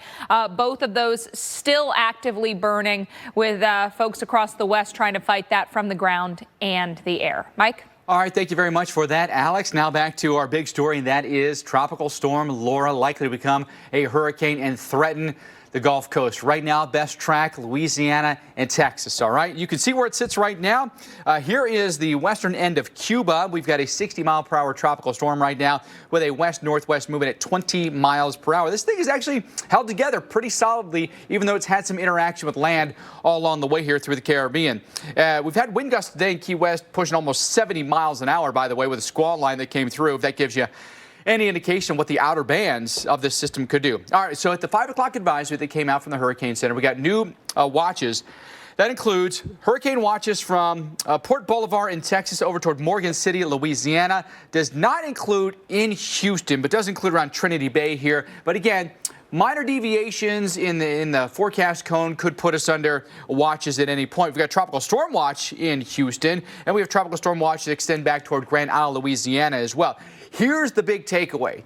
both of those still actively burning, with folks across the West trying to fight that from the ground and the air. Mike? All right, thank you very much for that, Alex. Now back to our big story, and that is Tropical Storm Laura likely to become a hurricane and threaten the Gulf Coast. Right now, best track, Louisiana and Texas, all right? You can see where it sits right now. Here is the western end of Cuba. We've got a 60-mile-per-hour tropical storm right now with a west-northwest moving at 20 miles per hour. This thing is actually held together pretty solidly, even though it's had some interaction with land all along the way here through the Caribbean. We've had wind gusts today in Key West pushing almost 70 miles an hour, by the way, with a squall line that came through. If that gives you any indication what the outer bands of this system could do. All right, so at the 5 o'clock advisory that came out from the Hurricane Center, we got new watches. That includes hurricane watches from Port Boulevard in Texas over toward Morgan City, Louisiana. Does not include in Houston, but does include around Trinity Bay here. But again, minor deviations in the forecast cone could put us under watches at any point. We've got Tropical Storm Watch in Houston, and we have Tropical Storm Watch that extend back toward Grand Isle, Louisiana as well. Here's the big takeaway.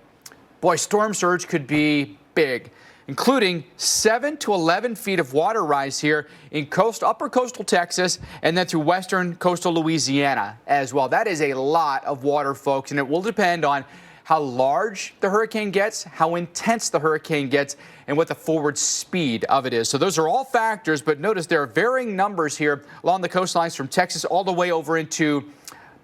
Boy, storm surge could be big, including 7 to 11 feet of water rise here in upper coastal Texas and then through western coastal Louisiana as well. That is a lot of water, folks, and it will depend on how large the hurricane gets, how intense the hurricane gets, and what the forward speed of it is. So those are all factors, but notice there are varying numbers here along the coastlines from Texas all the way over into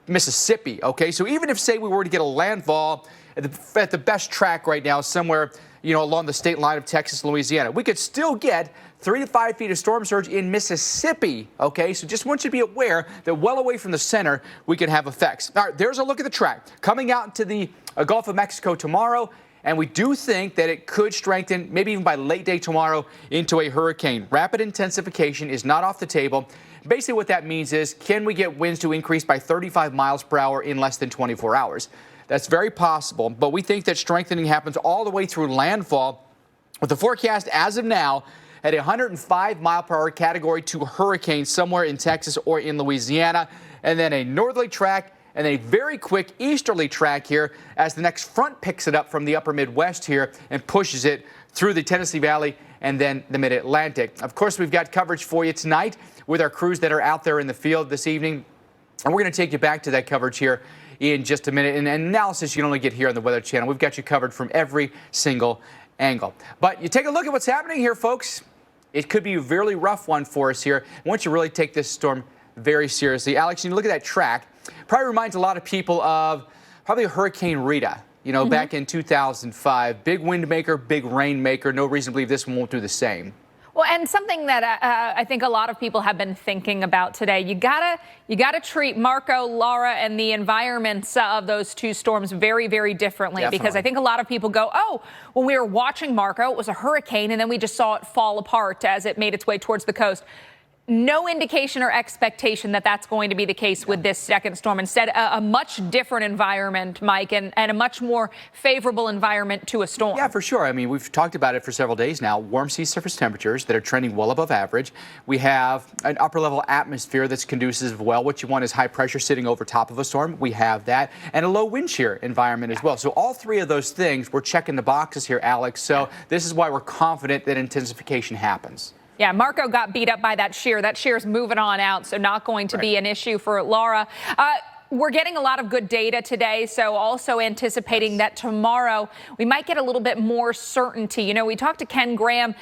Mississippi, okay? So even if, say, we were to get a landfall at the best track right now, somewhere, along the state line of Texas, Louisiana, we could still get 3 to 5 feet of storm surge in Mississippi, okay? So just want you to be aware that well away from the center, we could have effects. All right, there's a look at the track. Coming out into the Gulf of Mexico tomorrow, and we do think that it could strengthen, maybe even by late day tomorrow, into a hurricane. Rapid intensification is not off the table. Basically what that means is, can we get winds to increase by 35 miles per hour in less than 24 hours? That's very possible, but we think that strengthening happens all the way through landfall, with the forecast as of now at a 105-mile-per-hour Category 2 hurricane somewhere in Texas or in Louisiana, and then a northerly track and a very quick easterly track here as the next front picks it up from the upper Midwest here and pushes it through the Tennessee Valley and then the Mid-Atlantic. Of course, we've got coverage for you tonight with our crews that are out there in the field this evening, and we're going to take you back to that coverage here in just a minute. And analysis you can only get here on the Weather Channel. We've got you covered from every single angle. But you take a look at what's happening here, folks. It could be a really rough one for us here. I want you to really take this storm very seriously. Alex, you look at that track. Probably reminds a lot of people of probably Hurricane Rita, back in 2005. Big wind maker, big rain maker. No reason to believe this one won't do the same. Well, and something that I think a lot of people have been thinking about today, you gotta treat Marco, Laura, and the environments of those two storms very, very differently. Definitely. Because I think a lot of people go, oh, when we were watching Marco, it was a hurricane, and then we just saw it fall apart as it made its way towards the coast. No indication or expectation that that's going to be the case with this second storm. Instead, a much different environment, Mike, and a much more favorable environment to a storm. Yeah, for sure. I mean, we've talked about it for several days now. Warm sea surface temperatures that are trending well above average. We have an upper-level atmosphere that's conducive well. What you want is high pressure sitting over top of a storm. We have that. And a low wind shear environment as well. So all three of those things, we're checking the boxes here, Alex. So this is why we're confident that intensification happens. Yeah, Marco got beat up by that shear. That shear's moving on out, so not going to be an issue for Laura. We're getting a lot of good data today, so also anticipating that tomorrow we might get a little bit more certainty. We talked to Ken Graham,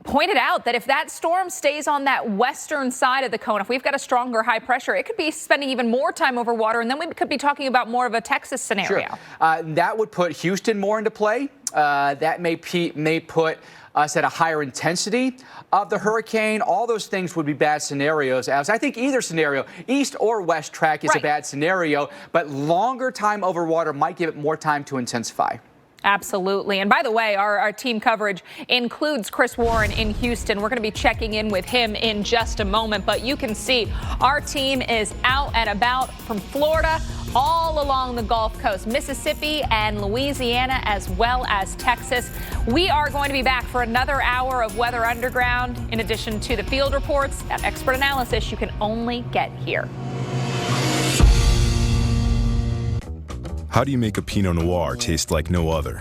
pointed out that if that storm stays on that western side of the cone, if we've got a stronger high pressure, it could be spending even more time over water, and then we could be talking about more of a Texas scenario. Sure. That would put Houston more into play. That may put us at a higher intensity of the hurricane. All those things would be bad scenarios. As I think either scenario, east or west track, is a bad scenario, but longer time over water might give it more time to intensify. Absolutely. And by the way, our team coverage includes Chris Warren in Houston. We're going to be checking in with him in just a moment. But you can see our team is out and about from Florida all along the Gulf Coast, Mississippi and Louisiana, as well as Texas. We are going to be back for another hour of Weather Underground, in addition to the field reports, that expert analysis you can only get here. How do you make a Pinot Noir taste like no other?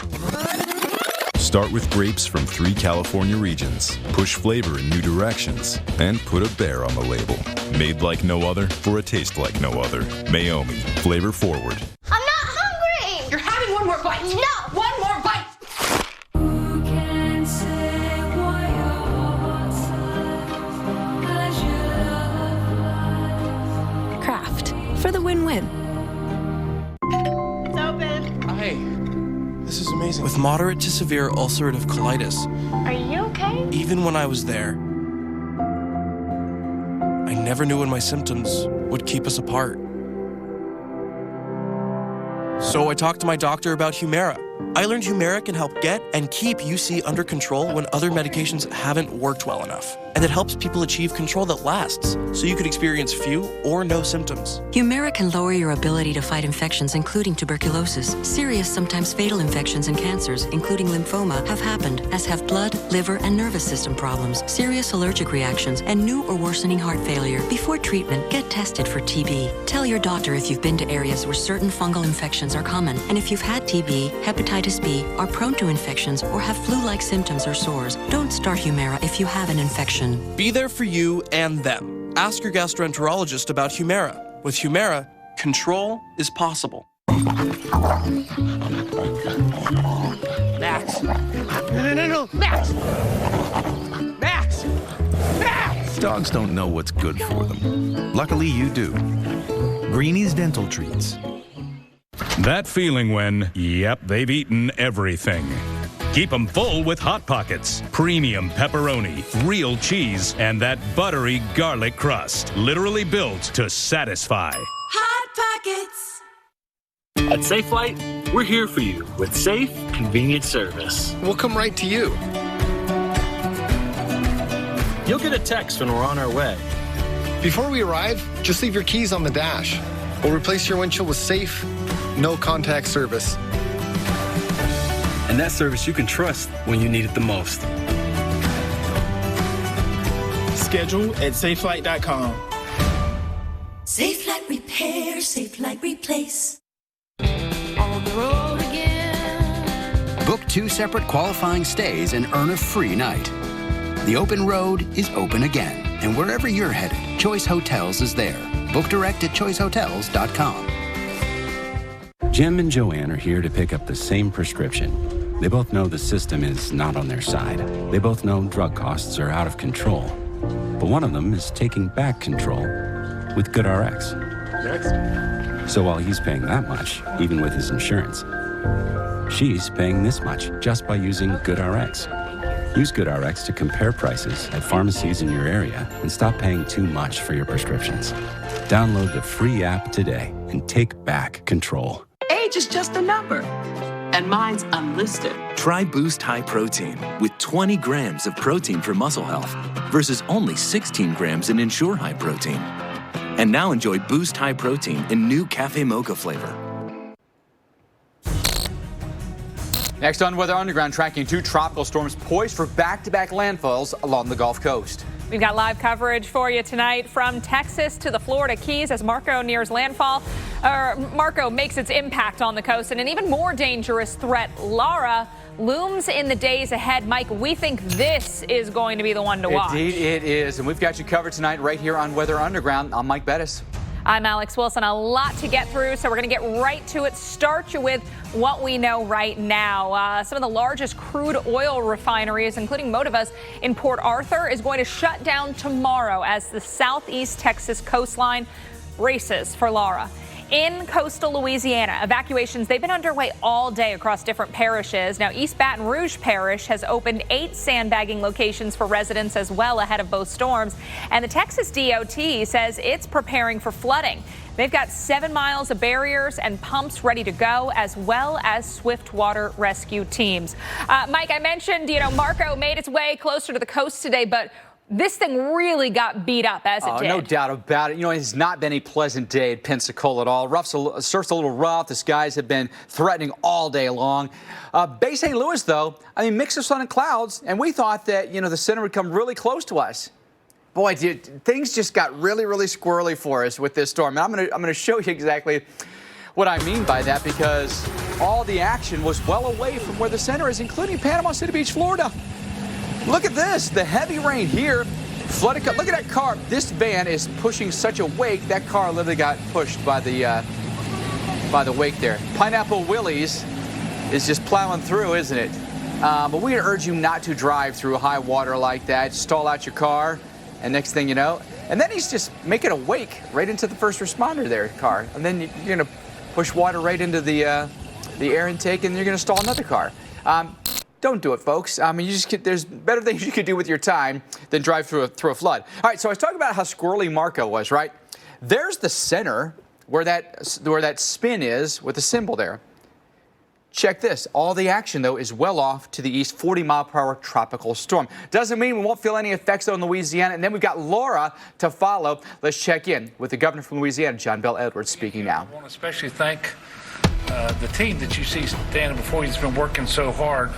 Start with grapes from 3 California regions, push flavor in new directions, and put a bear on the label. Made like no other for a taste like no other. Mayomi, flavor forward. I'm not hungry! You're having one more bite! No! One more bite! Who can say why? Hey, this is amazing. With moderate to severe ulcerative colitis. Are you okay? Even when I was there, I never knew when my symptoms would keep us apart. So I talked to my doctor about Humira. I learned Humira can help get and keep UC under control when other medications haven't worked well enough. And it helps people achieve control that lasts, so you could experience few or no symptoms. Humira can lower your ability to fight infections, including tuberculosis. Serious, sometimes fatal infections and cancers, including lymphoma, have happened, as have blood, liver, and nervous system problems, serious allergic reactions, and new or worsening heart failure. Before treatment, get tested for TB. Tell your doctor if you've been to areas where certain fungal infections are common, and if you've had TB, hepatitis B, are prone to infections, or have flu-like symptoms or sores. Don't start Humira if you have an infection. Be there for you and them. Ask your gastroenterologist about Humira. With Humira, control is possible. Max. No. Max! Max! Max! Dogs don't know what's good for them. Luckily, you do. Greenie's Dental Treats. That feeling when, yep, they've eaten everything. Keep them full with Hot Pockets. Premium pepperoni, real cheese, and that buttery garlic crust. Literally built to satisfy. Hot Pockets. At Safelight, we're here for you with safe, convenient service. We'll come right to you. You'll get a text when we're on our way. Before we arrive, just leave your keys on the dash. We'll replace your windshield with safe, no-contact service. And that service you can trust when you need it the most. Schedule at safelight.com. Safelight Repair, Safelight Replace. On the road again. Book 2 separate qualifying stays and earn a free night. The open road is open again. And wherever you're headed, Choice Hotels is there. Book direct at choicehotels.com. Jim and Joanne are here to pick up the same prescription. They both know the system is not on their side. They both know drug costs are out of control. But one of them is taking back control with GoodRx. Next. So while he's paying that much, even with his insurance, she's paying this much just by using GoodRx. Use GoodRx to compare prices at pharmacies in your area and stop paying too much for your prescriptions. Download the free app today and take back control. Age is just a number, and mine's unlisted. Try Boost High Protein with 20 grams of protein for muscle health versus only 16 grams in Ensure High Protein. And now enjoy Boost High Protein in new Cafe Mocha flavor. Next on Weather Underground, tracking 2 tropical storms poised for back-to-back landfalls along the Gulf Coast. We've got live coverage for you tonight from Texas to the Florida Keys as Marco nears landfall. Marco makes its impact on the coast, and an even more dangerous threat, Laura, looms in the days ahead. Mike, we think this is going to be the one to watch. Indeed it is, and we've got you covered tonight right here on Weather Underground. I'm Mike Bettis. I'm Alex Wilson. A lot to get through, so we're going to get right to it. Start you with what we know right now. Some of the largest crude oil refineries, including Motiva's in Port Arthur, is going to shut down tomorrow as the southeast Texas coastline races for Laura. In coastal Louisiana, evacuations, they've been underway all day across different parishes. Now, East Baton Rouge Parish has opened 8 sandbagging locations for residents as well ahead of both storms. And the Texas DOT says it's preparing for flooding. They've got 7 miles of barriers and pumps ready to go, as well as swift water rescue teams. Mike, I mentioned, Marco made its way closer to the coast today, but this thing really got beat up as it did. No doubt about it. It has not been a pleasant day at Pensacola at all. Surf's a little rough. The skies have been threatening all day long. Bay St. Louis, though, mix of sun and clouds, and we thought that, the center would come really close to us. Boy, things just got really, really squirrely for us with this storm. And I'm going to show you exactly what I mean by that, because all the action was well away from where the center is, including Panama City Beach, Florida. Look at this, the heavy rain here, flooded. Look at that car. This van is pushing such a wake. That car literally got pushed by the wake there. Pineapple Willie's is just plowing through, isn't it? But we urge you not to drive through high water like that. Stall out your car, and next thing you know, and then he's just making a wake right into the first responder there car, and then you're gonna push water right into the the air intake, and you're going to stall another car. Don't do it, folks. I mean, there's better things you could do with your time than drive through a flood. All right, so I was talking about how squirrely Marco was, right? There's the center where that spin is with the symbol there. Check this. All the action, though, is well off to the east, 40-mile-per-hour tropical storm. Doesn't mean we won't feel any effects, though, in Louisiana. And then we've got Laura to follow. Let's check in with the governor from Louisiana, John Bel Edwards, speaking now. I want to especially thank the team that you see standing before you has been working so hard.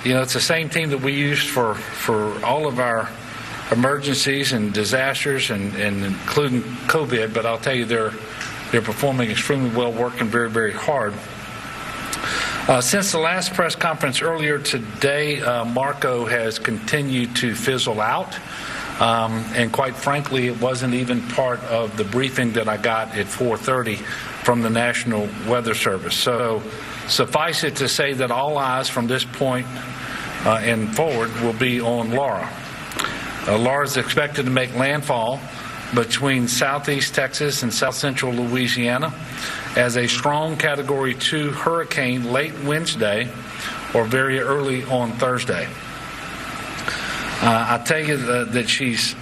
It's the same team that we used for all of our emergencies and disasters, and including COVID. But I'll tell you, they're performing extremely well, working very, very hard. Since the last press conference earlier today, Marco has continued to fizzle out. And quite frankly, it wasn't even part of the briefing that I got at 4:30 from the National Weather Service. So suffice it to say that all eyes from this point and forward will be on Laura. Laura is expected to make landfall between southeast Texas and south central Louisiana as a strong Category 2 hurricane late Wednesday or very early on Thursday. I tell you that she's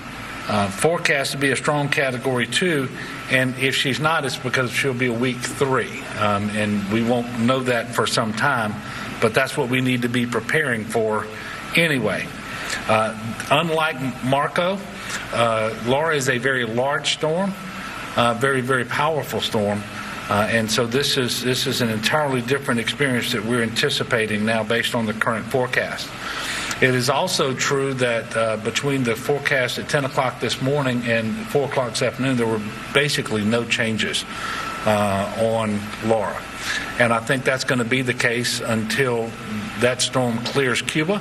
forecast to be a strong Category 2, and if she's not, it's because she'll be a Week 3, and we won't know that for some time, but that's what we need to be preparing for anyway. Unlike Marco, Laura is a very large storm, very, very powerful storm, and so this is an entirely different experience that we're anticipating now based on the current forecast. It is also true that between the forecast at 10 o'clock this morning and 4 o'clock this afternoon, there were basically no changes on Laura. And I think that's going to be the case until that storm clears Cuba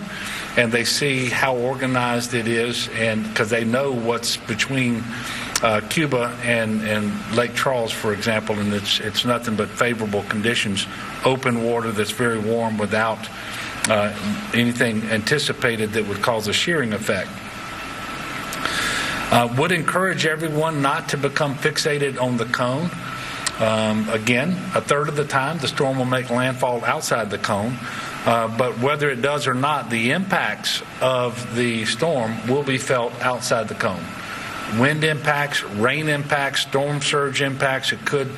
and they see how organized it is, and because they know what's between Cuba and Lake Charles, for example, and it's nothing but favorable conditions, open water that's very warm without anything anticipated that would cause a shearing effect. Would encourage everyone not to become fixated on the cone. Again, a third of the time the storm will make landfall outside the cone, but whether it does or not, the impacts of the storm will be felt outside the cone. Wind impacts, rain impacts, storm surge impacts. It could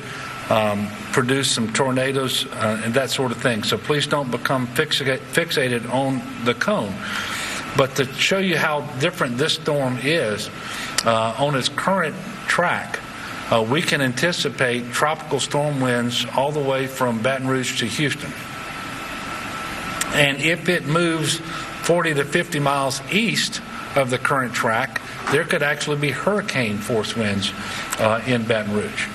produce some tornadoes and that sort of thing. So please don't become fixated on the cone. But to show you how different this storm is, on its current track, we can anticipate tropical storm winds all the way from Baton Rouge to Houston. And if it moves 40 to 50 miles east of the current track, there could actually be hurricane force winds in Baton Rouge.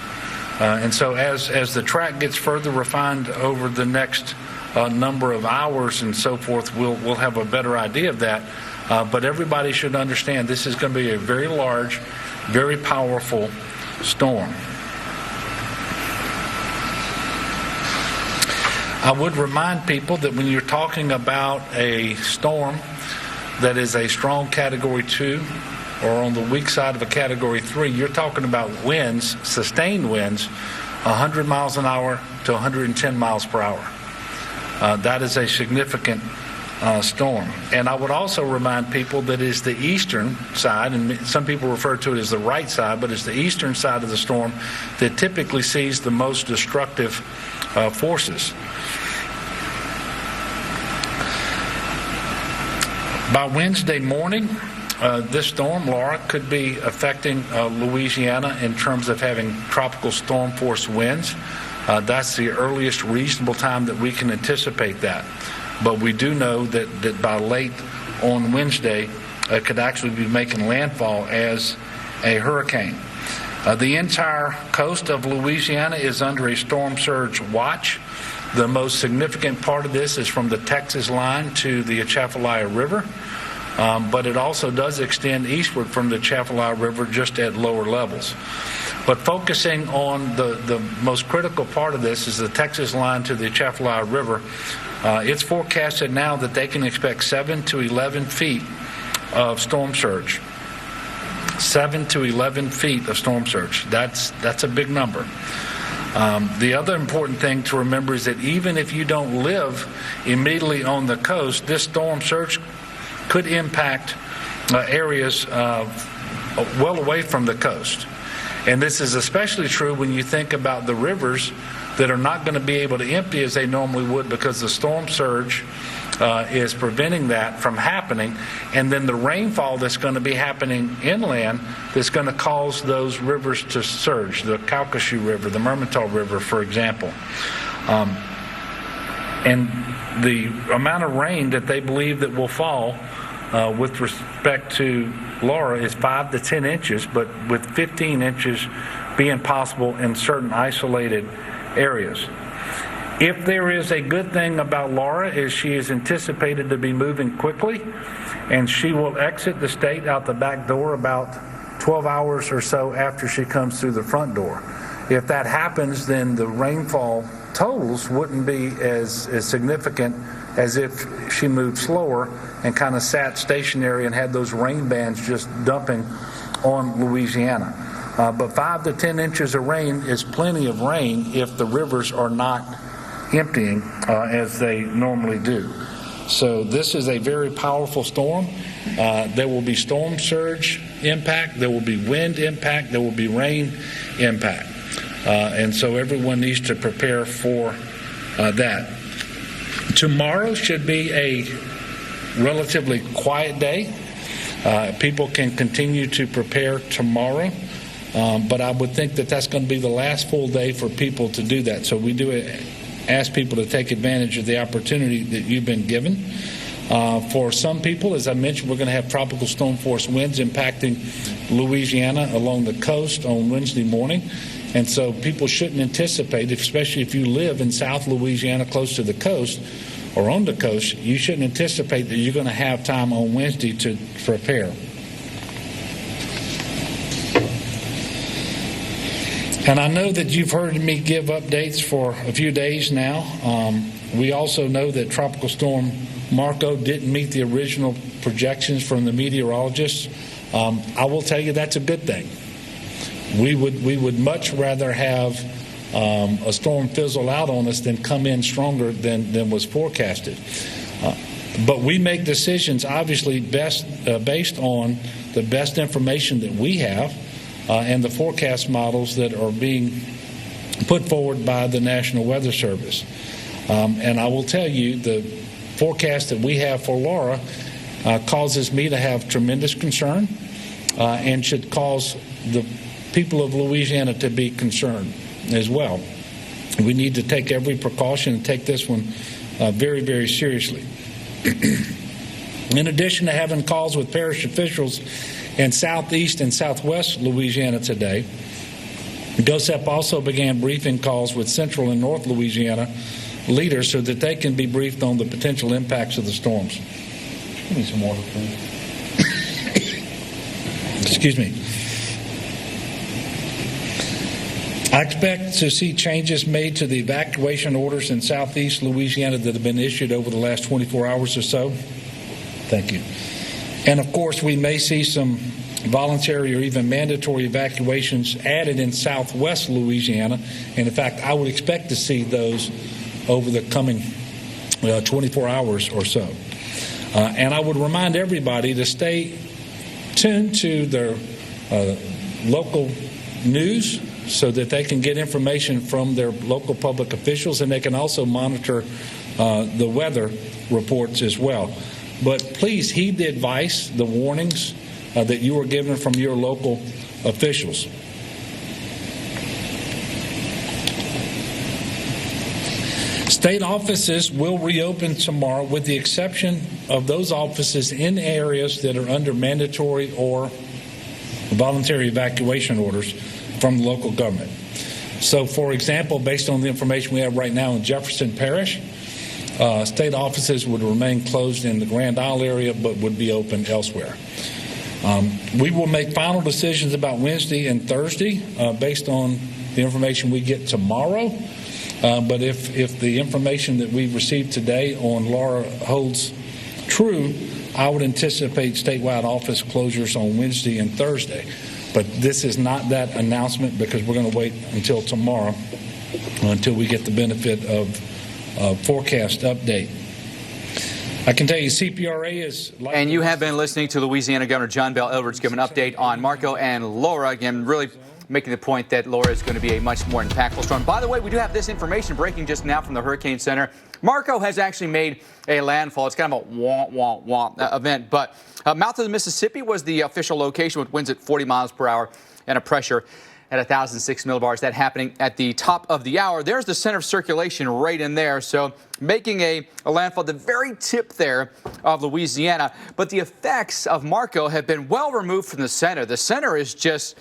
And so as the track gets further refined over the next number of hours and so forth, we'll have a better idea of that. But everybody should understand this is going to be a very large, very powerful storm. I would remind people that when you're talking about a storm that is a strong Category 2 or on the weak side of a Category 3, you're talking about winds, sustained winds, 100 miles an hour to 110 miles per hour. That is a significant storm. And I would also remind people that it's the eastern side, and some people refer to it as the right side, but it's the eastern side of the storm that typically sees the most destructive forces. By Wednesday morning, this storm, Laura, could be affecting Louisiana in terms of having tropical storm force winds. That's the earliest reasonable time that we can anticipate that. But we do know that by late on Wednesday, it could actually be making landfall as a hurricane. The entire coast of Louisiana is under a storm surge watch. The most significant part of this is from the Texas line to the Atchafalaya River. But it also does extend eastward from the Atchafalaya River just at lower levels. But focusing on the most critical part of this is the Texas line to the Atchafalaya River. It's forecasted now that they can expect 7 to 11 feet of storm surge. 7 to 11 feet of storm surge. That's a big number. The other important thing to remember is that even if you don't live immediately on the coast, this storm surge could impact areas well away from the coast. And this is especially true when you think about the rivers that are not going to be able to empty as they normally would because the storm surge is preventing that from happening, and then the rainfall that's going to be happening inland that's going to cause those rivers to surge, the Calcasieu River, the Mermentau River, for example. And the amount of rain that they believe that will fall with respect to Laura is 5 to 10 inches, but with 15 inches being possible in certain isolated areas. If there is a good thing about Laura is she is anticipated to be moving quickly, and she will exit the state out the back door about 12 hours or so after she comes through the front door. If that happens, then the rainfall totals wouldn't be as significant as if she moved slower and kind of sat stationary and had those rain bands just dumping on Louisiana. But 5 to 10 inches of rain is plenty of rain if the rivers are not emptying as they normally do. So this is a very powerful storm. There will be storm surge impact, there will be wind impact, there will be rain impact. And so everyone needs to prepare for that. Tomorrow should be a relatively quiet day. People can continue to prepare tomorrow. But I would think that that's going to be the last full day for people to do that. So we do ask people to take advantage of the opportunity that you've been given. For some people, as I mentioned, we're going to have tropical storm force winds impacting Louisiana along the coast on Wednesday morning. And so people shouldn't anticipate, especially if you live in South Louisiana close to the coast or on the coast, you shouldn't anticipate that you're going to have time on Wednesday to prepare. And I know that you've heard me give updates for a few days now. We also know that Tropical Storm Marco didn't meet the original projections from the meteorologists. I will tell you that's a good thing. We would much rather have a storm fizzle out on us than come in stronger than was forecasted. But we make decisions obviously based on the best information that we have. And the forecast models that are being put forward by the National Weather Service. And I will tell you, the forecast that we have for Laura causes me to have tremendous concern and should cause the people of Louisiana to be concerned as well. We need to take every precaution and take this one very, very seriously. In addition to having calls with parish officials in southeast and southwest Louisiana today, GOSEP also began briefing calls with central and north Louisiana leaders so that they can be briefed on the potential impacts of the storms. Give me some water, please. Excuse me. I expect to see changes made to the evacuation orders in southeast Louisiana that have been issued over the last 24 hours or so. Thank you. And of course, we may see some voluntary or even mandatory evacuations added in southwest Louisiana. And in fact, I would expect to see those over the coming 24 hours or so. And I would remind everybody to stay tuned to their local news so that they can get information from their local public officials, and they can also monitor the weather reports as well. But please heed the advice, the warnings that you are given from your local officials. State offices will reopen tomorrow with the exception of those offices in areas that are under mandatory or voluntary evacuation orders from the local government. So, for example, based on the information we have right now in Jefferson Parish, state offices would remain closed in the Grand Isle area but would be open elsewhere. We will make final decisions about Wednesday and Thursday based on the information we get tomorrow. But if the information that we've received today on Laura holds true, I would anticipate statewide office closures on Wednesday and Thursday. But this is not that announcement because we're going to wait until tomorrow until we get the benefit of forecast update. I can tell you CPRA is... And you have been listening to Louisiana Governor John Bel Edwards give an update on Marco and Laura. Again, really making the point that Laura is going to be a much more impactful storm. By the way, we do have this information breaking just now from the Hurricane Center. Marco has actually made a landfall. It's kind of a wah event, but mouth of the Mississippi was the official location with winds at 40 miles per hour and a pressure at 1,006 millibars. That happening at the top of the hour. There's the center of circulation right in there. So making a landfall at the very tip there of Louisiana. But the effects of Marco have been well removed from the center. The center is just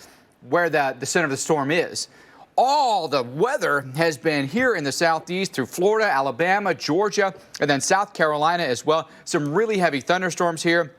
where the center of the storm is. All the weather has been here in the southeast through Florida, Alabama, Georgia, and then South Carolina as well. Some really heavy thunderstorms here.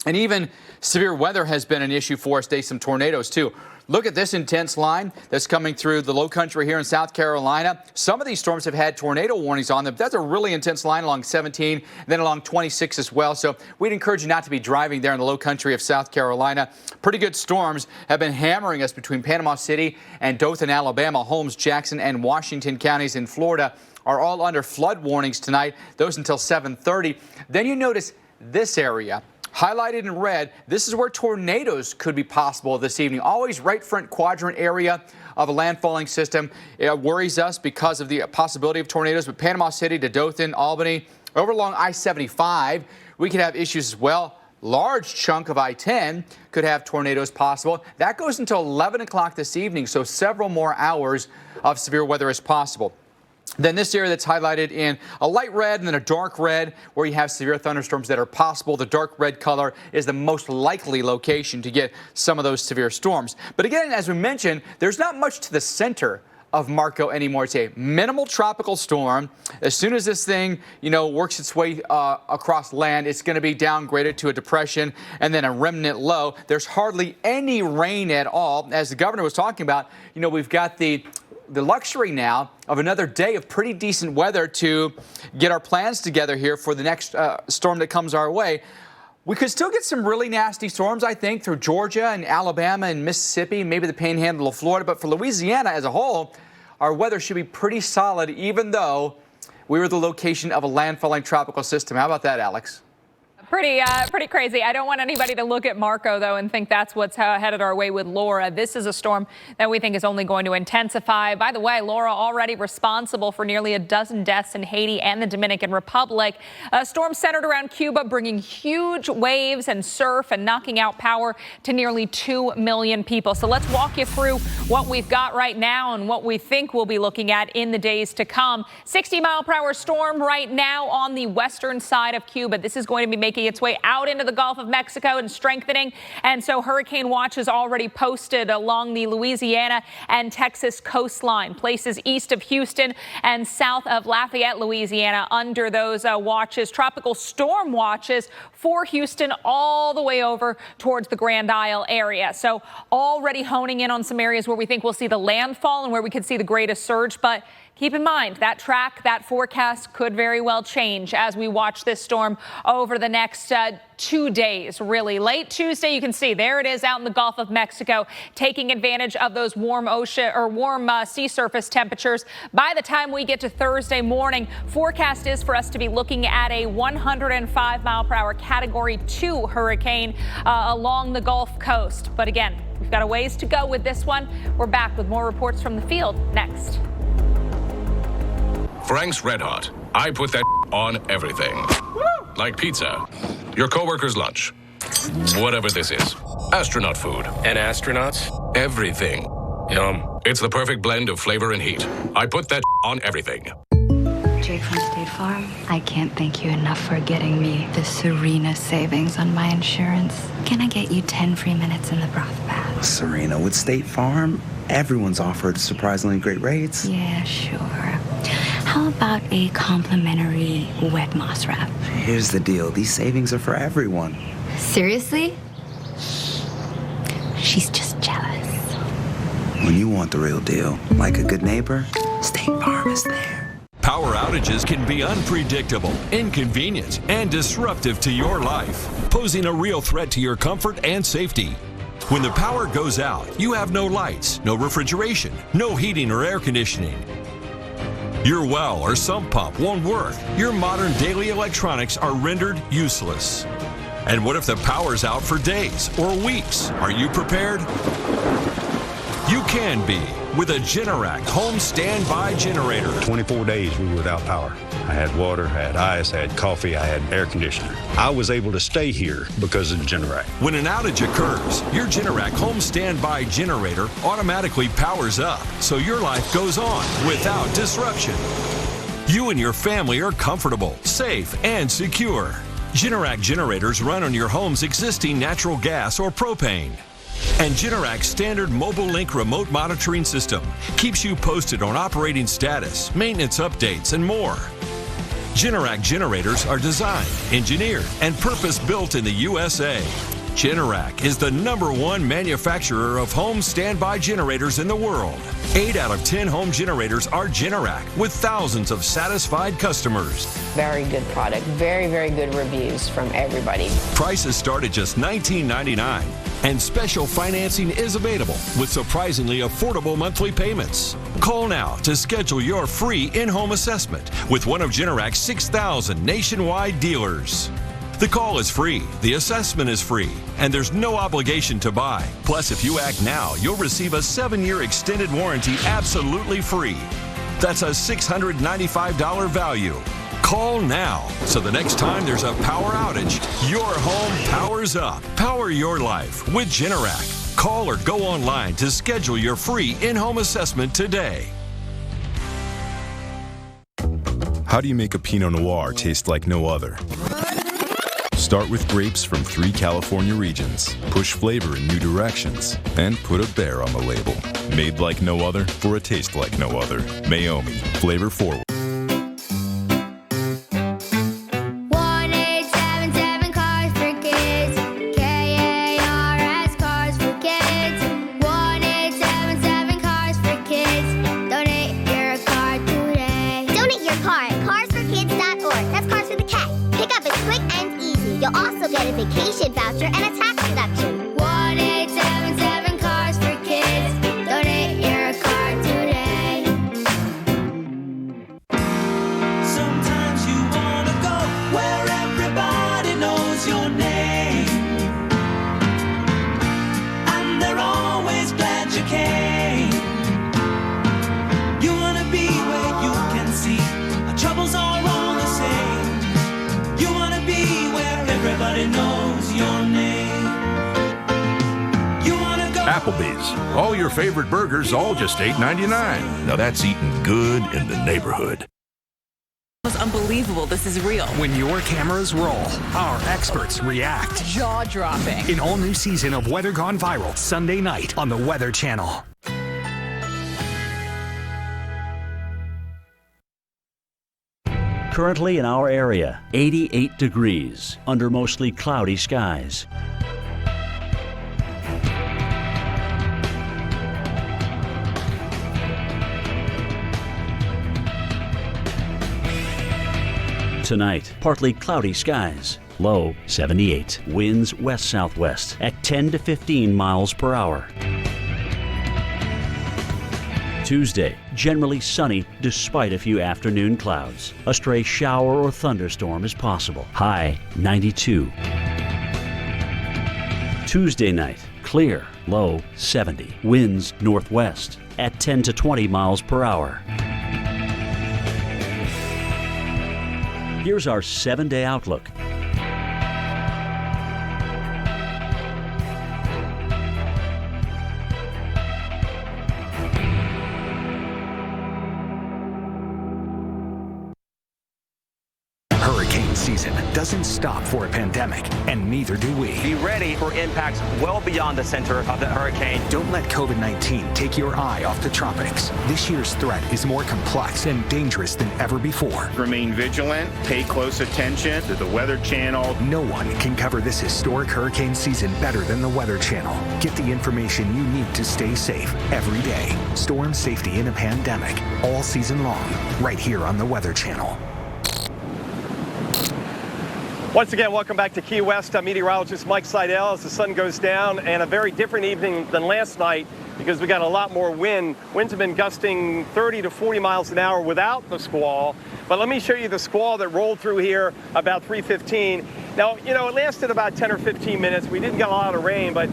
And even severe weather has been an issue for us today, some tornadoes too. Look at this intense line that's coming through the low country here in South Carolina. Some of these storms have had tornado warnings on them. That's a really intense line along 17, and then along 26 as well. So we'd encourage you not to be driving there in the low country of South Carolina. Pretty good storms have been hammering us between Panama City and Dothan, Alabama. Holmes, Jackson, and Washington counties in Florida are all under flood warnings tonight. Those until 7:30. Then you notice this area. Highlighted in red, this is where tornadoes could be possible this evening. Always right front quadrant area of a landfalling system. It worries us because of the possibility of tornadoes. But Panama City to Dothan, Albany, over along I-75, we could have issues as well. Large chunk of I-10 could have tornadoes possible. That goes until 11 o'clock this evening, so several more hours of severe weather is possible. Then this area that's highlighted in a light red and then a dark red where you have severe thunderstorms that are possible. The dark red color is the most likely location to get some of those severe storms. But again, as we mentioned, there's not much to the center of Marco anymore. It's a minimal tropical storm. As soon as this thing, works its way across land, it's going to be downgraded to a depression and then a remnant low. There's hardly any rain at all. As the governor was talking about, we've got the luxury now of another day of pretty decent weather to get our plans together here for the next storm that comes our way. We could still get some really nasty storms, I think, through Georgia and Alabama and Mississippi, maybe the panhandle of Florida. But for Louisiana as a whole, our weather should be pretty solid, even though we were the location of a landfalling tropical system. How about that, Alex? Pretty crazy. I don't want anybody to look at Marco, though, and think that's what's headed our way with Laura. This is a storm that we think is only going to intensify. By the way, Laura already responsible for nearly a dozen deaths in Haiti and the Dominican Republic. A storm centered around Cuba, bringing huge waves and surf and knocking out power to nearly 2 million people. So let's walk you through what we've got right now and what we think we'll be looking at in the days to come. 60-mile-per-hour storm right now on the western side of Cuba. This is going to be making its way out into the Gulf of Mexico and strengthening. And so hurricane watch is already posted along the Louisiana and Texas coastline. Places east of Houston and south of Lafayette, Louisiana under those watches. Tropical storm watches for Houston all the way over towards the Grand Isle area. So already honing in on some areas where we think we'll see the landfall and where we could see the greatest surge. But keep in mind, that track, that forecast could very well change as we watch this storm over the next 2 days, really. Late Tuesday, you can see there it is out in the Gulf of Mexico, taking advantage of those warm ocean or warm sea surface temperatures. By the time we get to Thursday morning, forecast is for us to be looking at a 105-mile-per-hour Category 2 hurricane along the Gulf Coast. But again, we've got a ways to go with this one. We're back with more reports from the field next. Frank's Red Hot. I put that on everything. Like pizza, your coworker's lunch, whatever this is. Astronaut food. And astronauts? Everything. Yum. It's the perfect blend of flavor and heat. I put that on everything. Jake from State Farm. I can't thank you enough for getting me the Serena savings on my insurance. Can I get you 10 free minutes in the broth bath? Serena, with State Farm, everyone's offered surprisingly great rates. Yeah, sure. How about a complimentary wet moss wrap? Here's the deal. These savings are for everyone. Seriously? She's just jealous. When you want the real deal, like a good neighbor, State Farm is there. Power outages can be unpredictable, inconvenient, and disruptive to your life, posing a real threat to your comfort and safety. When the power goes out, you have no lights, no refrigeration, no heating or air conditioning. Your well or sump pump won't work. Your modern daily electronics are rendered useless. And what if the power's out for days or weeks? Are you prepared? You can be with a Generac home standby generator. 24 days we were without power. I had water, I had ice, I had coffee, I had air conditioner. I was able to stay here because of Generac. When an outage occurs, your Generac home standby generator automatically powers up, so your life goes on without disruption. You and your family are comfortable, safe, and secure. Generac generators run on your home's existing natural gas or propane. And Generac's standard Mobile Link remote monitoring system keeps you posted on operating status, maintenance updates, and more. Generac generators are designed, engineered, and purpose-built in the USA. Generac is the #1 manufacturer of home standby generators in the world. 8 out of 10 home generators are Generac, with thousands of satisfied customers. Very good product. Very, very good reviews from everybody. Prices start at just $19.99, and special financing is available with surprisingly affordable monthly payments. Call now to schedule your free in-home assessment with one of Generac's 6,000 nationwide dealers. The call is free, the assessment is free, and there's no obligation to buy. Plus, if you act now, you'll receive a 7-year extended warranty absolutely free. That's a $695 value. Call now, so the next time there's a power outage, your home powers up. Power your life with Generac. Call or go online to schedule your free in-home assessment today. How do you make a Pinot Noir taste like no other? Start with grapes from 3 California regions. Push flavor in new directions. And put a bear on the label. Made like no other for a taste like no other. Mayomi. Flavor forward. 1877 Cars for Kids. KARS Cars for Kids. 1877 Cars for Kids. Donate your car today. Donate your car at carsforkids.org. That's Cars for the Cat. Pick up is quick and easy. You'll also get a vacation voucher and a tax deduction. 1877 Cars for Kids. Donate your car today. Sometimes you wanna go where everybody knows your name, and they're always glad you came. You wanna be where you can see our troubles are all the same. You wanna be where everybody knows your name. You wanna go. Applebee's. All your favorite burgers, all just $8.99. Now that's eating good in the neighborhood. It's unbelievable. This is real. When your cameras roll, our experts react. Jaw-dropping. An all-new season of Weather Gone Viral, Sunday night on the Weather Channel. Currently in our area, 88 degrees under mostly cloudy skies. Tonight, partly cloudy skies. Low 78. Winds west-southwest at 10 to 15 miles per hour. Tuesday, generally sunny despite a few afternoon clouds. A stray shower or thunderstorm is possible. High 92. Tuesday night, clear. Low 70. Winds northwest at 10 to 20 miles per hour. Here's our 7-day outlook. Hurricane season doesn't stop for a pandemic, and neither do we. Be ready for impacts well beyond the center of the hurricane. Don't let COVID-19 take your eye off the tropics. This year's threat is more complex and dangerous than ever before. Remain vigilant, pay close attention to the Weather Channel. No one can cover this historic hurricane season better than the Weather Channel. Get the information you need to stay safe every day. Storm safety in a pandemic, all season long, right here on the Weather Channel. Once again, welcome back to Key West. I'm meteorologist Mike Seidel as the sun goes down, and a very different evening than last night because we got a lot more wind. Winds have been gusting 30 to 40 miles an hour without the squall. But let me show you the squall that rolled through here about 3:15. Now, you know, it lasted about 10 or 15 minutes. We didn't get a lot of rain, but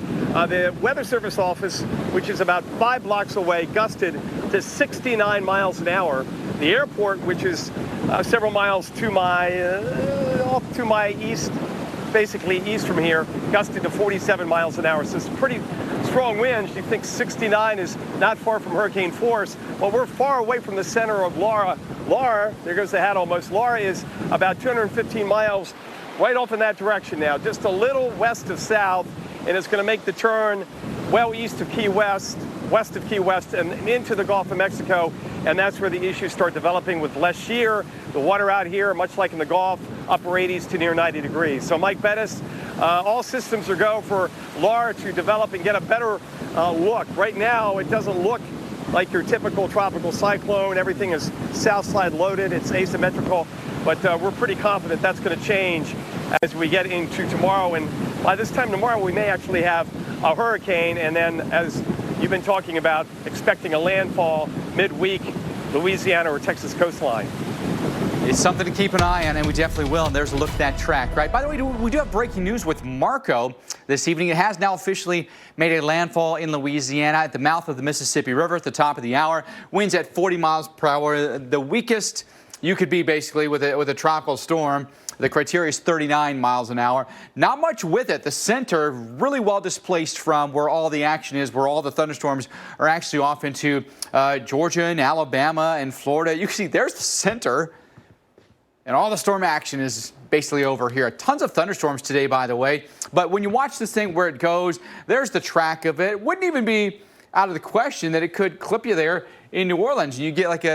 the Weather Service office, which is about 5 blocks away, gusted to 69 miles an hour. The airport, which is several miles to my east, basically east from here, gusted to 47 miles an hour. So it's pretty strong winds. You think 69 is not far from hurricane force. Well, we're far away from the center of Laura. Laura, there goes the hat almost. Laura is about 215 miles right off in that direction now, just a little west of south, and it's going to make the turn well east of Key West, west of Key West, and into the Gulf of Mexico, and that's where the issues start developing with less shear. The water out here, much like in the Gulf, upper 80s to near 90 degrees. So Mike Bettis, all systems are go for Laura to develop and get a better look. Right now, it doesn't look like your typical tropical cyclone. Everything is south side loaded. It's asymmetrical, but we're pretty confident that's going to change as we get into tomorrow. And by this time tomorrow, we may actually have a hurricane. And then, as you've been talking about, expecting a landfall midweek, Louisiana or Texas coastline. It's something to keep an eye on, and we definitely will. And there's a look at that track, right? By the way, we do have breaking news with Marco this evening. It has now officially made a landfall in Louisiana at the mouth of the Mississippi River at the top of the hour. Winds at 40 miles per hour. The weakest you could be basically with a tropical storm. The criteria is 39 miles an hour. Not much with it. The center really well displaced from where all the action is, where all the thunderstorms are actually off into Georgia and Alabama and Florida. You can see there's the center. And all the storm action is basically over here. Tons of thunderstorms today, by the way. But when you watch this thing where it goes, there's the track of it. It wouldn't even be out of the question that it could clip you there in New Orleans. And you get like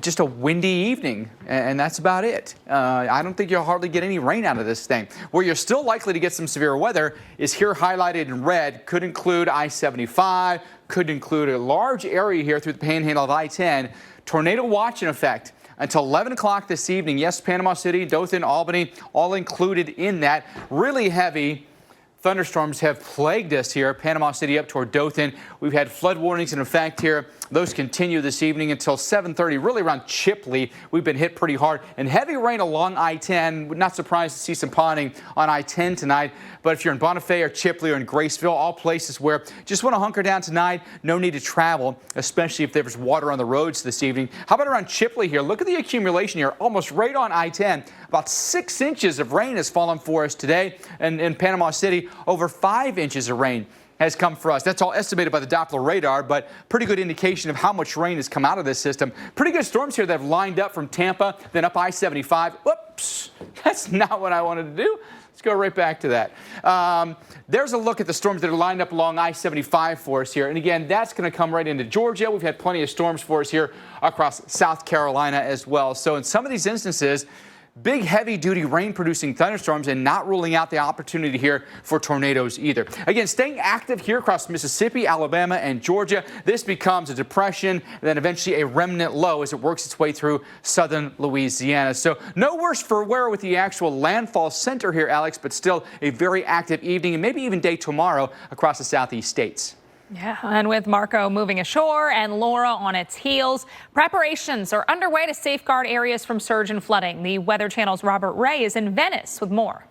just a windy evening, and that's about it. I don't think you'll hardly get any rain out of this thing. Where you're still likely to get some severe weather is here highlighted in red. Could include I-75, could include a large area here through the panhandle of I-10. Tornado watch in effect until 11 o'clock this evening. Yes, Panama City, Dothan, Albany, all included in that. Really heavy thunderstorms have plagued us here. Panama City up toward Dothan. We've had flood warnings in effect here. Those continue this evening until 7:30, really around Chipley. We've been hit pretty hard. And heavy rain along I-10. Not surprised to see some ponding on I-10 tonight. But if you're in Bonifay or Chipley or in Graceville, all places where just want to hunker down tonight, no need to travel, especially if there's water on the roads this evening. How about around Chipley here? Look at the accumulation here, almost right on I-10. About 6 inches of rain has fallen for us today. And in Panama City, over 5 inches of rain has come for us. That's all estimated by the Doppler radar, but pretty good indication of how much rain has come out of this system. Pretty good storms here that have lined up from Tampa, then up I-75. Whoops, that's not what I wanted to do. Let's go right back to that. There's a look at the storms that are lined up along I-75 for us here. And again, that's going to come right into Georgia. We've had plenty of storms for us here across South Carolina as well. So in some of these instances, big heavy-duty rain-producing thunderstorms, and not ruling out the opportunity here for tornadoes either. Again, staying active here across Mississippi, Alabama, and Georgia. This becomes a depression, and then eventually a remnant low as it works its way through southern Louisiana. So no worse for wear with the actual landfall center here, Alex, but still a very active evening and maybe even day tomorrow across the southeast states. Yeah, and with Marco moving ashore and Laura on its heels, preparations are underway to safeguard areas from surge and flooding. The Weather Channel's Robert Ray is in Venice with more.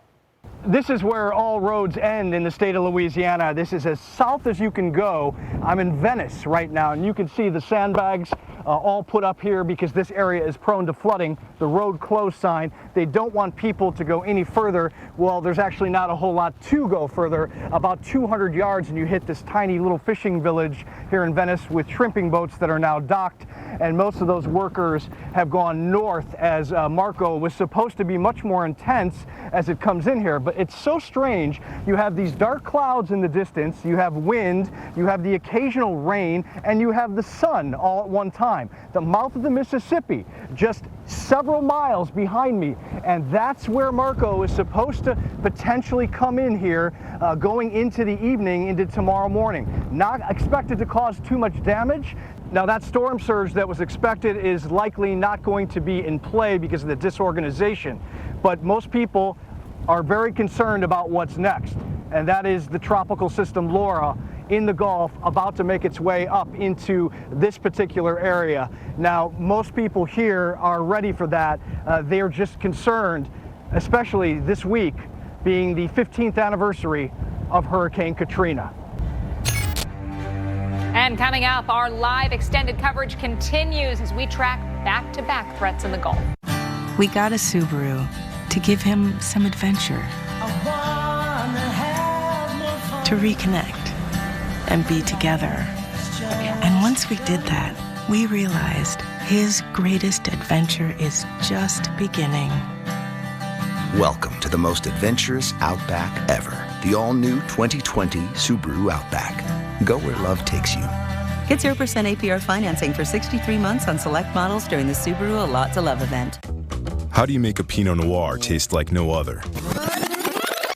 This is where all roads end in the state of Louisiana. This is as south as you can go. I'm in Venice right now, and you can see the sandbags all put up here because this area is prone to flooding. The road closed sign. They don't want people to go any further. Well, there's actually not a whole lot to go further. About 200 yards and you hit this tiny little fishing village here in Venice with shrimping boats that are now docked. And most of those workers have gone north as Marco was supposed to be much more intense as it comes in here. But it's so strange. You have these dark clouds in the distance, you have wind, you have the occasional rain, and you have the sun all at one time. The mouth of the Mississippi, just several miles behind me, and that's where Marco is supposed to potentially come in here going into the evening into tomorrow morning. Not expected to cause too much damage. Now, that storm surge that was expected is likely not going to be in play because of the disorganization, but most people are very concerned about what's next, and that is the tropical system Laura in the Gulf about to make its way up into this particular area. Now, most people here are ready for that. They're just concerned, especially this week being the 15th anniversary of Hurricane Katrina. And coming up, our live extended coverage continues as we track back-to-back threats in the Gulf. We got a Subaru to give him some adventure, to reconnect and be together. And once we did that, we realized his greatest adventure is just beginning. Welcome to the most adventurous Outback ever. The all-new 2020 Subaru Outback. Go where love takes you. Get 0% APR financing for 63 months on select models during the Subaru A Lot to Love event. How do you make a Pinot Noir taste like no other?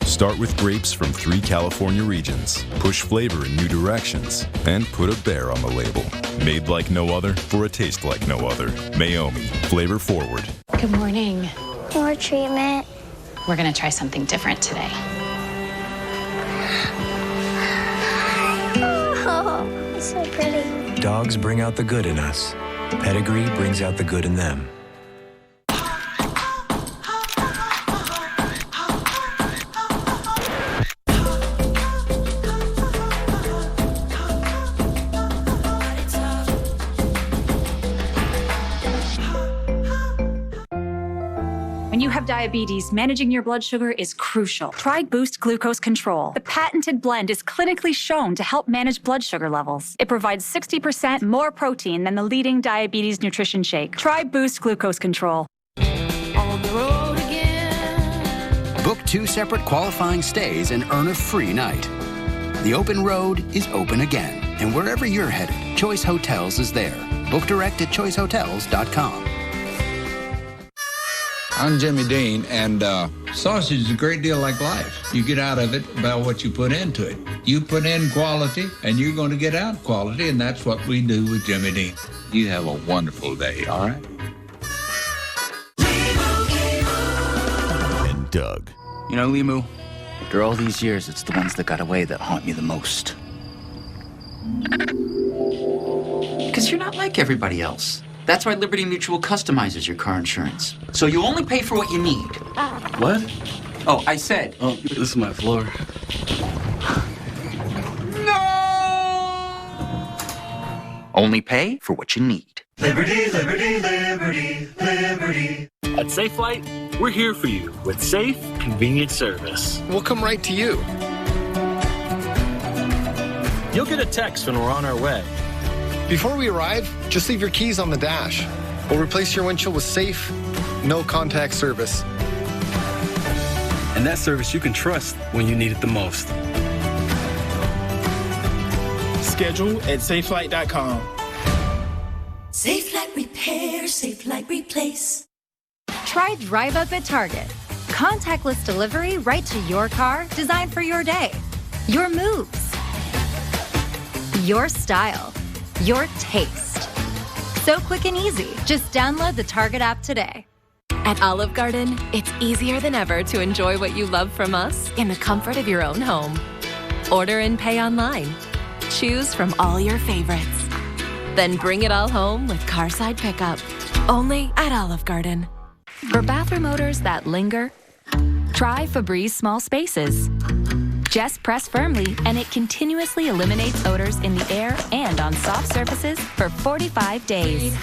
Start with grapes from 3 California regions. Push flavor in new directions. And put a bear on the label. Made like no other for a taste like no other. Mayomi. Flavor forward. Good morning. More treatment. We're going to try something different today. Oh, it's so pretty. Dogs bring out the good in us. Pedigree brings out the good in them. When you have diabetes, managing your blood sugar is crucial. Try Boost Glucose Control. The patented blend is clinically shown to help manage blood sugar levels. It provides 60% more protein than the leading diabetes nutrition shake. Try Boost Glucose Control. On the road again. Book 2 separate qualifying stays and earn a free night. The open road is open again. And wherever you're headed, Choice Hotels is there. Book direct at choicehotels.com. I'm Jimmy Dean, and sausage is a great deal like life. You get out of it about what you put into it. You put in quality, and you're going to get out quality, and that's what we do with Jimmy Dean. You have a wonderful day, all right? And Doug. You know, Limu, after all these years, it's the ones that got away that haunt me the most. Because you're not like everybody else. That's why Liberty Mutual customizes your car insurance. So you only pay for what you need. What? Oh, I said. Oh, this is my floor. No! Only pay for what you need. Liberty, liberty, liberty, liberty. At SafeLight, we're here for you with safe, convenient service. We'll come right to you. You'll get a text when we're on our way. Before we arrive, just leave your keys on the dash. We'll replace your windshield with safe, no-contact service. And that service you can trust when you need it the most. Schedule at safelight.com. SafeLight Repair, SafeLight Replace. Try Drive Up at Target. Contactless delivery right to your car, designed for your day. Your moves. Your style. Your taste. So quick and easy. Just download the Target app today. At Olive Garden, it's easier than ever to enjoy what you love from us in the comfort of your own home. Order and pay online. Choose from all your favorites. Then bring it all home with Carside Pickup. Only at Olive Garden. For bathroom odors that linger, try Febreze Small Spaces. Just press firmly, and it continuously eliminates odors in the air and on soft surfaces for 45 days.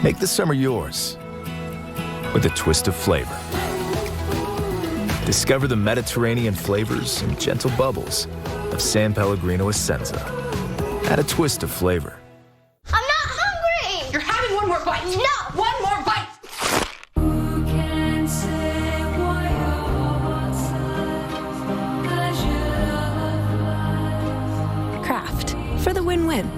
Make the summer yours with a twist of flavor. Discover the Mediterranean flavors and gentle bubbles of San Pellegrino Essenza. Add a twist of flavor. I'm not hungry! You're having one more bite. No! One more bite! Kraft for the win-win.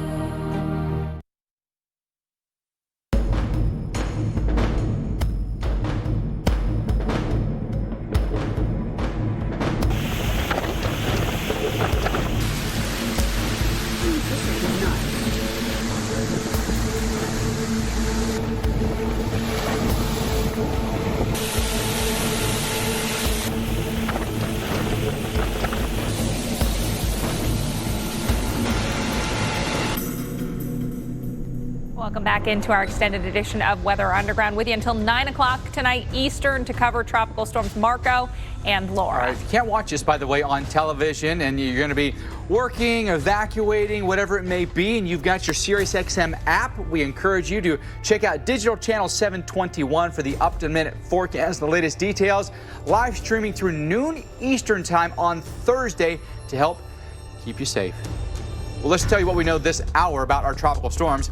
Welcome back into our extended edition of Weather Underground with you until 9 o'clock tonight Eastern to cover tropical storms Marco and Laura. All right, you can't watch this, by the way, on television, and you're going to be working, evacuating, whatever it may be, and you've got your SiriusXM app. We encourage you to check out digital channel 721 for the up-to-minute forecast, the latest details, live streaming through noon Eastern time on Thursday to help keep you safe. Well, let's tell you what we know this hour about our tropical storms.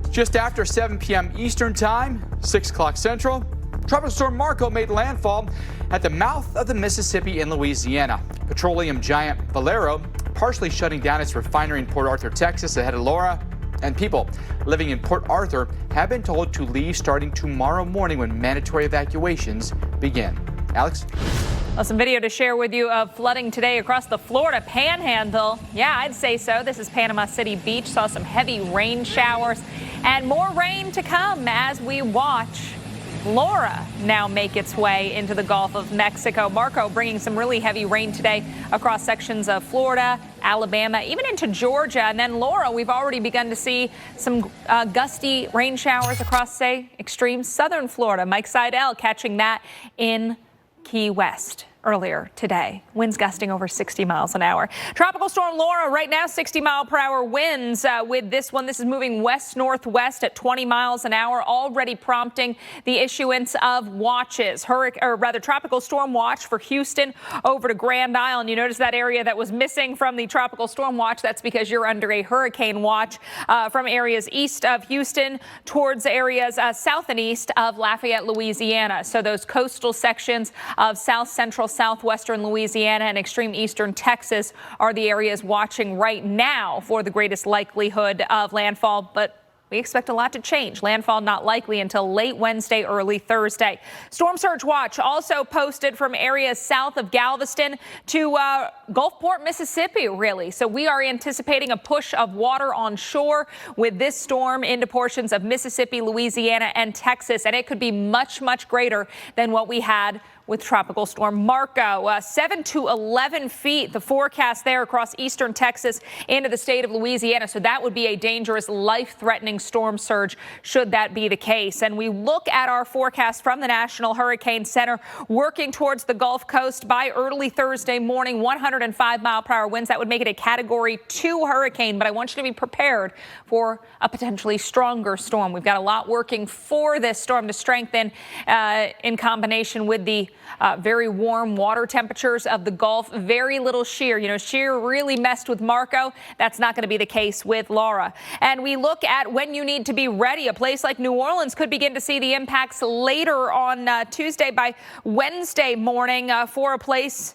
Just after 7 p.m. Eastern time, 6 o'clock Central, Tropical Storm Marco made landfall at the mouth of the Mississippi in Louisiana. Petroleum giant Valero partially shutting down its refinery in Port Arthur, Texas, ahead of Laura. And people living in Port Arthur have been told to leave starting tomorrow morning when mandatory evacuations begin. Alex? Well, some video to share with you of flooding today across the Florida Panhandle. Yeah, I'd say so. This is Panama City Beach. Saw some heavy rain showers and more rain to come as we watch Laura now make its way into the Gulf of Mexico. Marco bringing some really heavy rain today across sections of Florida, Alabama, even into Georgia. And then Laura, we've already begun to see some gusty rain showers across, say, extreme southern Florida. Mike Seidel catching that in Key West earlier today. Winds gusting over 60 miles an hour. Tropical Storm Laura right now 60-mile-per-hour winds with this one. This is moving west-northwest at 20 miles an hour, already prompting the issuance of watches. Tropical Storm Watch for Houston over to Grand Isle. You notice that area that was missing from the Tropical Storm Watch. That's because you're under a hurricane watch from areas east of Houston towards areas south and east of Lafayette, Louisiana. So those coastal sections of south central southwestern Louisiana and extreme eastern Texas are the areas watching right now for the greatest likelihood of landfall, but we expect a lot to change. Landfall not likely until late Wednesday, early Thursday. Storm surge watch also posted from areas south of Galveston to Gulfport, Mississippi, really. So we are anticipating a push of water on shore with this storm into portions of Mississippi, Louisiana, and Texas. And it could be much, much greater than what we had with Tropical Storm Marco. 7 to 11 feet, the forecast there across eastern Texas into the state of Louisiana. So that would be a dangerous, life-threatening storm surge should that be the case. And we look at our forecast from the National Hurricane Center working towards the Gulf Coast by early Thursday morning, 105-mile-per-hour winds. That would make it a Category 2 hurricane, but I want you to be prepared for a potentially stronger storm. We've got a lot working for this storm to strengthen in combination with the very warm water temperatures of the Gulf. Very little shear. You know, shear really messed with Marco. That's not going to be the case with Laura. And we look at when you need to be ready. A place like New Orleans could begin to see the impacts later on Tuesday by Wednesday morning for a place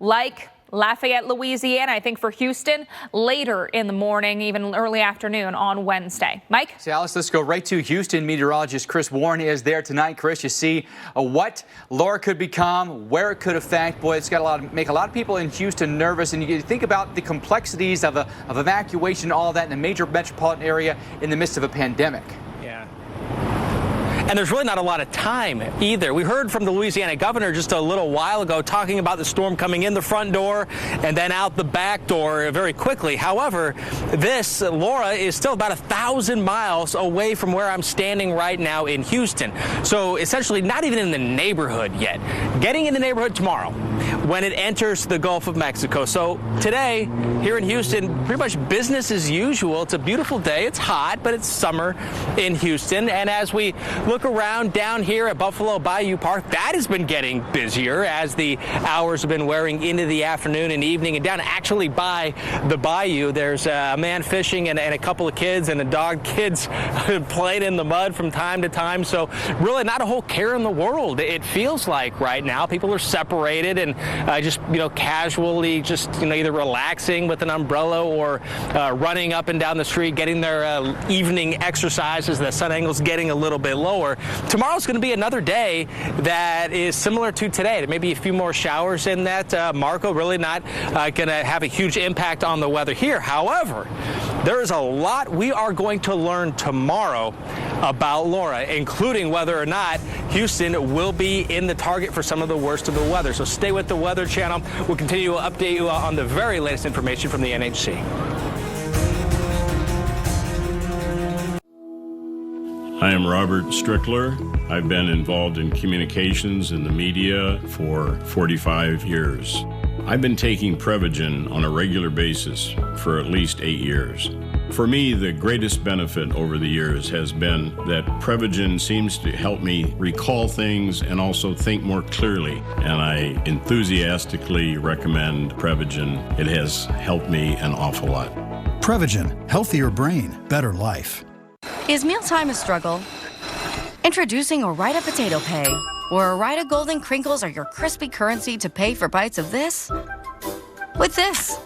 like Lafayette, Louisiana. I think for Houston, later in the morning, even early afternoon on Wednesday. Mike? So, Alice, let's go right to Houston. Meteorologist Chris Warren is there tonight. Chris, you see what Laura could become, where it could affect. Boy, it's got make a lot of people in Houston nervous. And you think about the complexities of evacuation, all of that in a major metropolitan area in the midst of a pandemic. And there's really not a lot of time either. We heard from the Louisiana governor just a little while ago talking about the storm coming in the front door and then out the back door very quickly. However, this, Laura, is still about 1,000 miles away from where I'm standing right now in Houston. So essentially not even in the neighborhood yet. Getting in the neighborhood tomorrow when it enters the Gulf of Mexico. So today here in Houston, pretty much business as usual. It's a beautiful day. It's hot, but it's summer in Houston. And as we look around down here at Buffalo Bayou Park, that has been getting busier as the hours have been wearing into the afternoon and evening. And down actually by the bayou, there's a man fishing and a couple of kids and a dog. Kids playing in the mud from time to time. So really not a whole care in the world, it feels like right now. People are separated and just, casually just, either relaxing with an umbrella or running up and down the street, getting their evening exercise as the sun angle's getting a little bit lower. Tomorrow's going to be another day that is similar to today. There may be a few more showers in that. Marco really not going to have a huge impact on the weather here. However, there is a lot we are going to learn tomorrow about Laura, including whether or not Houston will be in the target for some of the worst of the weather. So stay with the Weather Channel. We'll continue to update you on the very latest information from the NHC. I am Robert Strickler. I've been involved in communications in the media for 45 years. I've been taking Prevagen on a regular basis for at least 8 years. For me, the greatest benefit over the years has been that Prevagen seems to help me recall things and also think more clearly. And I enthusiastically recommend Prevagen. It has helped me an awful lot. Prevagen, healthier brain, better life. Is mealtime a struggle? Introducing Ore-Ida Potato Pay, where Ore-Ida Golden Crinkles are your crispy currency to pay for bites of this with this.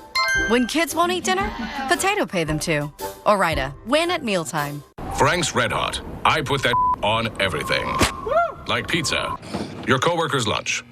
When kids won't eat dinner, potato pay them too. Ore-Ida, win at mealtime. Frank's Red Hot. I put that on everything. Like pizza, your coworker's lunch,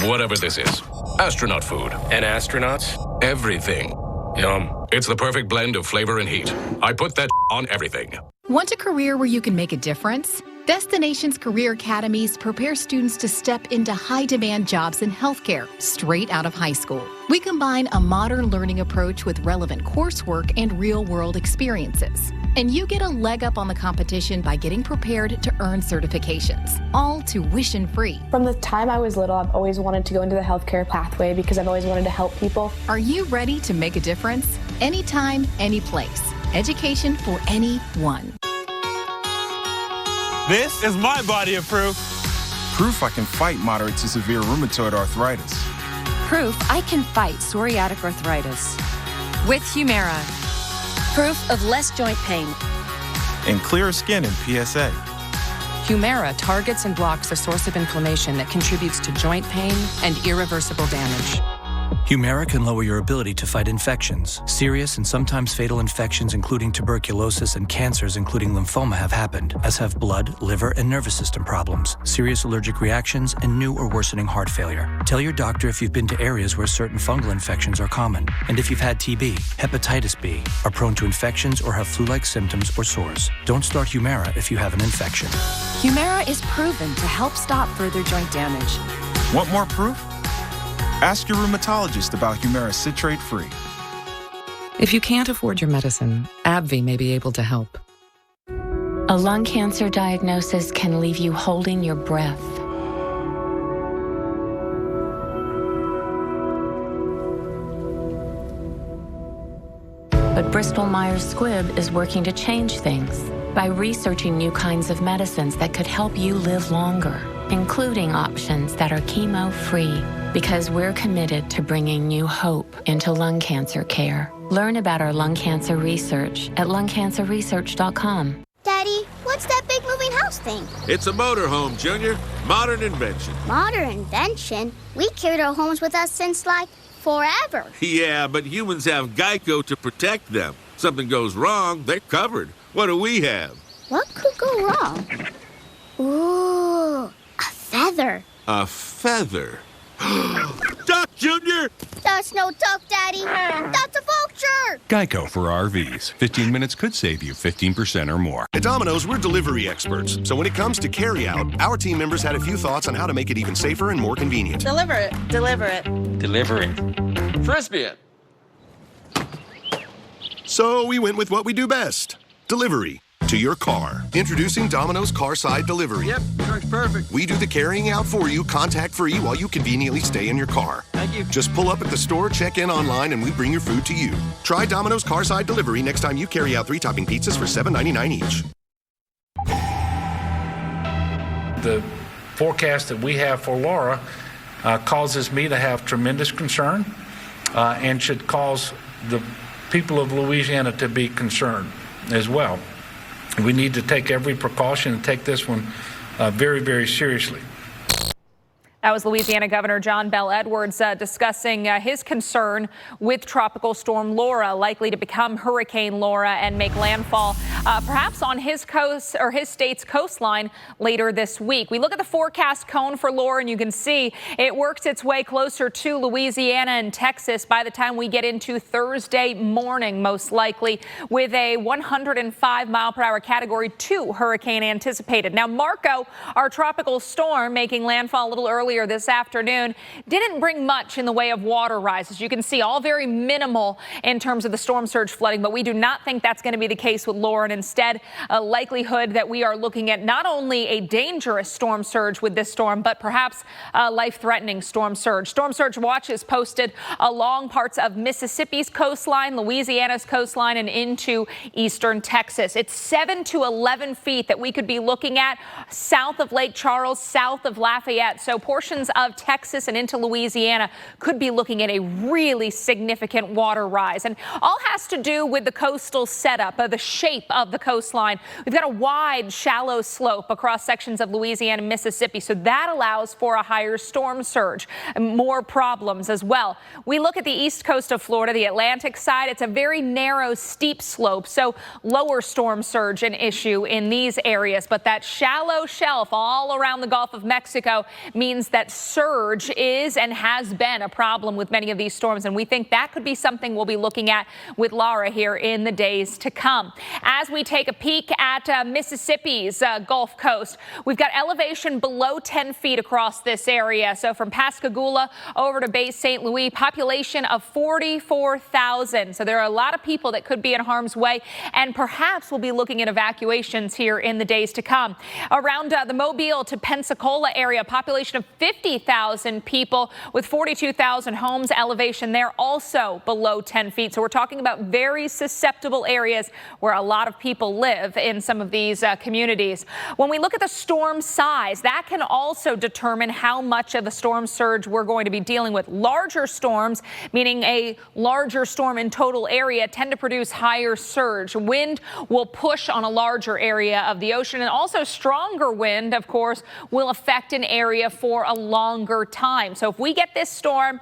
whatever this is. Astronaut food. And astronauts? Everything. Yum. It's the perfect blend of flavor and heat. I put that on everything. Want a career where you can make a difference? Destinations Career Academies prepare students to step into high-demand jobs in healthcare straight out of high school. We combine a modern learning approach with relevant coursework and real-world experiences. And you get a leg up on the competition by getting prepared to earn certifications, all tuition-free. From the time I was little, I've always wanted to go into the healthcare pathway because I've always wanted to help people. Are you ready to make a difference? Anytime, any place. Education for anyone. This is my body of proof. Proof I can fight moderate to severe rheumatoid arthritis. Proof I can fight psoriatic arthritis. With Humira. Proof of less joint pain. And clearer skin in PSA. Humira targets and blocks the source of inflammation that contributes to joint pain and irreversible damage. Humira can lower your ability to fight infections. Serious and sometimes fatal infections, including tuberculosis and cancers, including lymphoma, have happened, as have blood, liver, and nervous system problems, serious allergic reactions, and new or worsening heart failure. Tell your doctor if you've been to areas where certain fungal infections are common, and if you've had TB, hepatitis B, are prone to infections, or have flu-like symptoms or sores. Don't start Humira if you have an infection. Humira is proven to help stop further joint damage. Want more proof? Ask your rheumatologist about Humira citrate-free. If you can't afford your medicine, AbbVie may be able to help. A lung cancer diagnosis can leave you holding your breath. But Bristol-Myers Squibb is working to change things by researching new kinds of medicines that could help you live longer, including options that are chemo-free, because we're committed to bringing new hope into lung cancer care. Learn about our lung cancer research at lungcancerresearch.com. Daddy, what's that big moving house thing? It's a motorhome, Junior. Modern invention. Modern invention? We carried our homes with us since, like, forever. Yeah, but humans have Geico to protect them. Something goes wrong, they're covered. What do we have? What could go wrong? Ooh, a feather. A feather? Duck, Junior! That's no duck, Daddy. That's a vulture! Geico for RVs. 15 minutes could save you 15% or more. At Domino's, we're delivery experts. So when it comes to carry-out, our team members had a few thoughts on how to make it even safer and more convenient. Deliver it. Deliver it. Delivering. Frisbee it. So we went with what we do best. Delivery. To your car. Introducing Domino's Carside Delivery. Yep, truck's perfect. We do the carrying out for you, contact-free, while you conveniently stay in your car. Thank you. Just pull up at the store, check in online, and we bring your food to you. Try Domino's Carside Delivery next time you carry out 3-topping pizzas for $7.99 each. The forecast that we have for Laura causes me to have tremendous concern and should cause the people of Louisiana to be concerned as well. We need to take every precaution and take this one very, very seriously. That was Louisiana Governor John Bel Edwards discussing his concern with Tropical Storm Laura, likely to become Hurricane Laura and make landfall perhaps on his coast or his state's coastline later this week. We look at the forecast cone for Laura, and you can see it works its way closer to Louisiana and Texas by the time we get into Thursday morning, most likely, with a 105-mile-per-hour Category 2 hurricane anticipated. Now, Marco, our tropical storm, making landfall a little earlier earlier this afternoon didn't bring much in the way of water rise. As you can see, all very minimal in terms of the storm surge flooding, but we do not think that's going to be the case with Laura, and instead a likelihood that we are looking at not only a dangerous storm surge with this storm, but perhaps a life-threatening storm surge. Storm surge watch is posted along parts of Mississippi's coastline, Louisiana's coastline, and into eastern Texas. It's 7 to 11 feet that we could be looking at south of Lake Charles, south of Lafayette. So portions of Texas and into Louisiana could be looking at a really significant water rise. And all has to do with the coastal setup, the shape of the coastline. We've got a wide, shallow slope across sections of Louisiana and Mississippi, so that allows for a higher storm surge and more problems as well. We look at the east coast of Florida, the Atlantic side. It's a very narrow, steep slope, so lower storm surge an issue in these areas. But that shallow shelf all around the Gulf of Mexico means that surge is and has been a problem with many of these storms, and we think that could be something we'll be looking at with Laura here in the days to come. As we take a peek at Mississippi's Gulf Coast, we've got elevation below 10 feet across this area. So from Pascagoula over to Bay St. Louis, population of 44,000. So there are a lot of people that could be in harm's way, and perhaps we'll be looking at evacuations here in the days to come. Around the Mobile to Pensacola area, population of 50,000 people with 42,000 homes. Elevation there also below 10 feet. So we're talking about very susceptible areas where a lot of people live in some of these communities. When we look at the storm size, that can also determine how much of the storm surge we're going to be dealing with. Larger storms, meaning a larger storm in total area, tend to produce higher surge. Wind will push on a larger area of the ocean, and also stronger wind, of course, will affect an area for a longer time. So if we get this storm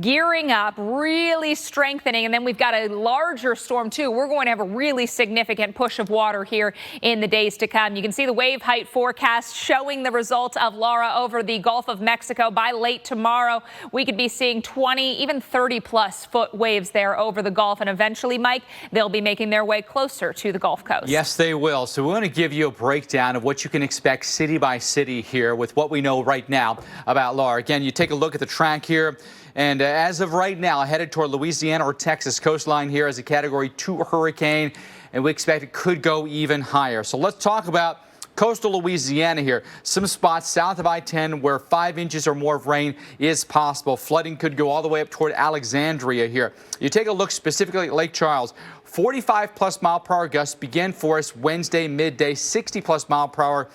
gearing up, really strengthening, and then we've got a larger storm too, we're going to have a really significant push of water here in the days to come. You can see the wave height forecast showing the results of Laura over the Gulf of Mexico. By late tomorrow, we could be seeing 20, even 30 plus foot waves there over the Gulf, and eventually, Mike, they'll be making their way closer to the Gulf Coast. Yes, they will. So we want to give you a breakdown of what you can expect city by city here with what we know right now about Laura. Again, you take a look at the track here. And as of right now, headed toward Louisiana or Texas coastline here as a Category 2 hurricane, and we expect it could go even higher. So let's talk about coastal Louisiana here. Some spots south of I-10 where 5 inches or more of rain is possible. Flooding could go all the way up toward Alexandria here. You take a look specifically at Lake Charles. 45-plus mile-per-hour gusts begin for us Wednesday midday. 60-plus mile-per-hour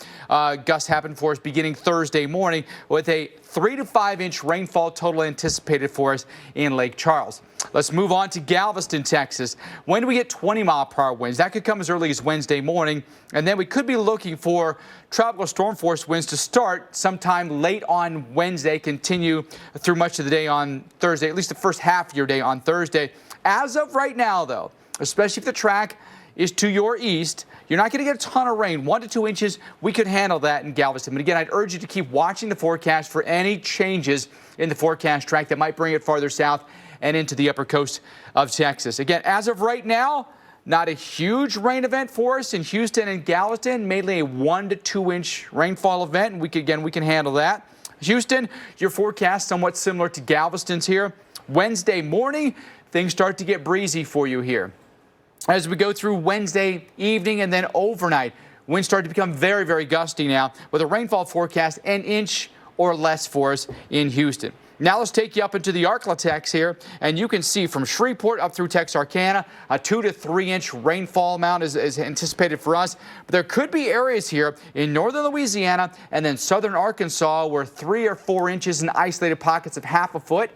gusts happen for us beginning Thursday morning, with a 3 to 5 inch rainfall total anticipated for us in Lake Charles. Let's move on to Galveston, Texas. When do we get 20-mile-per-hour winds? That could come as early as Wednesday morning, and then we could be looking for tropical storm force winds to start sometime late on Wednesday, continue through much of the day on Thursday, at least the first half of your day on Thursday. As of right now, though, especially if the track is to your east, you're not going to get a ton of rain. 1 to 2 inches, we could handle that in Galveston. But again, I'd urge you to keep watching the forecast for any changes in the forecast track that might bring it farther south and into the upper coast of Texas. Again, as of right now, not a huge rain event for us in Houston and Galveston, mainly a 1 to 2 inch rainfall event. And we can handle that. Houston, your forecast somewhat similar to Galveston's here. Wednesday morning, things start to get breezy for you here. As we go through Wednesday evening and then overnight, winds start to become very, very gusty now, with a rainfall forecast an inch or less for us in Houston. Now let's take you up into the Arklatex here, and you can see from Shreveport up through Texarkana, a 2 to 3 inch rainfall amount is anticipated for us. But there could be areas here in northern Louisiana and then southern Arkansas where 3 or 4 inches in isolated pockets of half a foot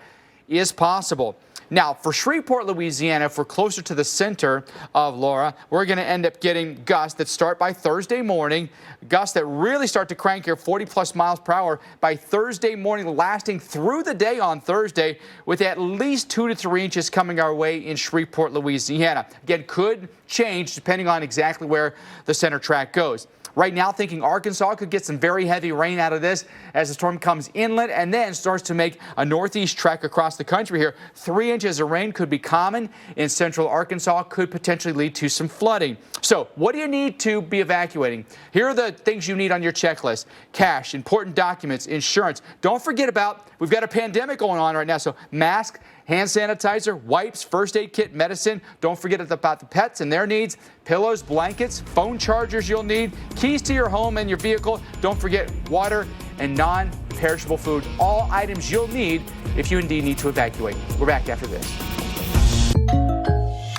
is possible. Now, for Shreveport, Louisiana, if we're closer to the center of Laura, we're going to end up getting gusts that start by Thursday morning, gusts that really start to crank here 40-plus miles per hour by Thursday morning, lasting through the day on Thursday, with at least 2 to 3 inches coming our way in Shreveport, Louisiana. Again, could change depending on exactly where the center track goes. Right now, thinking Arkansas could get some very heavy rain out of this as the storm comes inland and then starts to make a northeast trek across the country here. 3 inches of rain could be common in central Arkansas, could potentially lead to some flooding. So what do you need to be evacuating? Here are the things you need on your checklist: cash, important documents, insurance. Don't forget about, we've got a pandemic going on right now, so mask, hand sanitizer, wipes, first aid kit, medicine. Don't forget about the pets and their needs. Pillows, blankets, phone chargers you'll need, keys to your home and your vehicle. Don't forget water and non-perishable food. All items you'll need if you indeed need to evacuate. We're back after this.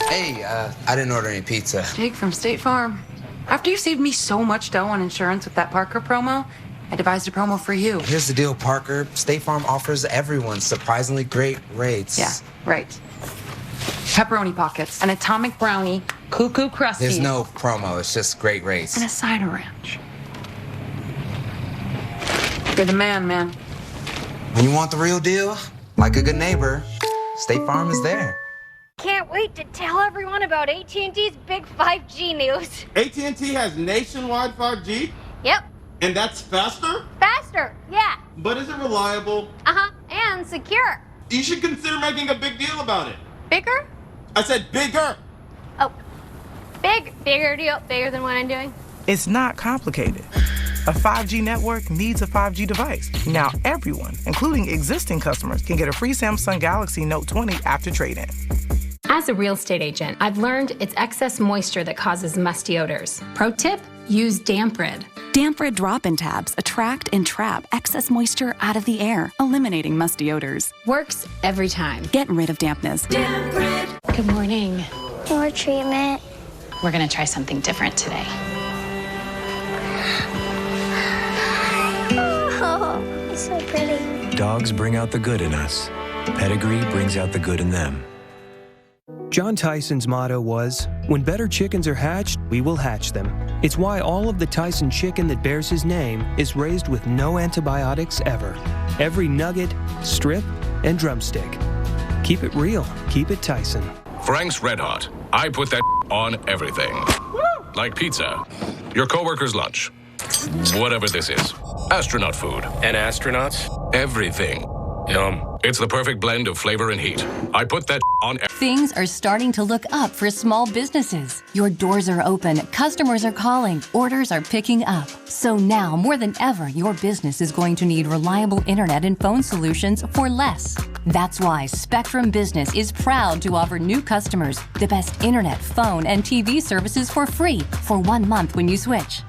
Hey, I didn't order any pizza. Jake from State Farm. After you saved me so much dough on insurance with that Parker promo, I devised a promo for you. Here's the deal, Parker. State Farm offers everyone surprisingly great rates. Yeah, right. Pepperoni pockets, an atomic brownie, cuckoo crusty. There's no promo, it's just great rates. And a side of ranch. You're the man. When you want the real deal, like a good neighbor, State Farm is there. Can't wait to tell everyone about AT&T's big 5G news. AT&T has nationwide 5G? Yep. And that's faster? Faster, yeah. But is it reliable? Uh-huh, and secure. You should consider making a big deal about it. Bigger? I said bigger. Oh, bigger deal, bigger than what I'm doing. It's not complicated. A 5G network needs a 5G device. Now everyone, including existing customers, can get a free Samsung Galaxy Note 20 after trade-in. As a real estate agent, I've learned it's excess moisture that causes musty odors. Pro tip, use Damp Rid. Damp Rid drop-in tabs attract and trap excess moisture out of the air, eliminating musty odors. Works every time. Get rid of dampness. Damp Rid. Good morning. More treatment. We're gonna try something different today. Oh, it's so pretty. Dogs bring out the good in us. Pedigree brings out the good in them. John Tyson's motto was, "When better chickens are hatched, we will hatch them." It's why all of the Tyson chicken that bears his name is raised with no antibiotics ever. Every nugget, strip, and drumstick. Keep it real. Keep it Tyson. Frank's Red Hot. I put that on everything. Like pizza, your coworker's lunch, whatever this is. Astronaut food. And astronauts? Everything. Yum. It's the perfect blend of flavor and heat. I put that on Things are starting to look up for small businesses. Your doors are open, customers are calling, orders are picking up. So now, more than ever, your business is going to need reliable internet and phone solutions for less. That's why Spectrum Business is proud to offer new customers the best internet, phone, and TV services for free for 1 month when you switch.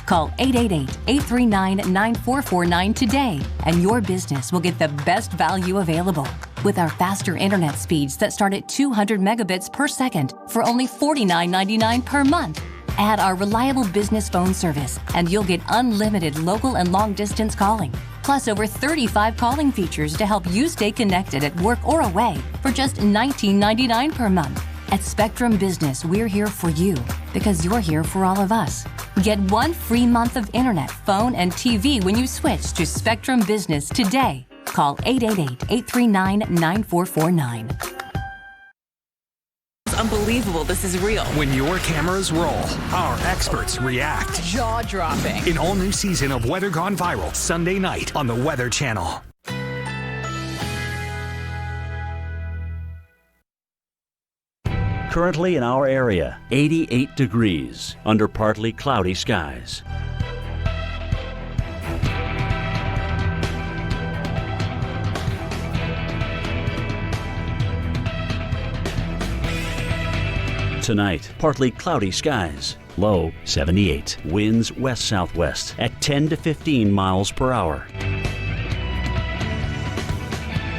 Call 888-839-9449 today, and your business will get the best value available. With our faster internet speeds that start at 200 megabits per second for only $49.99 per month. Add our reliable business phone service, and you'll get unlimited local and long-distance calling, plus over 35 calling features to help you stay connected at work or away for just $19.99 per month. At Spectrum Business, we're here for you because you're here for all of us. Get 1 free month of internet, phone, and TV when you switch to Spectrum Business today. Call 888-839-9449. It's unbelievable this is real. When your cameras roll, our experts react. Jaw-dropping. An all-new season of Weather Gone Viral, Sunday night on the Weather Channel. Currently in our area, 88 degrees under partly cloudy skies. Tonight, partly cloudy skies. Low 78. Winds west-southwest at 10 to 15 miles per hour.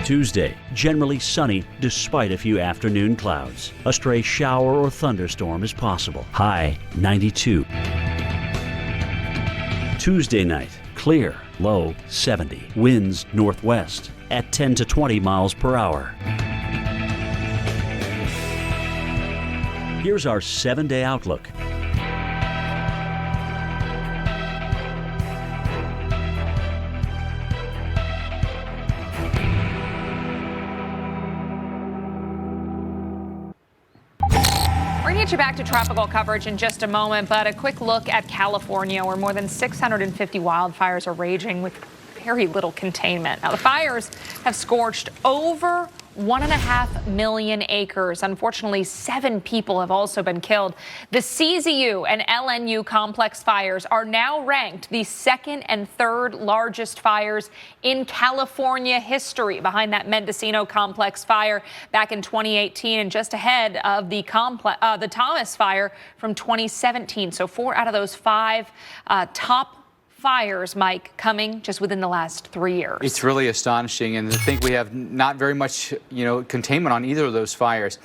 Tuesday, generally sunny despite a few afternoon clouds. A stray shower or thunderstorm is possible. High 92. Tuesday night, clear. Low 70. Winds northwest at 10 to 20 miles per hour. Here's our 7-day outlook. We're going to get you back to tropical coverage in just a moment, but a quick look at California, where more than 650 wildfires are raging with very little containment. Now, the fires have scorched over 1.5 million acres. Unfortunately, 7 people have also been killed. The CZU and LNU complex fires are now ranked the second and third largest fires in California history, behind that Mendocino complex fire back in 2018 and just ahead of the Thomas fire from 2017. So 4 out of those 5 top fires, Mike, coming just within the last 3 years. It's really astonishing, and I think we have not very much, containment on either of those fires.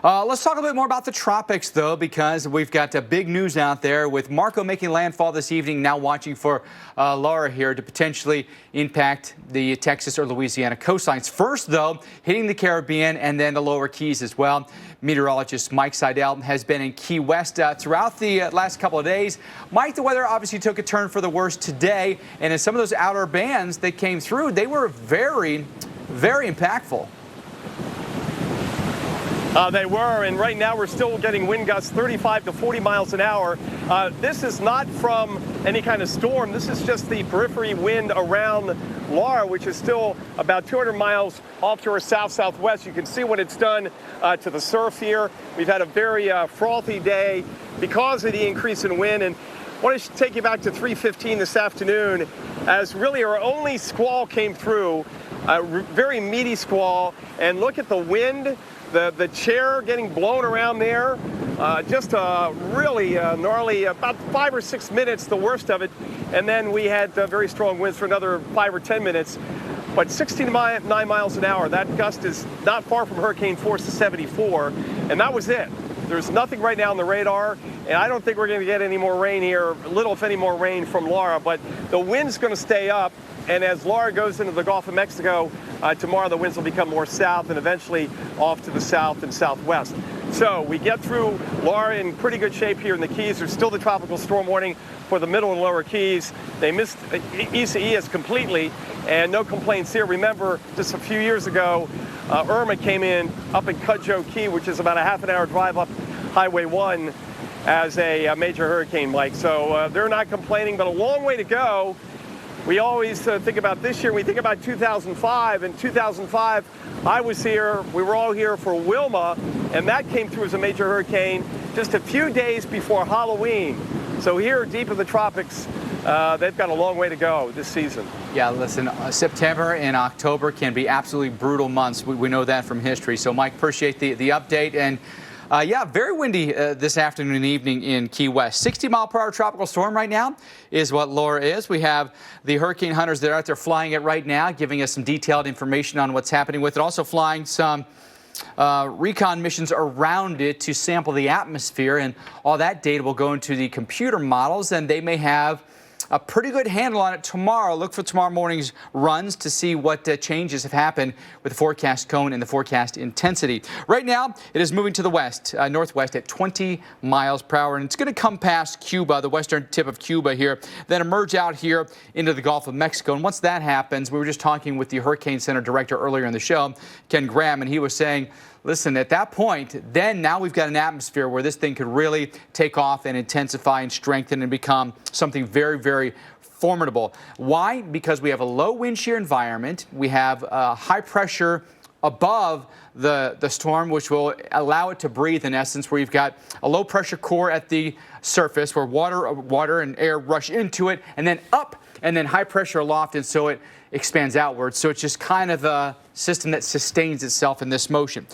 Let's talk a bit more about the tropics, though, because we've got big news out there with Marco making landfall this evening, now watching for Laura here to potentially impact the Texas or Louisiana coastlines. First, though, hitting the Caribbean and then the lower Keys as well. Meteorologist Mike Seidel has been in Key West throughout the last couple of days. Mike, the weather obviously took a turn for the worse today, and in some of those outer bands that came through, they were very, very impactful. They were, and right now we're still getting wind gusts 35 to 40 miles an hour. This is not from any kind of storm. This is just the periphery wind around Laura, which is still about 200 miles off to our south-southwest. You can see what it's done to the surf here. We've had a very frothy day because of the increase in wind. And I want to take you back to 3:15 this afternoon, as really our only squall came through, a very meaty squall. And look at the wind. The chair getting blown around there, just really gnarly, about 5 or 6 minutes, the worst of it. And then we had very strong winds for another 5 or 10 minutes. But 69 miles an hour, that gust is not far from hurricane force to 74. And that was it. There's nothing right now on the radar. And I don't think we're going to get any more rain here, little if any more rain from Laura. But the wind's going to stay up. And as Laura goes into the Gulf of Mexico, tomorrow the winds will become more south and eventually off to the south and southwest. So we get through Laura in pretty good shape here in the Keys. There's still the tropical storm warning for the middle and lower Keys. They missed Isaias completely, and no complaints here. Remember, just a few years ago, Irma came in up in Cudjoe Key, which is about a half-an-hour drive up Highway 1 as a major hurricane, Mike. So they're not complaining, but a long way to go. We always think about this year. We think about 2005. In 2005, I was here. We were all here for Wilma, and that came through as a major hurricane just a few days before Halloween. So here, deep in the tropics, they've got a long way to go this season. Yeah, listen, September and October can be absolutely brutal months. We know that from history. So, Mike, appreciate the update. And yeah, very windy this afternoon and evening in Key West. 60-mile-per-hour tropical storm right now is what Laura is. We have the hurricane hunters that are out there flying it right now, giving us some detailed information on what's happening with it. Also flying some recon missions around it to sample the atmosphere, and all that data will go into the computer models, and they may have a pretty good handle on it tomorrow. Look for tomorrow morning's runs to see what changes have happened with the forecast cone and the forecast intensity. Right now, it is moving to the west, northwest at 20 miles per hour, and it's going to come past Cuba, the western tip of Cuba here, then emerge out here into the Gulf of Mexico. And once that happens, we were just talking with the Hurricane Center director earlier in the show, Ken Graham, and he was saying, listen, at that point, then now we've got an atmosphere where this thing could really take off and intensify and strengthen and become something very, very formidable. Why? Because we have a low wind shear environment. We have high pressure above the storm, which will allow it to breathe, in essence, where you've got a low pressure core at the surface where water and air rush into it, and then up, and then high pressure aloft, and so it expands outwards. So it's just kind of a system that sustains itself in this motion.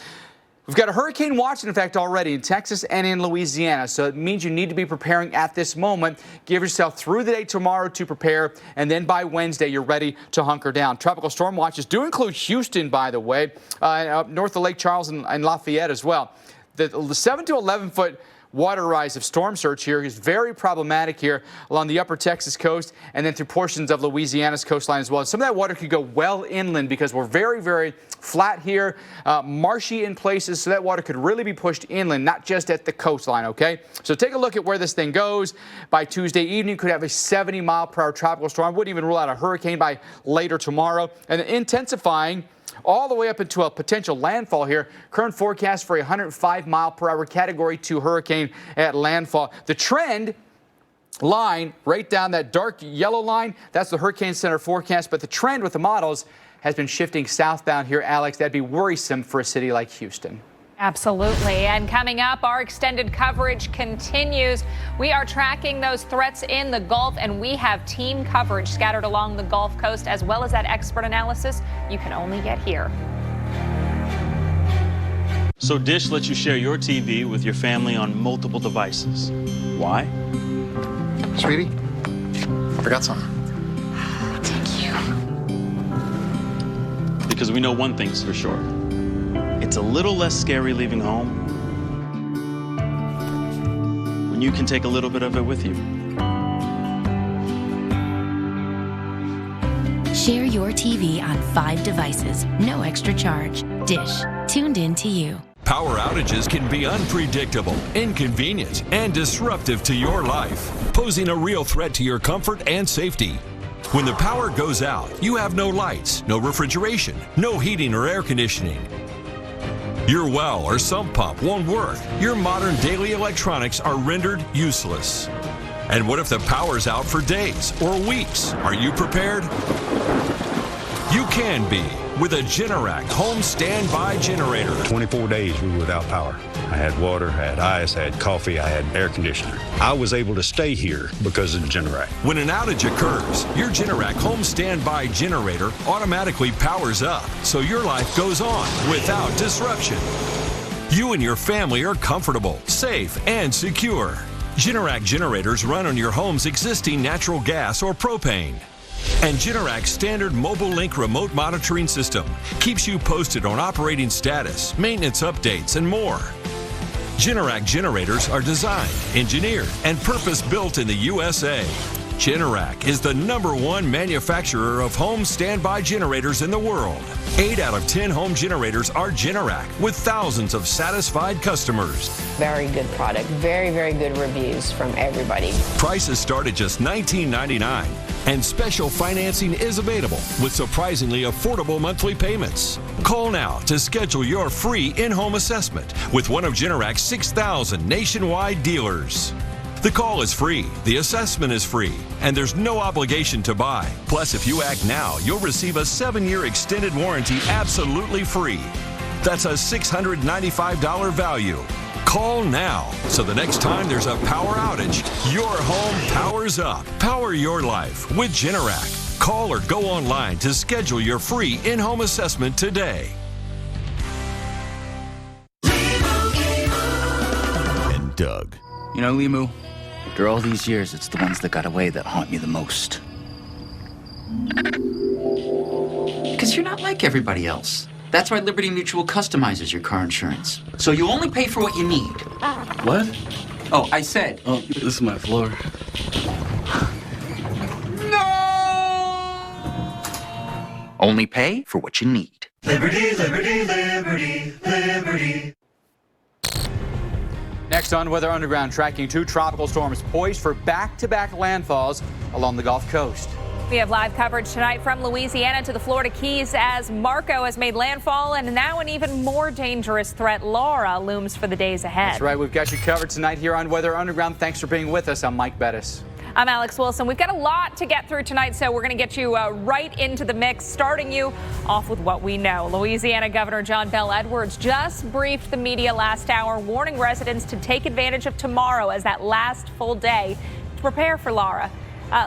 We've got a hurricane watch in effect already in Texas and in Louisiana, so it means you need to be preparing at this moment. Give yourself through the day tomorrow to prepare, and then by Wednesday, you're ready to hunker down. Tropical storm watches do include Houston, by the way, up north of Lake Charles and Lafayette as well. The 7 to 11 foot water rise of storm surge here is very problematic here along the upper Texas coast and then through portions of Louisiana's coastline as well. Some of that water could go well inland because we're very, very flat here, marshy in places, so that water could really be pushed inland, not just at the coastline, okay? So take a look at where this thing goes. By Tuesday evening, could have a 70-mile-per-hour tropical storm. Wouldn't even rule out a hurricane by later tomorrow. And intensifying all the way up into a potential landfall here. Current forecast for a 105-mile-per-hour Category 2 hurricane at landfall. The trend line right down that dark yellow line, that's the Hurricane Center forecast, but the trend with the models has been shifting southbound here, Alex. That'd be worrisome for a city like Houston. Absolutely. And coming up, our extended coverage continues. We are tracking those threats in the Gulf, and we have team coverage scattered along the Gulf Coast, as well as that expert analysis you can only get here. So Dish lets you share your TV with your family on multiple devices. Why? Sweetie, I forgot something. Thank you. Because we know one thing's for sure. It's a little less scary leaving home when you can take a little bit of it with you. Share your TV on 5 devices, no extra charge. Dish, tuned in to you. Power outages can be unpredictable, inconvenient, and disruptive to your life, posing a real threat to your comfort and safety. When the power goes out, you have no lights, no refrigeration, no heating or air conditioning. Your well or sump pump won't work. Your modern daily electronics are rendered useless. And what if the power's out for days or weeks? Are you prepared? You can be with a Generac home standby generator. 24 days we were without power. I had water, I had ice, I had coffee, I had air conditioner. I was able to stay here because of Generac. When an outage occurs, your Generac home standby generator automatically powers up, so your life goes on without disruption. You and your family are comfortable, safe, and secure. Generac generators run on your home's existing natural gas or propane. And Generac's standard Mobile Link remote monitoring system keeps you posted on operating status, maintenance updates, and more. Generac generators are designed, engineered, and purpose-built in the USA. Generac is the #1 manufacturer of home standby generators in the world. 8 out of 10 home generators are Generac, with thousands of satisfied customers. Very good product, very, very good reviews from everybody. Prices start at just $19.99, and special financing is available with surprisingly affordable monthly payments. Call now to schedule your free in-home assessment with one of Generac's 6,000 nationwide dealers. The call is free, the assessment is free, and there's no obligation to buy. Plus, if you act now, you'll receive a 7-year extended warranty absolutely free. That's a $695 value. Call now, so the next time there's a power outage, your home powers up. Power your life with Generac. Call or go online to schedule your free in-home assessment today. And Doug. You know, Limu, after all these years, it's the ones that got away that haunt me the most. Because you're not like everybody else. That's why Liberty Mutual customizes your car insurance. So you only pay for what you need. What? Oh, I said. Oh, this is my floor. Only pay for what you need. Liberty, liberty, liberty, liberty. Next on Weather Underground, tracking 2 tropical storms poised for back-to-back landfalls along the Gulf Coast. We have live coverage tonight from Louisiana to the Florida Keys as Marco has made landfall, and now an even more dangerous threat, Laura, looms for the days ahead. That's right. We've got you covered tonight here on Weather Underground. Thanks for being with us. I'm Mike Bettis. I'm Alex Wilson. We've got a lot to get through tonight, so we're going to get you right into the mix, starting you off with what we know. Louisiana Governor John Bel Edwards just briefed the media last hour, warning residents to take advantage of tomorrow as that last full day to prepare for Laura.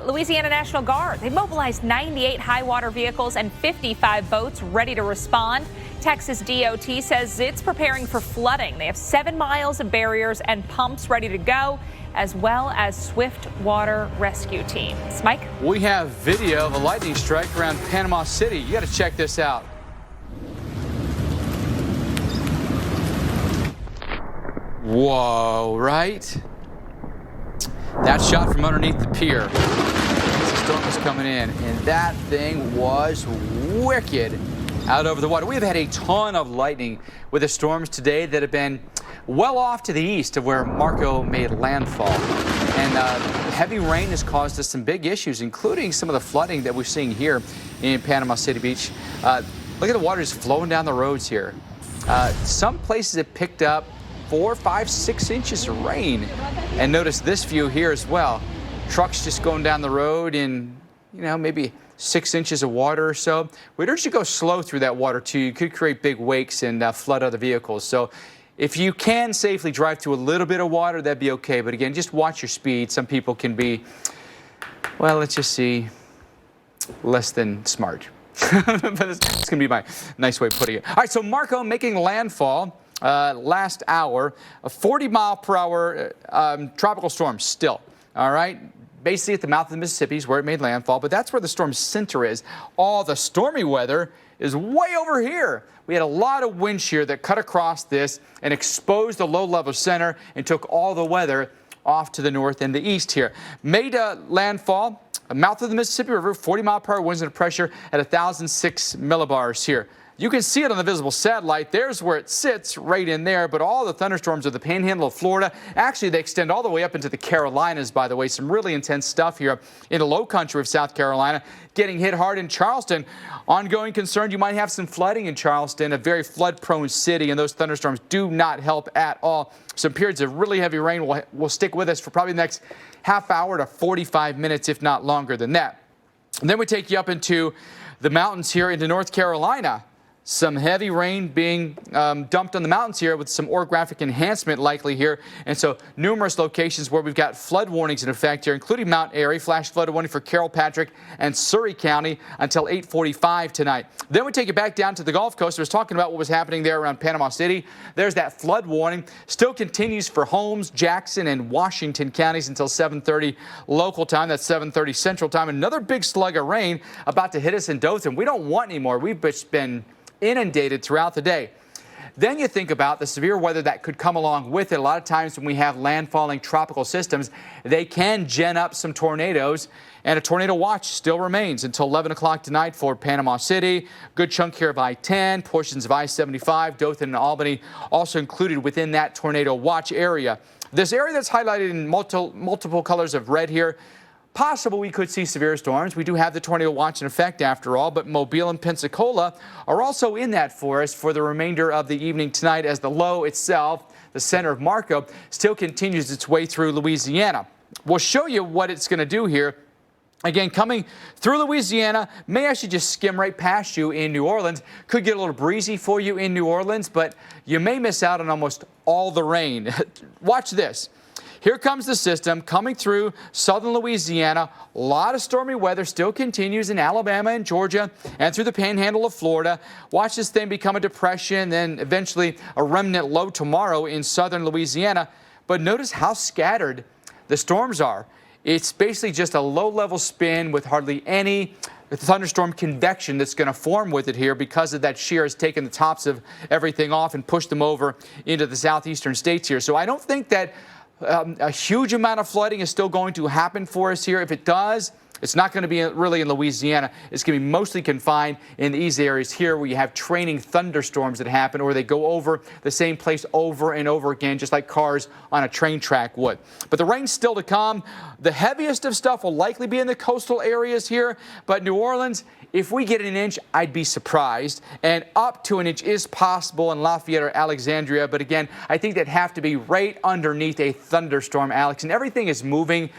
Louisiana National Guard, they mobilized 98 high water vehicles and 55 boats ready to respond. Texas DOT says it's preparing for flooding. They have 7 miles of barriers and pumps ready to go, as well as swift water rescue teams. Mike? We have video of a lightning strike around Panama City. You got to check this out. Whoa, right? That shot from underneath the pier. The storm was coming in, and that thing was wicked out over the water. We've had a ton of lightning with the storms today that have been well off to the east of where Marco made landfall. And heavy rain has caused us some big issues, including some of the flooding that we're seeing here in Panama City Beach. Look at the water just flowing down the roads here. Some places have picked up 4, 5, 6 inches of rain. And notice this view here as well. Trucks just going down the road in, maybe 6 inches of water or so. We'd urge you to go slow through that water too. You could create big wakes and flood other vehicles. So if you can safely drive through a little bit of water, that'd be okay. But again, just watch your speed. Some people can be, well, let's just see, less than smart. But it's going to be my nice way of putting it. All right, so Marco making landfall last hour. A 40-mile-per-hour tropical storm still. All right, basically at the mouth of the Mississippi is where it made landfall, but that's where the storm's center is. All the stormy weather is way over here. We had a lot of wind shear that cut across this and exposed the low-level center and took all the weather off to the north and the east here. Made landfall, mouth of the Mississippi River, 40-mile-per-hour winds and pressure at 1,006 millibars here. You can see it on the visible satellite. There's where it sits, right in there. But all the thunderstorms of the panhandle of Florida, actually, they extend all the way up into the Carolinas, by the way. Some really intense stuff here in the low country of South Carolina. Getting hit hard in Charleston. Ongoing concern, you might have some flooding in Charleston, a very flood-prone city, and those thunderstorms do not help at all. Some periods of really heavy rain will stick with us for probably the next half hour to 45 minutes, if not longer than that. And then we take you up into the mountains here into North Carolina. Some heavy rain being dumped on the mountains here with some orographic enhancement likely here. And so numerous locations where we've got flood warnings in effect here, including Mount Airy, flash flood warning for Carroll, Patrick, and Surrey County until 8:45 tonight. Then we take it back down to the Gulf Coast. I was talking about what was happening there around Panama City. There's that flood warning. Still continues for Holmes, Jackson, and Washington counties until 7:30 local time. That's 7:30 Central Time. Another big slug of rain about to hit us in Dothan. We don't want any more. We've just been inundated throughout the day. Then you think about the severe weather that could come along with it. A lot of times when we have landfalling tropical systems, they can gen up some tornadoes, and a tornado watch still remains until 11 o'clock tonight for Panama City. Good chunk here of I-10, portions of I-75, Dothan and Albany also included within that tornado watch area. This area that's highlighted in multiple colors of red here, possible we could see severe storms. We do have the tornado watch in effect after all, but Mobile and Pensacola are also in that for us for the remainder of the evening tonight as the low itself, the center of Marco, still continues its way through Louisiana. We'll show you what it's going to do here. Again, coming through Louisiana, may actually just skim right past you in New Orleans. Could get a little breezy for you in New Orleans, but you may miss out on almost all the rain. Watch this. Here comes the system coming through southern Louisiana. A lot of stormy weather still continues in Alabama and Georgia and through the panhandle of Florida. Watch this thing become a depression, then eventually a remnant low tomorrow in southern Louisiana. But notice how scattered the storms are. It's basically just a low-level spin with hardly any thunderstorm convection that's going to form with it here because of that shear has taken the tops of everything off and pushed them over into the southeastern states here. So I don't think that a huge amount of flooding is still going to happen for us here. If it does, it's not going to be really in Louisiana. It's going to be mostly confined in these areas here where you have training thunderstorms that happen or they go over the same place over and over again, just like cars on a train track would. But the rain's still to come. The heaviest of stuff will likely be in the coastal areas here, but New Orleans, if we get an inch, I'd be surprised. And up to an inch is possible in Lafayette or Alexandria. But again, I think that'd have to be right underneath a thunderstorm, Alex. And everything is moving,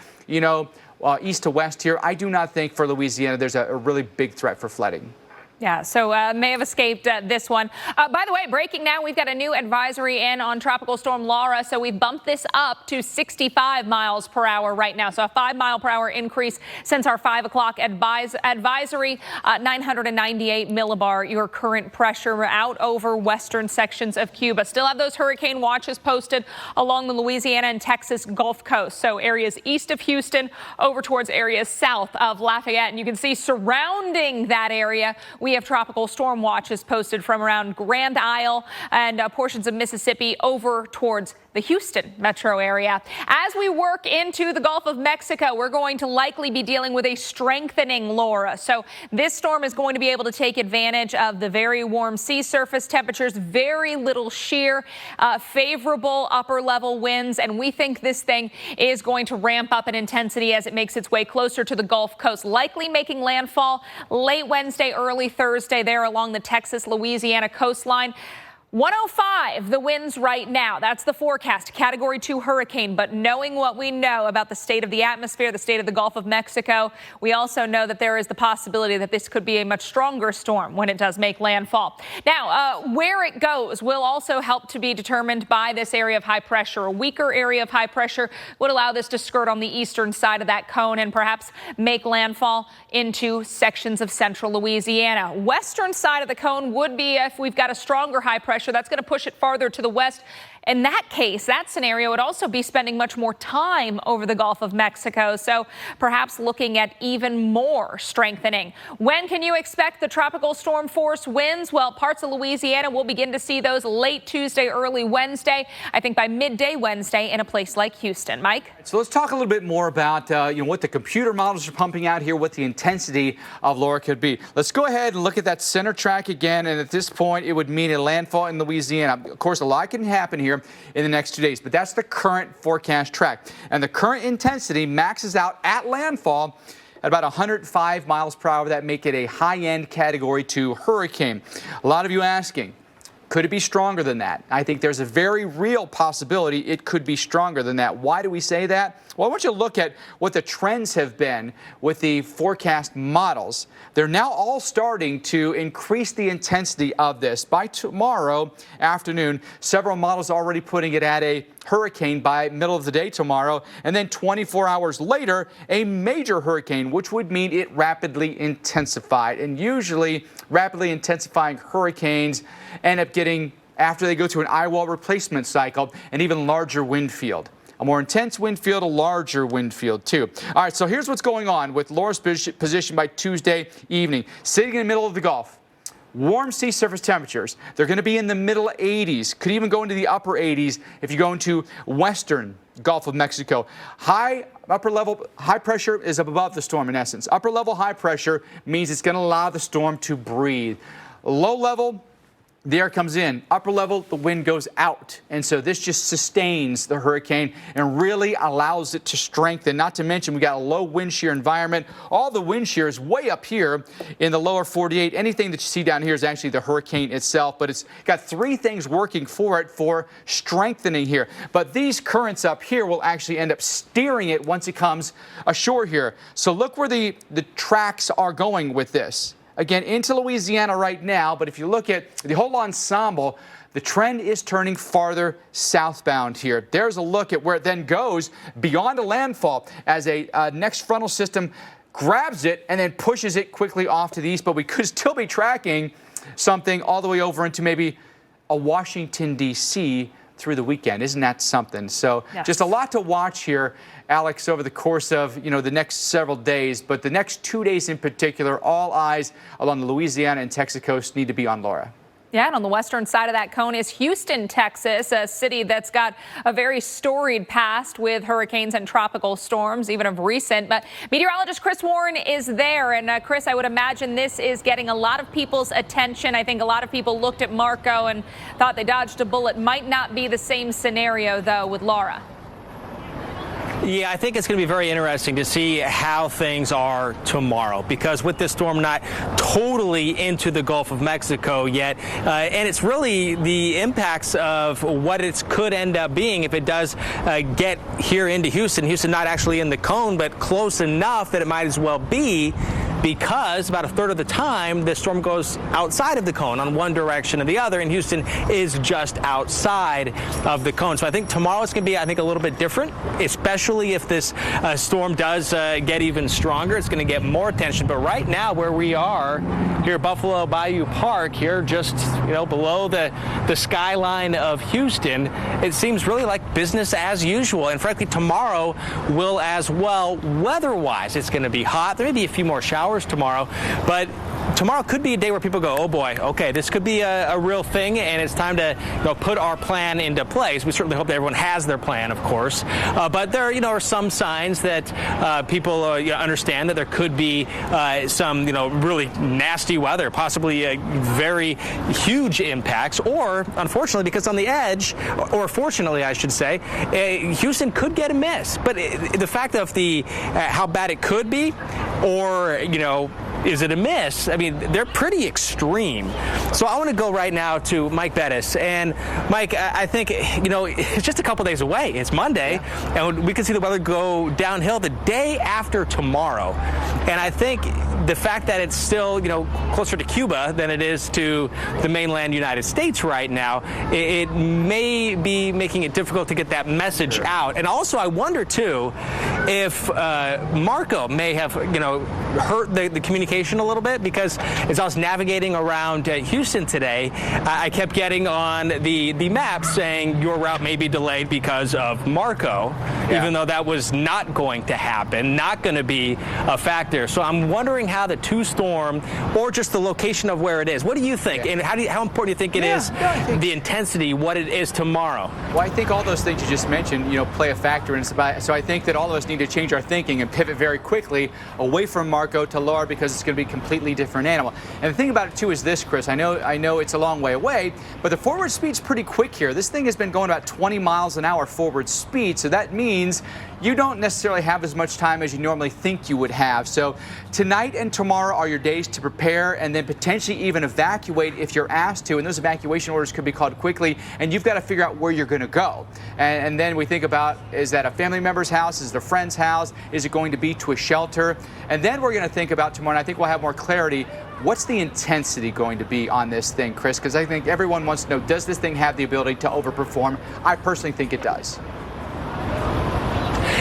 east to west here. I do not think for Louisiana there's a really big threat for flooding. Yeah, so may have escaped this one. By the way, breaking now, we've got a new advisory in on Tropical Storm Laura. So we've bumped this up to 65 miles per hour right now. So a 5-mile-per-hour increase since our 5 o'clock advisory. 998 millibar, your current pressure out over western sections of Cuba. Still have those hurricane watches posted along the Louisiana and Texas Gulf Coast. So areas east of Houston over towards areas south of Lafayette. And you can see surrounding that area, we have tropical storm watches posted from around Grand Isle and portions of Mississippi over towards the Houston metro area. As we work into the Gulf of Mexico, we're going to likely be dealing with a strengthening Laura. So this storm is going to be able to take advantage of the very warm sea surface temperatures, very little shear, favorable upper level winds. And we think this thing is going to ramp up in intensity as it makes its way closer to the Gulf Coast, likely making landfall late Wednesday, early Thursday there along the Texas-Louisiana coastline. 105 the winds right now. That's the forecast, Category 2 hurricane. But knowing what we know about the state of the atmosphere, the state of the Gulf of Mexico, we also know that there is the possibility that this could be a much stronger storm when it does make landfall. Now, where it goes will also help to be determined by this area of high pressure. A weaker area of high pressure would allow this to skirt on the eastern side of that cone and perhaps make landfall into sections of central Louisiana. Western side of the cone would be if we've got a stronger high pressure. That's going to push it farther to the west. In that case, that scenario would also be spending much more time over the Gulf of Mexico, so perhaps looking at even more strengthening. When can you expect the tropical storm force winds? Well, parts of Louisiana will begin to see those late Tuesday, early Wednesday. I think by midday Wednesday in a place like Houston. Mike? So let's talk a little bit more about what the computer models are pumping out here, what the intensity of Laura could be. Let's go ahead and look at that center track again, and at this point it would mean a landfall in Louisiana. Of course, a lot can happen here in the next 2 days, but that's the current forecast track. And the current intensity maxes out at landfall at about 105 miles per hour. That make it a high-end Category 2 hurricane. A lot of you asking, could it be stronger than that? I think there's a very real possibility it could be stronger than that. Why do we say that? Well, I want you to look at what the trends have been with the forecast models. They're now all starting to increase the intensity of this. By tomorrow afternoon, several models are already putting it at a hurricane by middle of the day tomorrow, and then 24 hours later, a major hurricane, which would mean it rapidly intensified. And usually, rapidly intensifying hurricanes end up getting, after they go through an eye wall replacement cycle, an even larger wind field. A more intense wind field, a larger wind field, too. All right, so here's what's going on with Laura's position by Tuesday evening. Sitting in the middle of the Gulf, warm sea surface temperatures. They're going to be in the middle 80s, could even go into the upper 80s if you go into western Gulf of Mexico. Upper level high pressure is up above the storm in essence. Upper level high pressure means it's going to allow the storm to breathe. Low level, the air comes in. Upper level, the wind goes out. And so this just sustains the hurricane and really allows it to strengthen. Not to mention, we got a low wind shear environment. All the wind shear is way up here in the lower 48. Anything that you see down here is actually the hurricane itself, but it's got three things working for it for strengthening here. But these currents up here will actually end up steering it once it comes ashore here. So look where the tracks are going with this. Again, into Louisiana right now, but if you look at the whole ensemble, the trend is turning farther southbound here. There's a look at where it then goes beyond a landfall as a next frontal system grabs it and then pushes it quickly off to the east, but we could still be tracking something all the way over into maybe a Washington, D.C. through the weekend. Isn't that something? So yes. Just a lot to watch here, Alex, over the course of the next several days. But the next 2 days in particular, all eyes along the Louisiana and Texas coast need to be on Laura. Yeah, and on the western side of that cone is Houston, Texas, a city that's got a very storied past with hurricanes and tropical storms, even of recent. But meteorologist Chris Warren is there. And Chris, I would imagine this is getting a lot of people's attention. I think a lot of people looked at Marco and thought they dodged a bullet. Might not be the same scenario, though, with Laura. Yeah, I think it's going to be very interesting to see how things are tomorrow, because with this storm not totally into the Gulf of Mexico yet, and it's really the impacts of what it could end up being if it does get here into Houston. Houston not actually in the cone, but close enough that it might as well be, because about a third of the time the storm goes outside of the cone on one direction or the other, and Houston is just outside of the cone. So I think tomorrow it's going to be, I think, a little bit different, especially if this storm does get even stronger. It's going to get more attention. But right now, where we are here at Buffalo Bayou Park, here just below the skyline of Houston, it seems really like business as usual. And frankly, tomorrow will as well. Weather-wise, it's going to be hot. There may be a few more showers tomorrow, but tomorrow could be a day where people go, oh boy, okay, this could be a real thing, and it's time to put our plan into place. We certainly hope that everyone has their plan, of course, but there are some signs that people understand that there could be some really nasty weather, possibly very huge impacts, or unfortunately, because on the edge, or fortunately I should say, Houston could get a miss. But the fact of how bad it could be, or is it a miss? I mean, they're pretty extreme. So I want to go right now to Mike Bettis. And Mike, I think, you know, it's just a couple days away. It's Monday, and we can see the weather go downhill the day after tomorrow. And I think the fact that it's still, you know, closer to Cuba than it is to the mainland United States right now, it may be making it difficult to get that message out. And also, I wonder, too, if Marco may have, you know, hurt the communication a little bit, because as I was navigating around Houston today, I kept getting on the map saying your route may be delayed because of Marco, even though that was not going to happen, not going to be a factor. So I'm wondering how the two-storm, or just the location of where it is, what do you think? And how important do you think it is, the intensity, what it is tomorrow? Well, I think all those things you just mentioned, you know, play a factor in it. So I think that all of us need to change our thinking and pivot very quickly away from Marco to Laura, because it's going to be a completely different animal. And the thing about it, too, is this, Chris. I know it's a long way away, but the forward speed's pretty quick here. This thing has been going about 20 miles an hour forward speed, so that means you don't necessarily have as much time as you normally think you would have. So tonight and tomorrow are your days to prepare, and then potentially even evacuate if you're asked to. And those evacuation orders could be called quickly, and you've got to figure out where you're going to go. And then we think about, is that a family member's house? Is it a friend's house? Is it going to be to a shelter? And then we're going to think about tomorrow, and I think we'll have more clarity. What's the intensity going to be on this thing, Chris? Because I think everyone wants to know, does this thing have the ability to overperform? I personally think it does.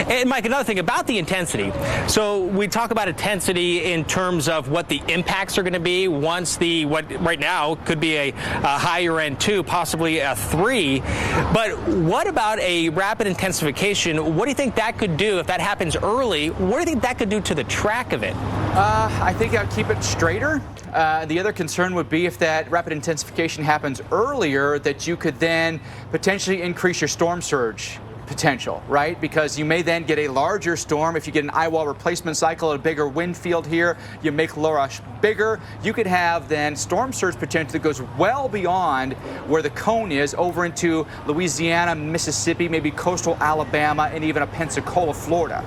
And Mike, another thing about the intensity. So we talk about intensity in terms of what the impacts are going to be once what right now could be a higher end 2, possibly a 3. But what about a rapid intensification? What do you think that could do if that happens early? What do you think that could do to the track of it? I think I'd keep it straighter. The other concern would be if that rapid intensification happens earlier, that you could then potentially increase your storm surge potential, right? Because you may then get a larger storm. If you get an eye wall replacement cycle, a bigger wind field here, you make Laura bigger, you could have then storm surge potential that goes well beyond where the cone is, over into Louisiana, Mississippi, maybe coastal Alabama, and even a Pensacola, Florida.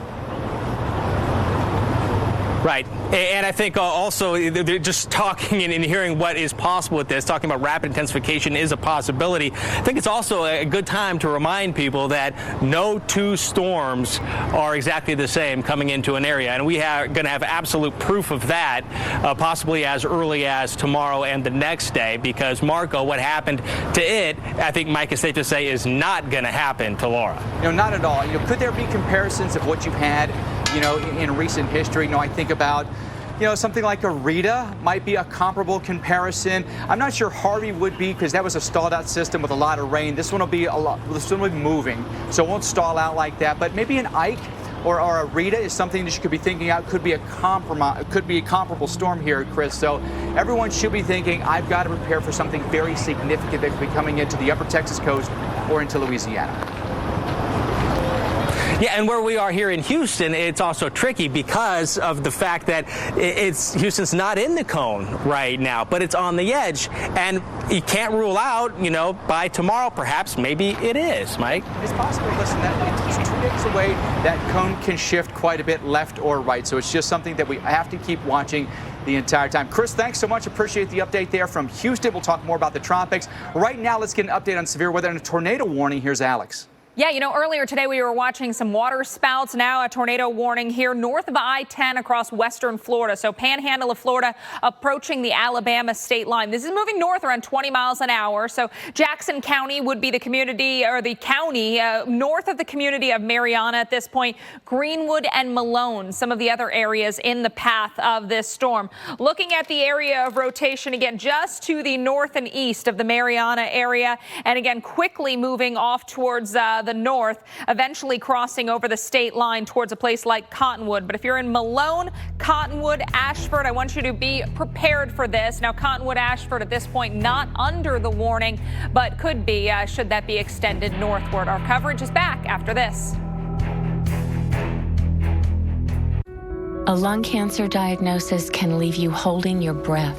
Right. And I think also they're just talking and hearing what is possible with this, talking about rapid intensification is a possibility. I think it's also a good time to remind people that no two storms are exactly the same coming into an area. And we are going to have absolute proof of that, possibly as early as tomorrow and the next day, because Marco, what happened to it, I think Mike is safe to say, is not going to happen to Laura. You know, not at all. You know, could there be comparisons of what you've had, you know, in recent history? You know, I think about, you know, something like a Rita might be a comparable comparison. I'm not sure Harvey would be, because that was a stalled out system with a lot of rain. This one will be this one will be moving, so it won't stall out like that. But maybe an Ike or a Rita is something that you could be thinking out. Could be a comparable storm here, Chris. So everyone should be thinking, I've got to prepare for something very significant that could be coming into the upper Texas coast or into Louisiana. Yeah, and where we are here in Houston, it's also tricky because of the fact that Houston's not in the cone right now, but it's on the edge. And you can't rule out, you know, by tomorrow, perhaps, maybe it is, Mike. It's possible. Listen, it's 2 days away. That cone can shift quite a bit left or right. So it's just something that we have to keep watching the entire time. Chris, thanks so much. Appreciate the update there from Houston. We'll talk more about the tropics. Right now, let's get an update on severe weather and a tornado warning. Here's Alex. Yeah, you know, earlier today we were watching some water spouts. Now a tornado warning here north of I-10 across western Florida. So panhandle of Florida approaching the Alabama state line. This is moving north around 20 miles an hour. So Jackson County would be the community, or the county north of the community of Mariana at this point. Greenwood and Malone, some of the other areas in the path of this storm. Looking at the area of rotation again, just to the north and east of the Mariana area. And again, quickly moving off towards the north, eventually crossing over the state line towards a place like Cottonwood. But if you're in Malone, Cottonwood, Ashford, I want you to be prepared for this. Now, Cottonwood, Ashford at this point not under the warning, but could be should that be extended northward. Our coverage is back after this. A lung cancer diagnosis can leave you holding your breath.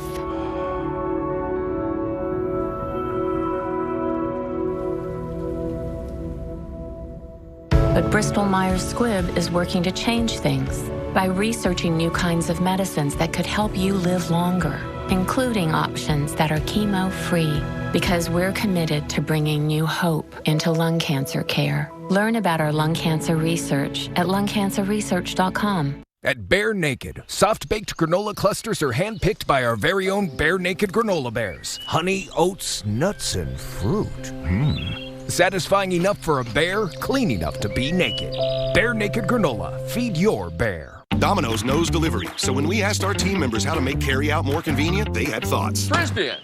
But Bristol Myers Squibb is working to change things. by researching new kinds of medicines that could help you live longer, including options that are chemo-free, because we're committed to bringing new hope into lung cancer care. Learn about our lung cancer research at lungcancerresearch.com. At Bear Naked, soft-baked granola clusters are handpicked by our very own Bear Naked granola bears. Honey, oats, nuts, and fruit. Satisfying enough for a bear, clean enough to be naked. Bear Naked granola. Feed your bear. Domino's knows delivery, so when we asked our team members how to make carry-out more convenient, they had thoughts. Frisbee it.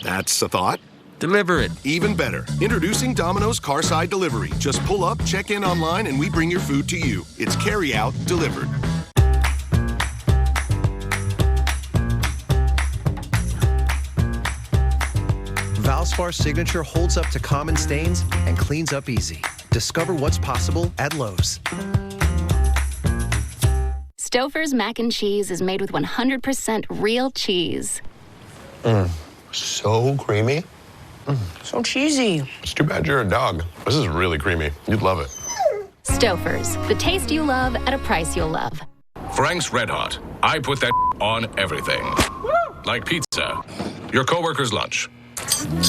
That's a thought. Deliver it. Even better. Introducing Domino's Carside Delivery. Just pull up, check in online, and we bring your food to you. It's carry-out delivered. Valspar Signature holds up to common stains and cleans up easy. Discover what's possible at Lowe's. Stouffer's mac and cheese is made with 100% real cheese. So creamy. So cheesy. It's too bad you're a dog. This is really creamy. You'd love it. Stouffer's, the taste you love at a price you'll love. Frank's Red Hot. I put that on everything. Like pizza, your coworker's lunch,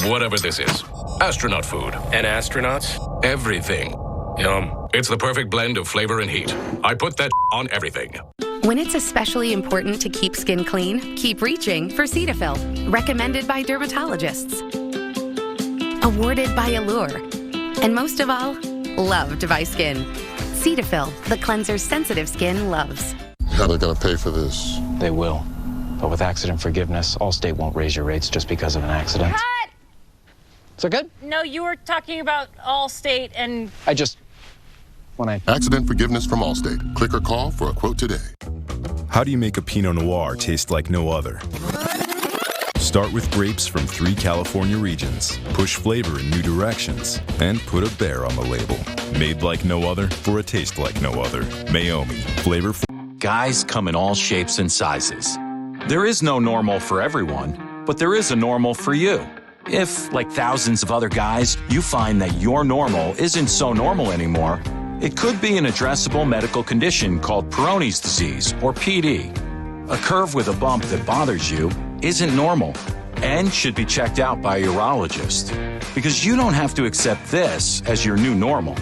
whatever this is. Astronaut food. And astronauts? Everything. Yum. It's the perfect blend of flavor and heat. I put that on everything. When it's especially important to keep skin clean, keep reaching for Cetaphil. Recommended by dermatologists. Awarded by Allure. And most of all, loved by skin. Cetaphil, the cleanser sensitive skin loves. How are they going to pay for this? They will. But with accident forgiveness, Allstate won't raise your rates just because of an accident. Cut! Is that good? No, you were talking about Allstate and... Accident forgiveness from Allstate. Click or call for a quote today. How do you make a Pinot Noir taste like no other? Start with grapes from 3 California regions. Push flavor in new directions. And put a bear on the label. Made like no other for a taste like no other. Maomi. Flavor. Guys come in all shapes and sizes. There is no normal for everyone, but there is a normal for you. If, like thousands of other guys, you find that your normal isn't so normal anymore, it could be an addressable medical condition called Peyronie's disease, or PD. A curve with a bump that bothers you isn't normal and should be checked out by a urologist, because you don't have to accept this as your new normal.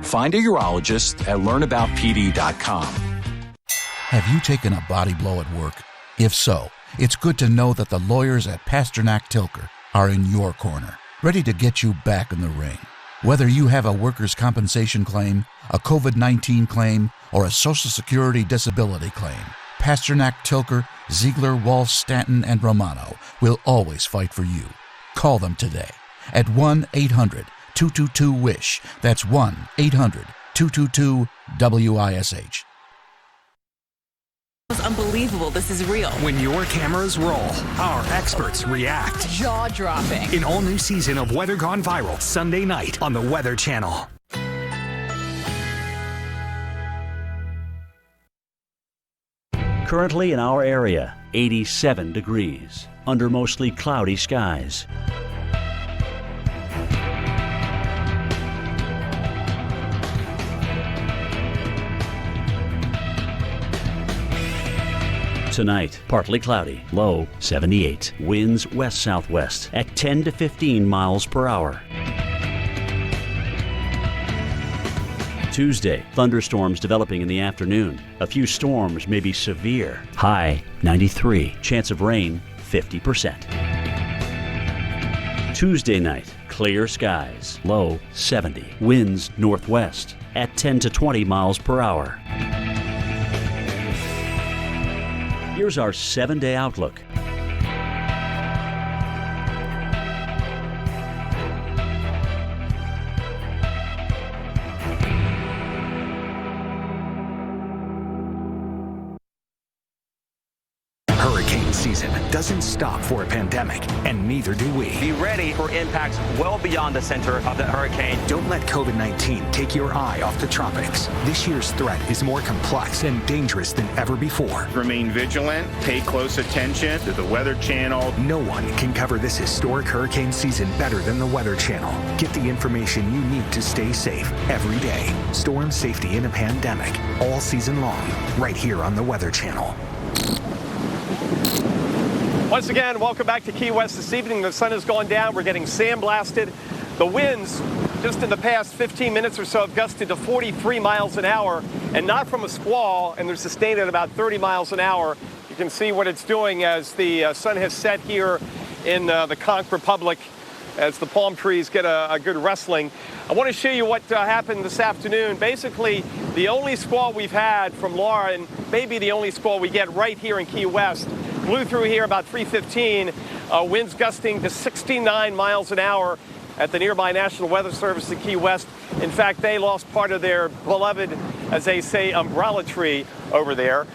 Find a urologist at learnaboutpd.com. Have you taken a body blow at work? If so, it's good to know that the lawyers at Pasternak Tilker are in your corner, ready to get you back in the ring. Whether you have a workers' compensation claim, a COVID-19 claim, or a Social Security disability claim, Pasternak Tilker, Ziegler, Walsh, Stanton, and Romano will always fight for you. Call them today at 1-800-222-WISH. That's 1-800-222-WISH. It's unbelievable. This is real. When your cameras roll, our experts react. Jaw-dropping. An all-new season of Weather Gone Viral, Sunday night on the Weather Channel. Currently in our area, 87 degrees, under mostly cloudy skies. Tonight, partly cloudy, low 78. Winds west-southwest at 10 to 15 miles per hour. Tuesday, thunderstorms developing in the afternoon. A few storms may be severe. High 93. Chance of rain 50%. Tuesday night, clear skies. Low 70. Winds northwest at 10 to 20 miles per hour. Here's our 7-day outlook. Hurricane season doesn't stop for a pandemic, and neither do we. Be ready for impacts well beyond the center of the hurricane. Don't let COVID-19 take your eye off the tropics. This year's threat is more complex and dangerous than ever before. Remain vigilant, pay close attention to the Weather Channel. No one can cover this historic hurricane season better than the Weather Channel. Get the information you need to stay safe every day. Storm safety in a pandemic, all season long, right here on the Weather Channel. Once again, welcome back to Key West this evening. The sun has gone down. We're getting sandblasted. The winds, just in the past 15 minutes or so, have gusted to 43 miles an hour, and not from a squall, and they're sustained at about 30 miles an hour. You can see what it's doing as the sun has set here in the Conch Republic, as the palm trees get a good wrestling. I want to show you what happened this afternoon. Basically, the only squall we've had from Laura, and maybe the only squall we get right here in Key West, blew through here about 3:15, winds gusting to 69 miles an hour at the nearby National Weather Service in Key West. In fact, they lost part of their beloved, as they say, umbrella tree over there.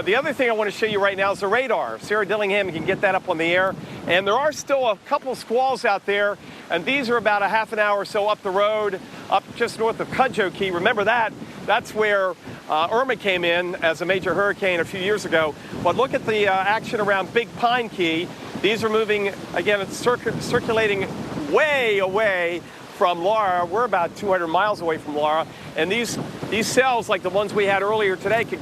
The other thing I want to show you right now is the radar. Sarah Dillingham can get that up on the air. And there are still a couple squalls out there, and these are about a half an hour or so up the road, up just north of Cudjoe Key. Remember that? That's where Irma came in as a major hurricane a few years ago. But look at the action around Big Pine Key. These are moving, again, it's circulating way away from Laura. We're about 200 miles away from Laura. And these cells, like the ones we had earlier today, could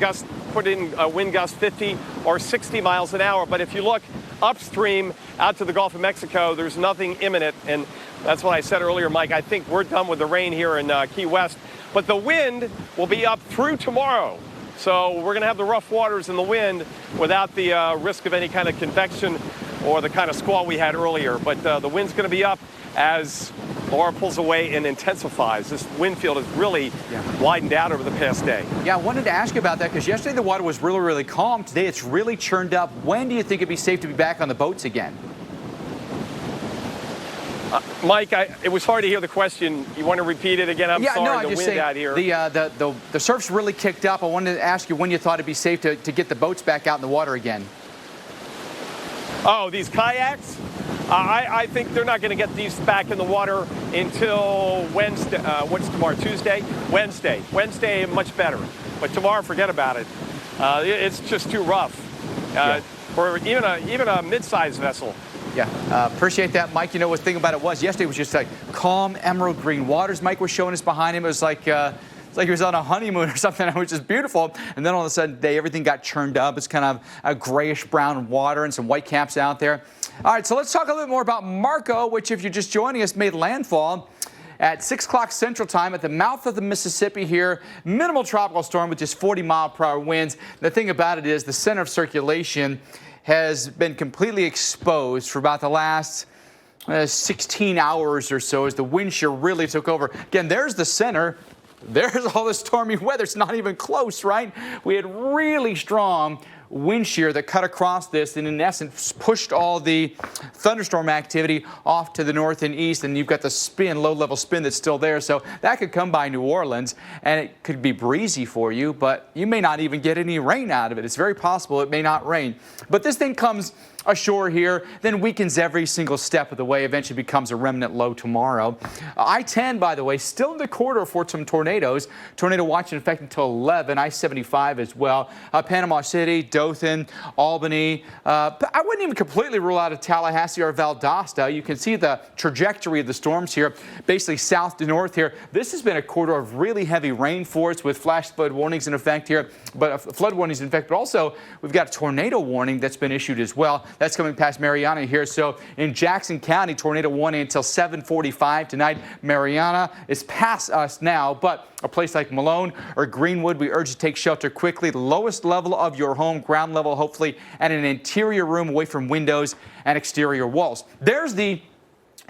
put in wind gusts 50 or 60 miles an hour. But if you look upstream out to the Gulf of Mexico, there's nothing imminent. And that's what I said earlier, Mike. I think we're done with the rain here in Key West. But the wind will be up through tomorrow. So we're going to have the rough waters and the wind without the risk of any kind of convection or the kind of squall we had earlier. But the wind's going to be up as Laura pulls away and intensifies. This wind field has really widened out over the past day. Yeah, I wanted to ask you about that because yesterday the water was really, really calm. Today it's really churned up. When do you think it'd be safe to be back on the boats again? Mike, it was hard to hear the question. You want to repeat it again? I'm sorry, the wind out here. The surf's really kicked up. I wanted to ask you when you thought it'd be safe to get the boats back out in the water again. Oh, these kayaks? I think they're not going to get these back in the water until Wednesday. What's tomorrow? Tuesday? Wednesday. Wednesday, much better. But tomorrow, forget about it. It's just too rough for even a mid-sized vessel. Yeah, appreciate that, Mike. You know what the thing about it was yesterday was just like calm emerald green waters. Mike was showing us behind him. It was like it's like he was on a honeymoon or something. It was just beautiful. And then all of a sudden, everything got churned up. It's kind of a grayish brown water and some white caps out there. All right, so let's talk a little bit more about Marco, which, if you're just joining us, made landfall at 6 o'clock Central Time at the mouth of the Mississippi here. Minimal tropical storm with just 40-mile-per-hour winds. The thing about it is the center of circulation has been completely exposed for about the last 16 hours or so as the wind shear really took over. Again, there's the center. There's all the stormy weather. It's not even close, right? We had really strong wind shear that cut across this and in essence pushed all the thunderstorm activity off to the north and east, and you've got the spin, low-level spin that's still there. So that could come by New Orleans and it could be breezy for you, but you may not even get any rain out of it. It's very possible it may not rain. But this thing comes ashore here, then weakens every single step of the way, eventually becomes a remnant low tomorrow. I-10, by the way, still in the corridor for some tornadoes. Tornado watch in effect until 11. I-75 as well. Panama City, Dothan, Albany. I wouldn't even completely rule out of Tallahassee or Valdosta. You can see the trajectory of the storms here, basically south to north here. This has been a corridor of really heavy rain for us with flash flood warnings in effect here, but flood warnings in effect, but also we've got a tornado warning that's been issued as well. That's coming past Mariana here. So in Jackson County, tornado warning until 7:45 tonight. Mariana is past us now, but a place like Malone or Greenwood, we urge you to take shelter quickly. The lowest level of your home, ground level hopefully, and an interior room away from windows and exterior walls. There's the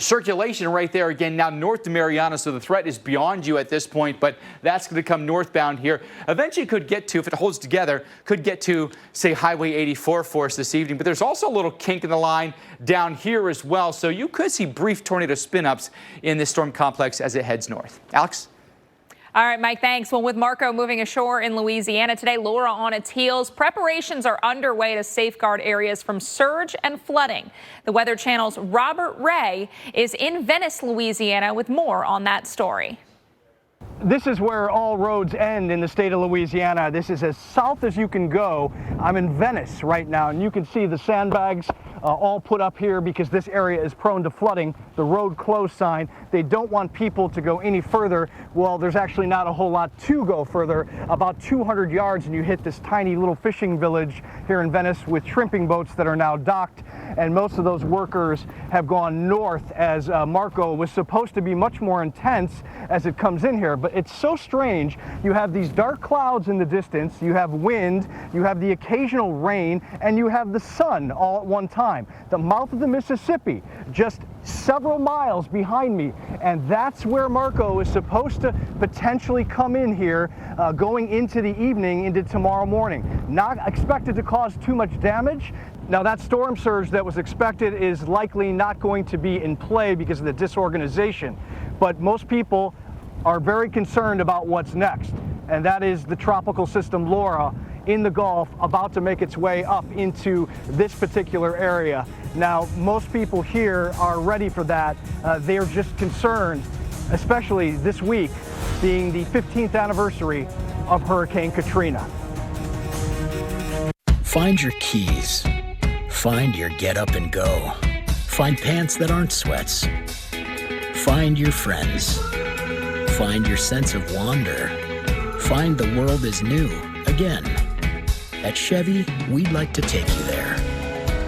circulation right there again now north to Mariana, so the threat is beyond you at this point, but that's going to come northbound here. Eventually could get to, if it holds together, could get to, say, Highway 84 for us this evening, but there's also a little kink in the line down here as well, so you could see brief tornado spin-ups in this storm complex as it heads north. Alex? All right, Mike, thanks. Well, with Marco moving ashore in Louisiana today, Laura on its heels. Preparations are underway to safeguard areas from surge and flooding. The Weather Channel's Robert Ray is in Venice, Louisiana, with more on that story. This is where all roads end in the state of Louisiana. This is as south as you can go. I'm in Venice right now, and you can see the sandbags all put up here because this area is prone to flooding. The road closed sign. They don't want people to go any further. Well, there's actually not a whole lot to go further. About 200 yards and you hit this tiny little fishing village here in Venice with shrimping boats that are now docked. And most of those workers have gone north as Marco was supposed to be much more intense as it comes in here. But it's so strange. You have these dark clouds in the distance, you have wind, you have the occasional rain, and you have the sun all at one time. The mouth of the Mississippi, just several miles behind me, and that's where Marco is supposed to potentially come in here going into the evening into tomorrow morning. Not expected to cause too much damage. Now, that storm surge that was expected is likely not going to be in play because of the disorganization, but most people are very concerned about what's next, and that is the tropical system Laura in the Gulf about to make its way up into this particular area. Now, most people here are ready for that. They're just concerned, especially this week being the 15th anniversary of Hurricane Katrina. Find your keys. Find your get up and go. Find pants that aren't sweats. Find your friends. Find your sense of wonder. Find the world is new again. At Chevy, we'd like to take you there.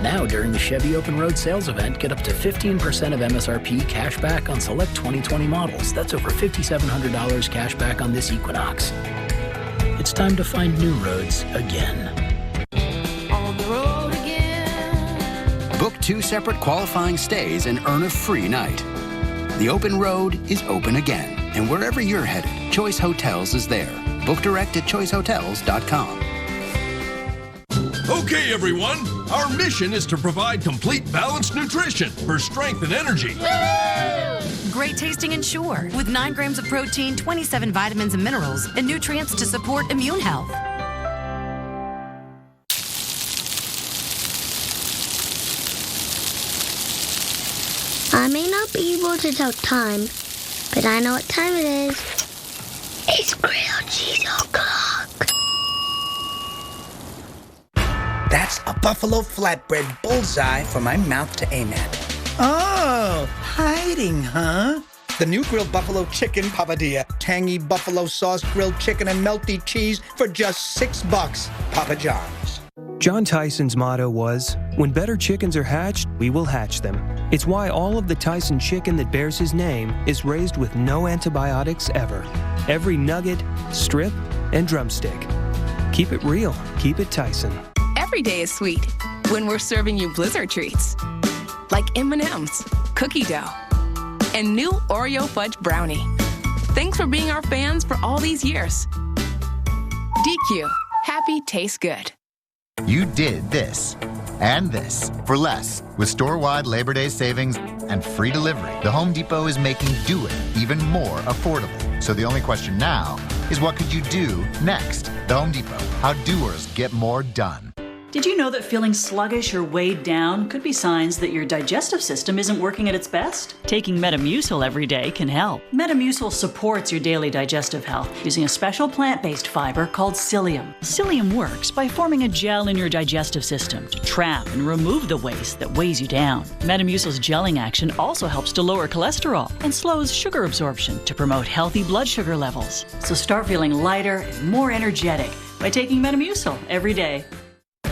Now, during the Chevy Open Road Sales Event, get up to 15% of MSRP cash back on select 2020 models. That's over $5,700 cash back on this Equinox. It's time to find new roads again. On the road again. Book 2 separate qualifying stays and earn a free night. The Open Road is open again. And wherever you're headed, Choice Hotels is there. Book direct at choicehotels.com. Okay, everyone. Our mission is to provide complete balanced nutrition for strength and energy. Great tasting Ensure with 9 grams of protein, 27 vitamins and minerals, and nutrients to support immune health. I may not be able to tell time, but I know what time it is. It's grilled cheese o'clock. That's a buffalo flatbread bullseye for my mouth to aim at. Oh, hiding, huh? The new grilled buffalo chicken papadilla. Tangy buffalo sauce, grilled chicken, and melty cheese for just $6. Papa John's. John Tyson's motto was, "When better chickens are hatched, we will hatch them." It's why all of the Tyson chicken that bears his name is raised with no antibiotics ever. Every nugget, strip, and drumstick. Keep it real. Keep it Tyson. Every day is sweet when we're serving you Blizzard treats. Like M&M's, cookie dough, and new Oreo fudge brownie. Thanks for being our fans for all these years. DQ, happy tastes good. You did this and this for less with store-wide Labor Day savings and free delivery. The Home Depot is making do it even more affordable. So the only question now is, what could you do next? The Home Depot, how doers get more done. Did you know that feeling sluggish or weighed down could be signs that your digestive system isn't working at its best? Taking Metamucil every day can help. Metamucil supports your daily digestive health using a special plant-based fiber called psyllium. Psyllium works by forming a gel in your digestive system to trap and remove the waste that weighs you down. Metamucil's gelling action also helps to lower cholesterol and slows sugar absorption to promote healthy blood sugar levels. So start feeling lighter and more energetic by taking Metamucil every day.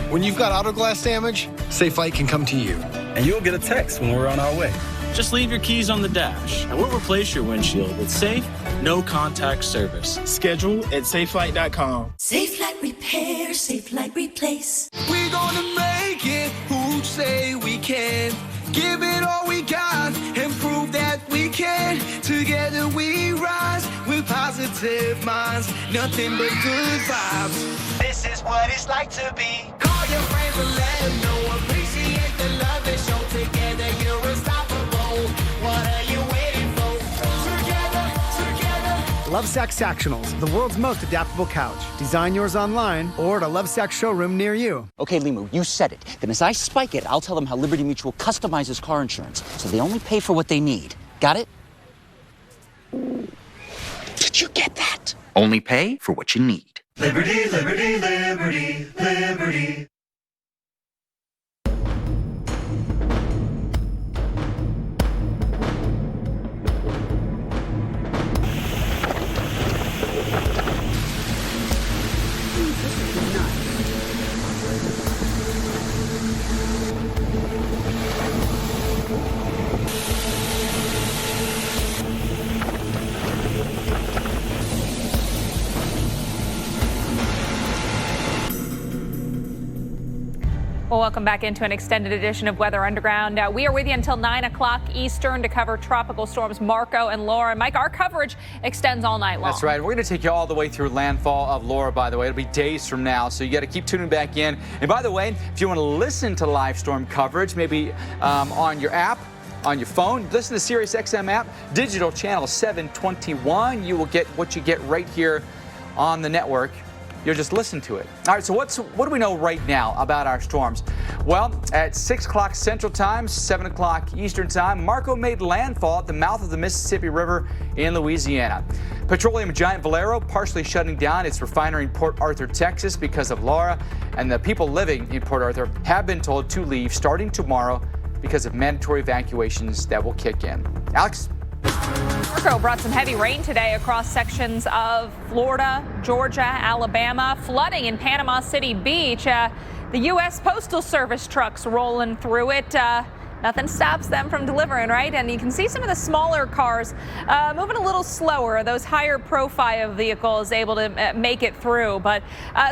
When you've got auto glass damage, Safe Flight can come to you. And you'll get a text when we're on our way. Just leave your keys on the dash, and we'll replace your windshield with safe, no-contact service. Schedule at safelight.com. Safe Light Repair, Safe Light Replace. We're gonna make it, who say we can. Give it all we got and prove that we can. Together we rise with positive minds, nothing but good vibes. This is what it's like to be. Call your friends and let them know. Appreciate the love they show. Together you're unstoppable. What are you waiting for? Together, together. Lovesac Sactionals, the world's most adaptable couch. Design yours online or at a Lovesac showroom near you. Okay, Limu, you said it. Then as I spike it, I'll tell them how Liberty Mutual customizes car insurance, so they only pay for what they need. Got it? Did you get that? Only pay for what you need. Liberty, liberty, liberty, liberty. Well, welcome back into an extended edition of Weather Underground. We are with you until 9 o'clock Eastern to cover tropical storms Marco and Laura. Mike, our coverage extends all night long. That's right. We're going to take you all the way through landfall of Laura, by the way. It'll be days from now, so you got to keep tuning back in. And by the way, if you want to listen to live storm coverage, maybe on your app, on your phone, listen to Sirius XM app, digital channel 721. You will get what you get right here on the network. You'll just listen to it. All right, so what do we know right now about our storms? Well, at 6 o'clock Central Time, 7 o'clock Eastern Time, Marco made landfall at the mouth of the Mississippi River in Louisiana. Petroleum giant Valero partially shutting down its refinery in Port Arthur, Texas because of Laura, and the people living in Port Arthur have been told to leave starting tomorrow because of mandatory evacuations that will kick in. Alex? Marco brought some heavy rain today across sections of Florida, Georgia, Alabama, flooding in Panama City Beach. The U.S. Postal Service trucks rolling through it. Nothing stops them from delivering, right? And you can see some of the smaller cars moving a little slower. Those higher profile vehicles able to make it through. But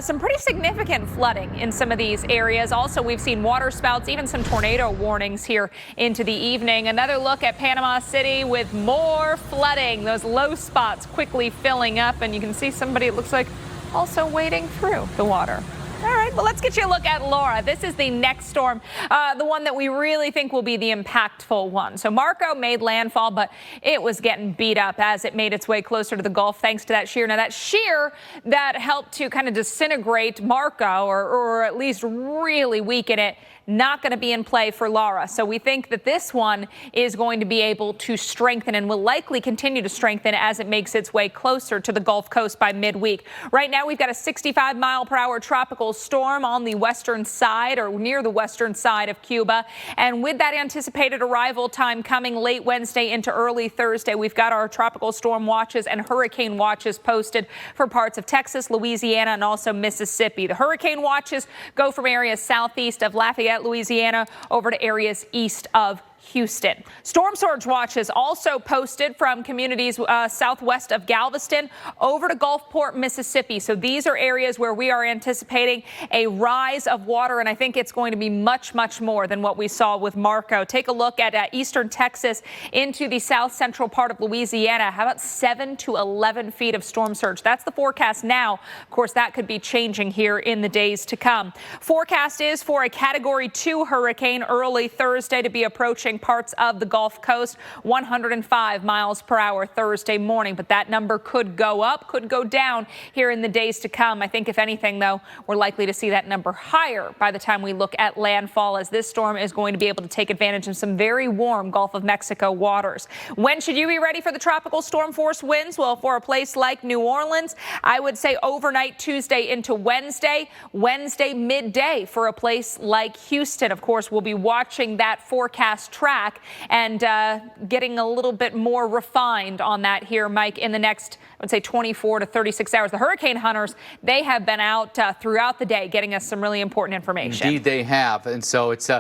some pretty significant flooding in some of these areas. Also, we've seen water spouts, even some tornado warnings here into the evening. Another look at Panama City with more flooding. Those low spots quickly filling up. And you can see somebody, it looks like, also wading through the water. All right, well, let's get you a look at Laura. This is the next storm, the one that we really think will be the impactful one. So Marco made landfall, but it was getting beat up as it made its way closer to the Gulf thanks to that shear. Now, that shear that helped to kind of disintegrate Marco or at least really weaken it, not going to be in play for Laura. So we think that this one is going to be able to strengthen and will likely continue to strengthen as it makes its way closer to the Gulf Coast by midweek. Right now, we've got a 65-mile-per-hour tropical storm on the western side or near the western side of Cuba. And with that anticipated arrival time coming late Wednesday into early Thursday, we've got our tropical storm watches and hurricane watches posted for parts of Texas, Louisiana, and also Mississippi. The hurricane watches go from areas southeast of Lafayette, Louisiana, over to areas east of Houston. Storm surge watches also posted from communities southwest of Galveston over to Gulfport, Mississippi. So these are areas where we are anticipating a rise of water, and I think it's going to be much, much more than what we saw with Marco. Take a look at eastern Texas into the south central part of Louisiana. How about 7 to 11 feet of storm surge? That's the forecast now. Of course, that could be changing here in the days to come. Forecast is for a Category 2 hurricane early Thursday to be approaching parts of the Gulf Coast, 105 miles per hour Thursday morning. But that number could go up, could go down here in the days to come. I think, if anything, though, we're likely to see that number higher by the time we look at landfall, as this storm is going to be able to take advantage of some very warm Gulf of Mexico waters. When should you be ready for the tropical storm force winds? Well, for a place like New Orleans, I would say overnight Tuesday into Wednesday midday for a place like Houston. Of course, we'll be watching that forecast track and getting a little bit more refined on that here, Mike, in the next, I would say, 24 to 36 hours. The hurricane hunters, they have been out throughout the day getting us some really important information. Indeed, they have. And so it's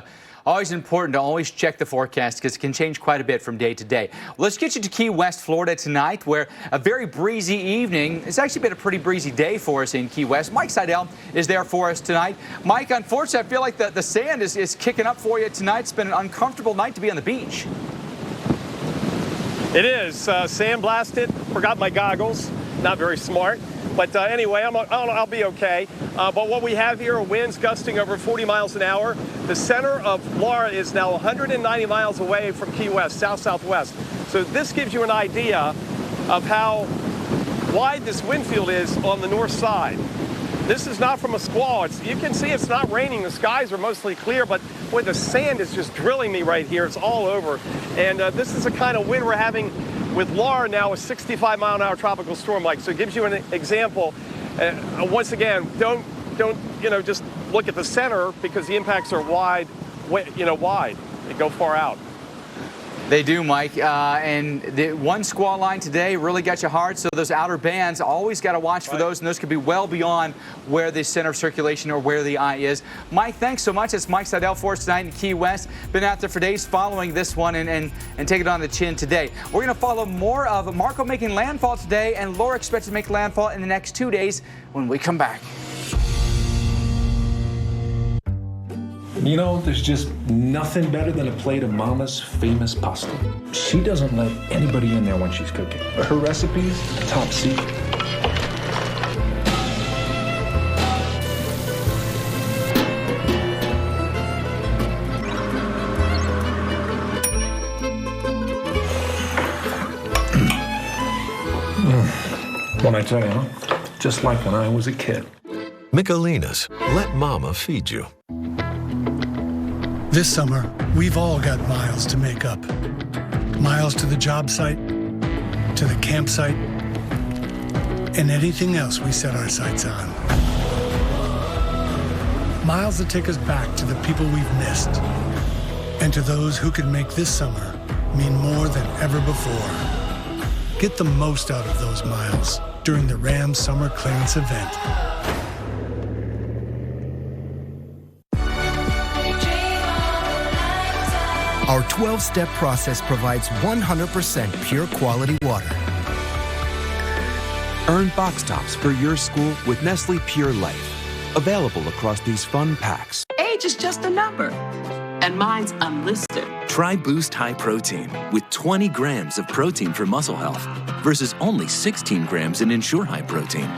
always important to always check the forecast because it can change quite a bit from day to day. Let's get you to Key West, Florida tonight, where a very breezy evening. It's actually been a pretty breezy day for us in Key West. Mike Seidel is there for us tonight. Mike, unfortunately, I feel like the sand is kicking up for you tonight. It's been an uncomfortable night to be on the beach. It is. Sandblasted. Forgot my goggles. Not very smart. But anyway, I'll be okay. But what we have here are winds gusting over 40 miles an hour. The center of Laura is now 190 miles away from Key West, south-southwest. So this gives you an idea of how wide this wind field is on the north side. This is not from a squall. You can see it's not raining. The skies are mostly clear, but boy, the sand is just drilling me right here. It's all over. And this is the kind of wind we're having with Laura now, a 65-mile-an-hour tropical storm. Like, so it gives you an example. Once again, don't just look at the center because the impacts are wide. They go far out. They do, Mike. And the one squall line today really got you hard. So those outer bands, always got to watch for those. And those could be well beyond where the center of circulation or where the eye is. Mike, thanks so much. It's Mike Seidel for us tonight in Key West. Been out there for days following this one and take it on the chin today. We're going to follow more of Marco making landfall today and Laura expected to make landfall in the next 2 days when we come back. You know, there's just nothing better than a plate of Mama's famous pasta. She doesn't let anybody in there when she's cooking. Her recipes, top secret. When I tell you, huh? Just like when I was a kid. Michelina's. Let Mama feed you. This summer, we've all got miles to make up. Miles to the job site, to the campsite, and anything else we set our sights on. Miles that take us back to the people we've missed, and to those who could make this summer mean more than ever before. Get the most out of those miles during the Ram Summer Clearance event. Our 12-step process provides 100% pure quality water. Earn box tops for your school with Nestle Pure Life. Available across these fun packs. Age is just a number, and mine's unlisted. Try Boost High Protein with 20 grams of protein for muscle health versus only 16 grams in Ensure High Protein.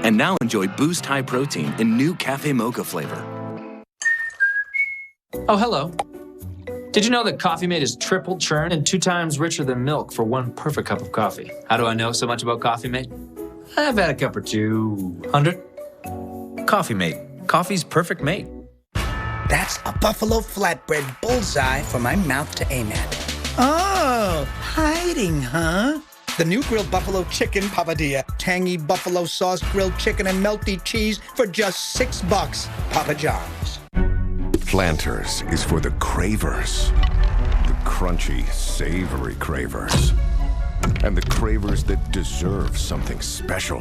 And now enjoy Boost High Protein in new Cafe Mocha flavor. Oh, hello. Did you know that Coffee Mate is triple churn and 2 times richer than milk for one perfect cup of coffee? How do I know so much about Coffee Mate? I've had a cup or 200. Coffee Mate. Coffee's perfect mate. That's a buffalo flatbread bullseye for my mouth to aim at. Oh, hiding, huh? The new grilled buffalo chicken papadilla. Tangy buffalo sauce, grilled chicken, and melty cheese for just $6. Papa John's. Planters is for the cravers. The crunchy, savory cravers. And the cravers that deserve something special.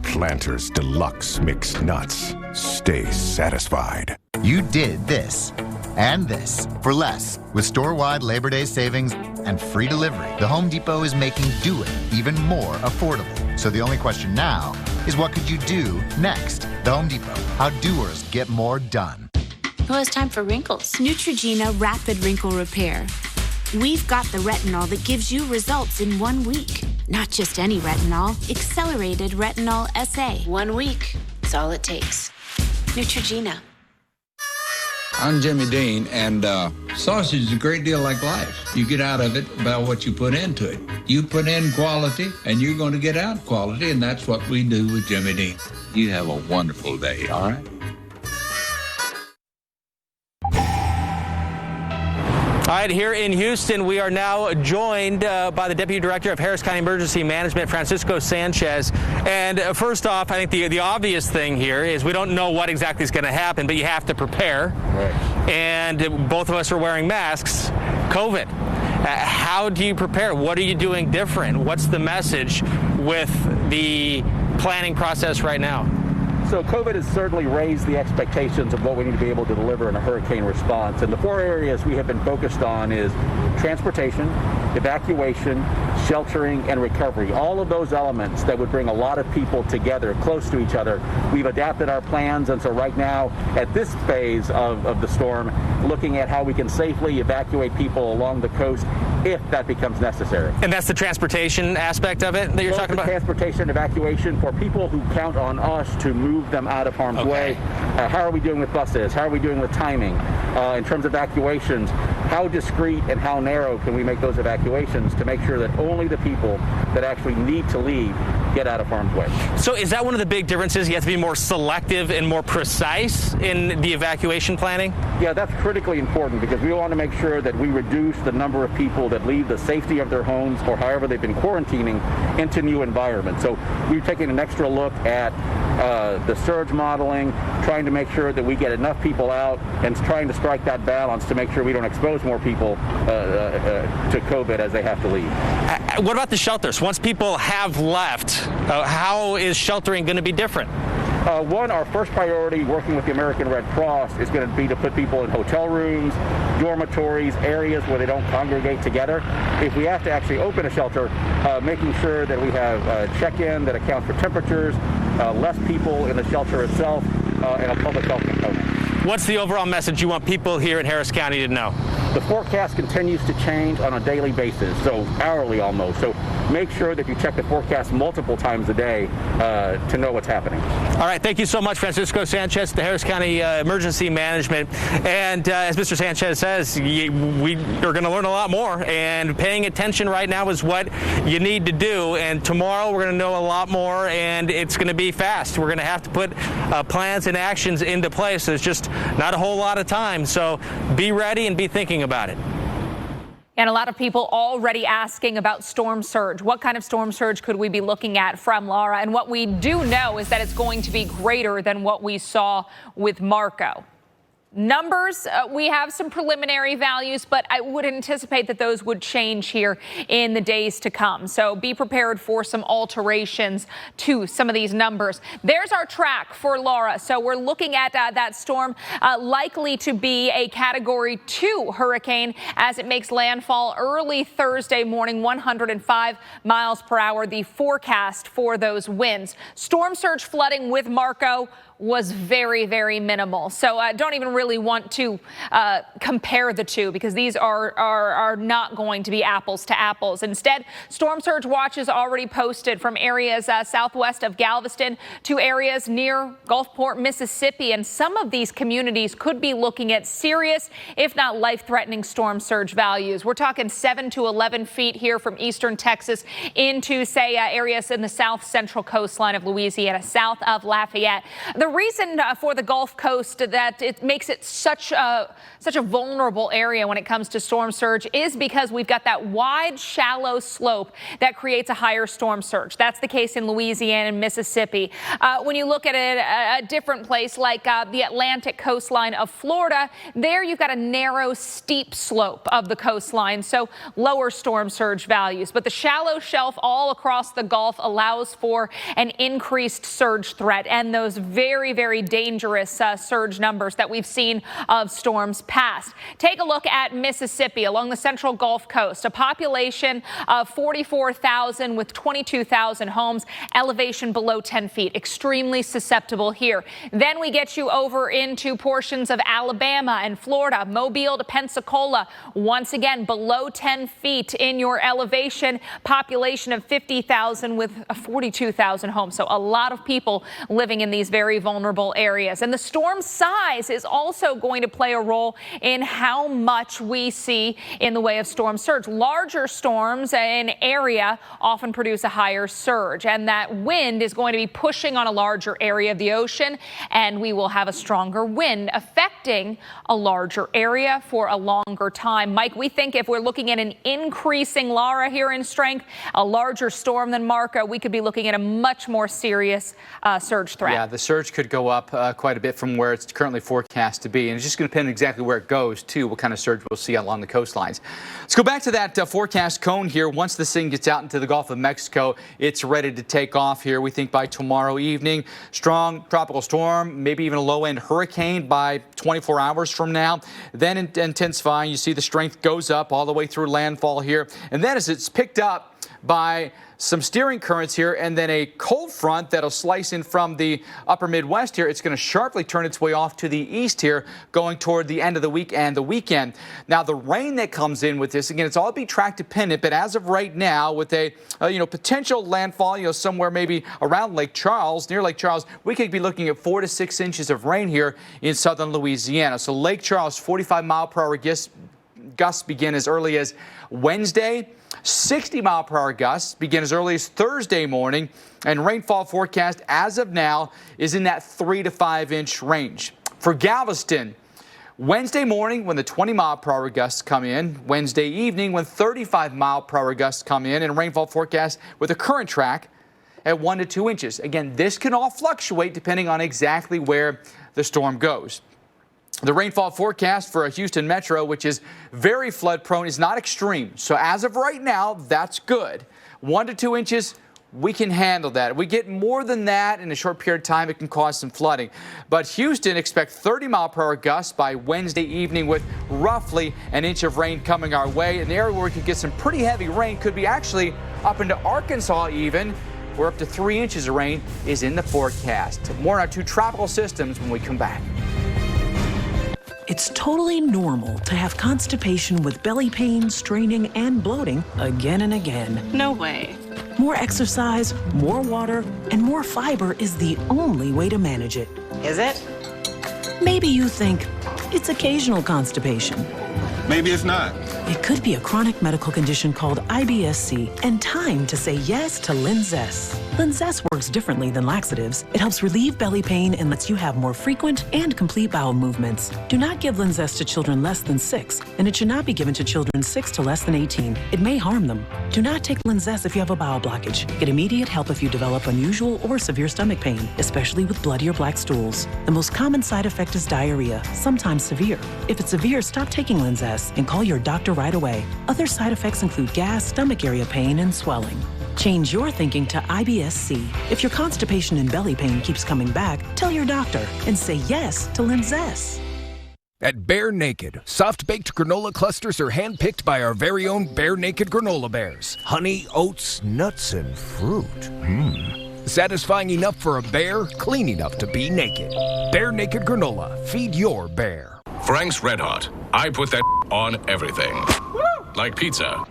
Planters Deluxe Mixed Nuts. Stay satisfied. You did this and this for less with store-wide Labor Day savings and free delivery. The Home Depot is making do it even more affordable. So the only question now is what could you do next? The Home Depot. How doers get more done. Oh, it's time for wrinkles. Neutrogena Rapid Wrinkle Repair. We've got the retinol that gives you results in 1 week. Not just any retinol, accelerated retinol SA. 1 week, it's all it takes. Neutrogena. I'm Jimmy Dean, and sausage is a great deal like life. You get out of it about what you put into it. You put in quality, and you're going to get out quality, and that's what we do with Jimmy Dean. You have a wonderful day, all right? All right, here in Houston, we are now joined by the Deputy Director of Harris County Emergency Management, Francisco Sanchez. And first off, I think the obvious thing here is we don't know what exactly is going to happen, but you have to prepare. Right. And both of us are wearing masks. COVID. How do you prepare? What are you doing different? What's the message with the planning process right now? So COVID has certainly raised the expectations of what we need to be able to deliver in a hurricane response. And the 4 areas we have been focused on is transportation, evacuation, sheltering, and recovery. All of those elements that would bring a lot of people together, close to each other. We've adapted our plans, and so right now, at this phase of the storm, looking at how we can safely evacuate people along the coast if that becomes necessary. And that's the transportation aspect of it that you're talking about? Transportation evacuation for people who count on us to move them out of harm's way. How are we doing with buses? How are we doing with timing? In terms of evacuations, how discreet and how narrow can we make those evacuations to make sure that only the people that actually need to leave get out of harm's way. So is that one of the big differences? You have to be more selective and more precise in the evacuation planning? Yeah, that's critically important because we want to make sure that we reduce the number of people that leave the safety of their homes or however they've been quarantining into new environments. So we've taken an extra look at the surge modeling, trying to make sure that we get enough people out and trying to strike that balance to make sure we don't expose more people to COVID as they have to leave. What about the shelters? Once people have left, how is sheltering going to be different? One, our first priority working with the American Red Cross is going to be to put people in hotel rooms, dormitories, areas where they don't congregate together. If we have to actually open a shelter, making sure that we have check-in that accounts for temperatures, less people in the shelter itself, and a public health component. What's the overall message you want people here in Harris County to know? The forecast continues to change on a daily basis, so hourly almost. So make sure that you check the forecast multiple times a day to know what's happening. All right, thank you so much, Francisco Sanchez, the Harris County Emergency Management. And as Mr. Sanchez says, we are going to learn a lot more, and paying attention right now is what you need to do. And tomorrow we're going to know a lot more, and it's going to be fast. We're going to have to put plans and actions into place. There's just not a whole lot of time, so be ready and be thinking about it. And a lot of people already asking about storm surge. What kind of storm surge could we be looking at from Laura? And what we do know is that it's going to be greater than what we saw with Marco. Numbers, we have some preliminary values, but I would anticipate that those would change here in the days to come. So be prepared for some alterations to some of these numbers. There's our track for Laura. So we're looking at that storm likely to be a Category 2 hurricane as it makes landfall early Thursday morning, 105 miles per hour. The forecast for those winds. Storm surge flooding with Marco was very, very minimal. So I don't even really want to compare the two because these are not going to be apples to apples. Instead, storm surge watches already posted from areas southwest of Galveston to areas near Gulfport, Mississippi. And some of these communities could be looking at serious, if not life-threatening storm surge values. We're talking 7 to 11 feet here from eastern Texas into, say, areas in the south central coastline of Louisiana, south of Lafayette. The reason for the Gulf Coast that it makes it such a vulnerable area when it comes to storm surge is because we've got that wide, shallow slope that creates a higher storm surge. That's the case in Louisiana and Mississippi. When you look at a different place like the Atlantic coastline of Florida, there you've got a narrow, steep slope of the coastline, so lower storm surge values. But the shallow shelf all across the Gulf allows for an increased surge threat and those very, very dangerous surge numbers that we've seen of storms past. Take a look at Mississippi along the central Gulf Coast, a population of 44,000 with 22,000 homes, elevation below 10 feet, extremely susceptible here. Then we get you over into portions of Alabama and Florida, Mobile to Pensacola, once again below 10 feet in your elevation, population of 50,000 with 42,000 homes. So a lot of people living in these very vulnerable areas. And the storm size is also going to play a role in how much we see in the way of storm surge. Larger storms in area often produce a higher surge, and that wind is going to be pushing on a larger area of the ocean, and we will have a stronger wind affecting a larger area for a longer time. Mike, we think if we're looking at an increasing Laura here in strength, a larger storm than Marco, we could be looking at a much more serious surge threat. Yeah, the surge could go up quite a bit from where it's currently forecast to be. And it's just going to depend exactly where it goes, too, what kind of surge we'll see along the coastlines. Let's go back to that forecast cone here. Once this thing gets out into the Gulf of Mexico, it's ready to take off here. We think by tomorrow evening, strong tropical storm, maybe even a low-end hurricane by 24 hours from now. Then intensifying, you see the strength goes up all the way through landfall here. And then as it's picked up by some steering currents here and then a cold front that'll slice in from the upper Midwest here, it's going to sharply turn its way off to the east here, going toward the end of the week and the weekend. Now, the rain that comes in with this, again, it's all be track dependent, but as of right now, with a potential landfall, somewhere maybe around Lake Charles, near Lake Charles, we could be looking at 4 to 6 inches of rain here in southern Louisiana. So Lake Charles, 45 mile per hour Gusts begin as early as Wednesday. 60-mile-per-hour gusts begin as early as Thursday morning. And rainfall forecast as of now is in that 3 to 5 inch range. For Galveston, Wednesday morning when the 20-mile-per-hour gusts come in. Wednesday evening when 35-mile-per-hour gusts come in. And rainfall forecast with a current track at 1 to 2 inches. Again, this can all fluctuate depending on exactly where the storm goes. The rainfall forecast for a Houston metro, which is very flood prone, is not extreme. So as of right now, that's good. 1 to 2 inches, we can handle that. If we get more than that in a short period of time, it can cause some flooding. But Houston expect 30-mile-per-hour gusts by Wednesday evening with roughly an inch of rain coming our way. An area where we could get some pretty heavy rain could be actually up into Arkansas even, where up to 3 inches of rain is in the forecast. More on our 2 tropical systems when we come back. It's totally normal to have constipation with belly pain, straining, and bloating again and again. No way. More exercise, more water, and more fiber is the only way to manage it. Is it? Maybe you think it's occasional constipation. Maybe it's not. It could be a chronic medical condition called IBS-C, and time to say yes to Linzess. Linzess works differently than laxatives. It helps relieve belly pain and lets you have more frequent and complete bowel movements. Do not give Linzess to children less than 6, and it should not be given to children 6 to less than 18. It may harm them. Do not take Linzess if you have a bowel blockage. Get immediate help if you develop unusual or severe stomach pain, especially with bloody or black stools. The most common side effect is diarrhea, sometimes severe. If it's severe, stop taking Linzess and call your doctor right away. Other side effects include gas, stomach area pain, and swelling. Change your thinking to IBS-C. If your constipation and belly pain keeps coming back, tell your doctor and say yes to Linzess. At Bear Naked, soft-baked granola clusters are handpicked by our very own Bear Naked granola bears. Honey, oats, nuts, and fruit. Satisfying enough for a bear, clean enough to be naked. Bear Naked granola. Feed your bear. Frank's Red Hot. I put that on everything. Like pizza,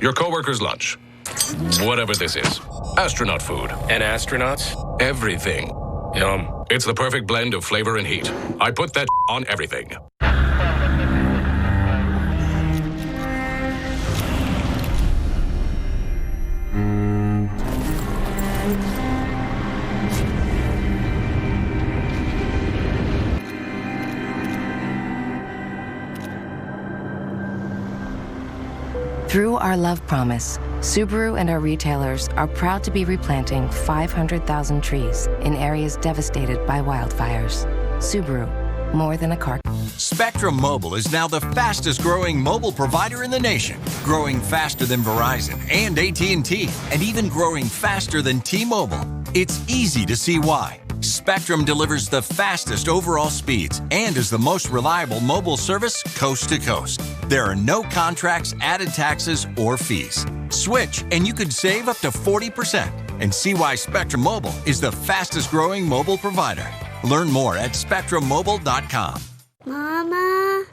your coworker's lunch, whatever this is. Astronaut food. And astronauts? Everything. Yum. It's the perfect blend of flavor and heat. I put that on everything. Through our love promise, Subaru and our retailers are proud to be replanting 500,000 trees in areas devastated by wildfires. Subaru, more than a car. Spectrum Mobile is now the fastest growing mobile provider in the nation, growing faster than Verizon and AT&T, and even growing faster than T-Mobile. It's easy to see why. Spectrum delivers the fastest overall speeds and is the most reliable mobile service coast to coast. There are no contracts, added taxes, or fees. Switch and you could save up to 40% and see why Spectrum Mobile is the fastest growing mobile provider. Learn more at spectrummobile.com. Mama.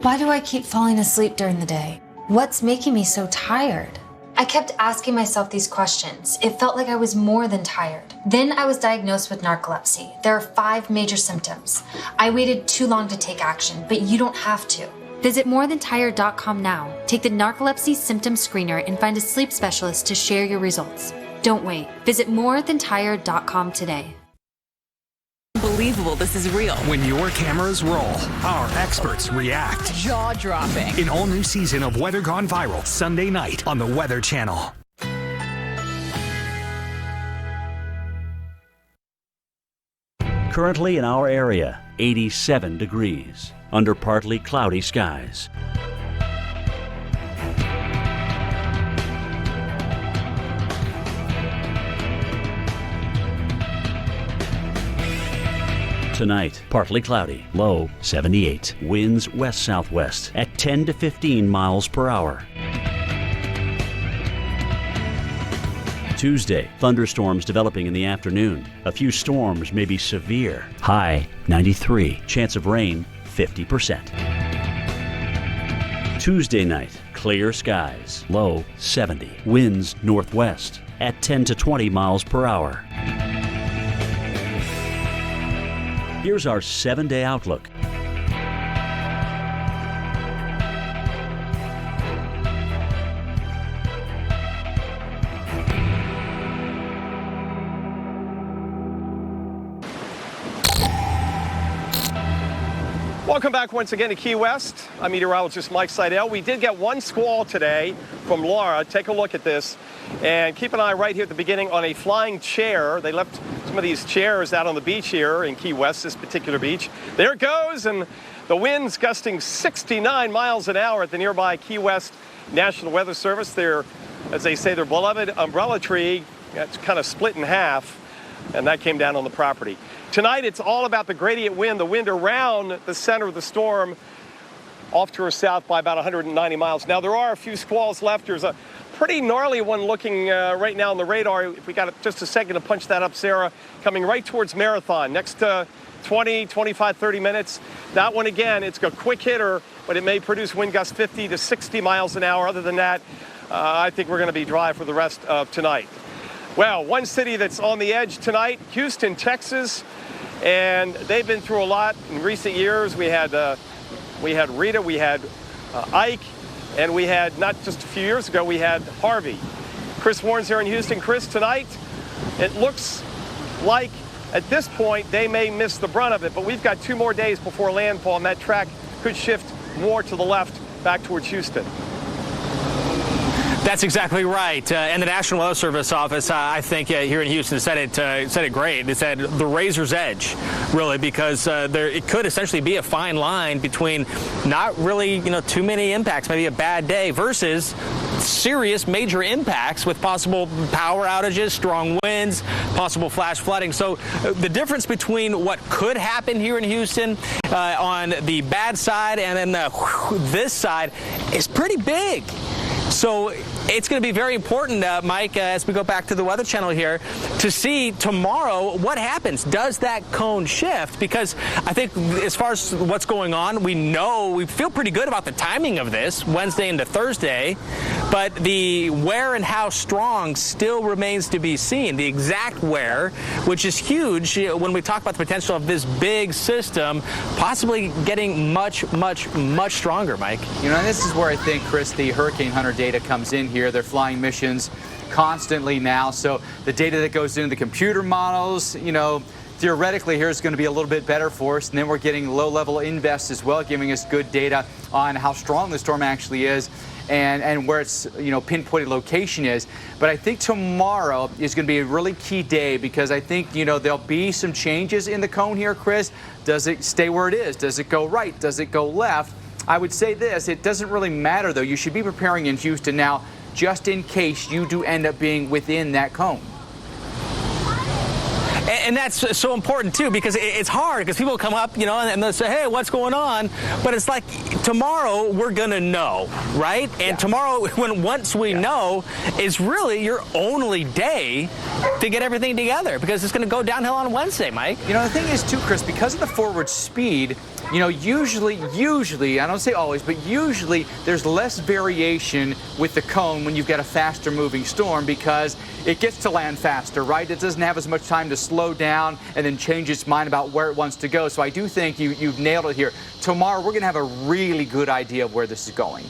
Why do I keep falling asleep during the day? What's making me so tired? I kept asking myself these questions. It felt like I was more than tired. Then I was diagnosed with narcolepsy. There are 5 major symptoms. I waited too long to take action, but you don't have to. Visit morethantired.com now. Take the narcolepsy symptom screener and find a sleep specialist to share your results. Don't wait. Visit morethantired.com today. Unbelievable, this is real. When your cameras roll, our experts react. Jaw-dropping. An all-new season of Weather Gone Viral, Sunday night on the Weather Channel. Currently in our area, 87 degrees, under partly cloudy skies. Tonight, partly cloudy, low 78. Winds west-southwest at 10 to 15 miles per hour. Tuesday, thunderstorms developing in the afternoon. A few storms may be severe. High 93. Chance of rain 50%. Tuesday night, clear skies, low 70. Winds northwest at 10 to 20 miles per hour. Here's our 7-day outlook. Welcome back once again to Key West. I'm meteorologist Mike Seidel. We did get one squall today from Laura. Take a look at this. And keep an eye right here at the beginning on a flying chair. They left some of these chairs out on the beach here in Key West, this particular beach. There it goes, and the wind's gusting 69 miles an hour at the nearby Key West National Weather Service. Their, as they say, their beloved umbrella tree, that's kind of split in half, and that came down on the property. Tonight, it's all about the gradient wind, the wind around the center of the storm, off to our south by about 190 miles. Now, there are a few squalls left. There's a pretty gnarly one looking right now on the radar. If we got just a second to punch that up, Sarah, coming right towards Marathon, next 20, 25, 30 minutes. That one, again, it's a quick hitter, but it may produce wind gusts 50 to 60 miles an hour. Other than that, I think we're going to be dry for the rest of tonight. Well, one city that's on the edge tonight, Houston, Texas, and they've been through a lot in recent years. We had Rita, we had Ike, and we had, not just a few years ago, we had Harvey. Chris Warren's here in Houston. Chris, tonight, it looks like at this point they may miss the brunt of it, but we've got 2 more days before landfall, and that track could shift more to the left back towards Houston. That's exactly right. And the National Weather Service office, I think, here in Houston said it great. They said the razor's edge, really, because it could essentially be a fine line between not really, too many impacts, maybe a bad day, versus serious major impacts with possible power outages, strong winds, possible flash flooding. So the difference between what could happen here in Houston on the bad side and then this side is pretty big. So it's going to be very important, Mike, as we go back to the Weather Channel here, to see tomorrow what happens. Does that cone shift? Because I think as far as what's going on, we feel pretty good about the timing of this, Wednesday into Thursday, but the where and how strong still remains to be seen. The exact where, which is huge when we talk about the potential of this big system possibly getting much, much, much stronger, Mike. And this is where I think, Chris, the Hurricane Hunter data comes in here. They're flying missions constantly now, so the data that goes into the computer models, theoretically here is going to be a little bit better for us, and then we're getting low-level invest as well, giving us good data on how strong the storm actually is and where its pinpointed location is. But I think tomorrow is going to be a really key day, because I think there'll be some changes in the cone here, Chris. Does it stay where it is? Does it go right? Does it go left? I would say this, it doesn't really matter, though. You should be preparing in Houston now, just in case you do end up being within that cone. And that's so important, too, because it's hard, because people come up, and they'll say, hey, what's going on? But it's like tomorrow we're going to know, right? And tomorrow, once we know, is really your only day to get everything together, because it's going to go downhill on Wednesday, Mike. The thing is, too, Chris, because of the forward speed, usually, I don't say always, but usually there's less variation with the cone when you've got a faster moving storm, because it gets to land faster, right? It doesn't have as much time to slow down and then change its mind about where it wants to go. So I do think you've nailed it here. Tomorrow, we're going to have a really good idea of where this is going.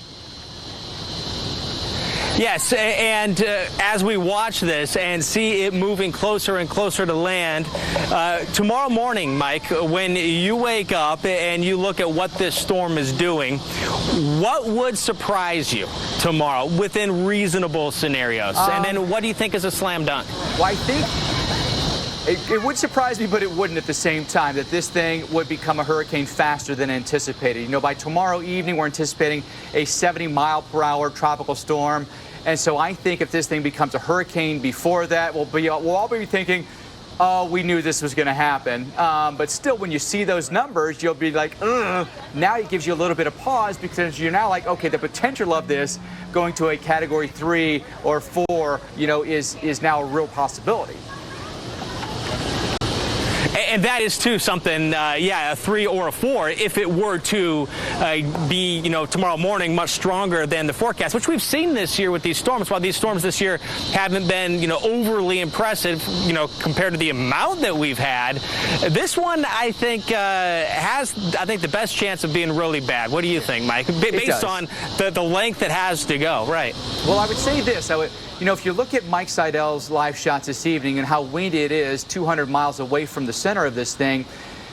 Yes, and as we watch this and see it moving closer and closer to land, tomorrow morning, Mike, when you wake up and you look at what this storm is doing, what would surprise you tomorrow within reasonable scenarios? And then what do you think is a slam dunk? Well, I think it would surprise me, but it wouldn't at the same time, that this thing would become a hurricane faster than anticipated. By tomorrow evening, we're anticipating a 70-mile-per-hour tropical storm. And so I think if this thing becomes a hurricane before that, we'll all be thinking, oh, we knew this was going to happen. But still, when you see those numbers, you'll be like, ugh. Now it gives you a little bit of pause, because you're now like, okay, the potential of this going to a Category 3 or 4, is now a real possibility. And that is, too, something, a 3 or a 4 if it were to be, tomorrow morning much stronger than the forecast, which we've seen this year with these storms. While these storms this year haven't been, overly impressive, compared to the amount that we've had, this one, I think, has, the best chance of being really bad. What do you think, Mike? Based on the length it has to go, right? Well, I would say this. If you look at Mike Seidel's live shots this evening and how windy it is 200 miles away from the center of this thing,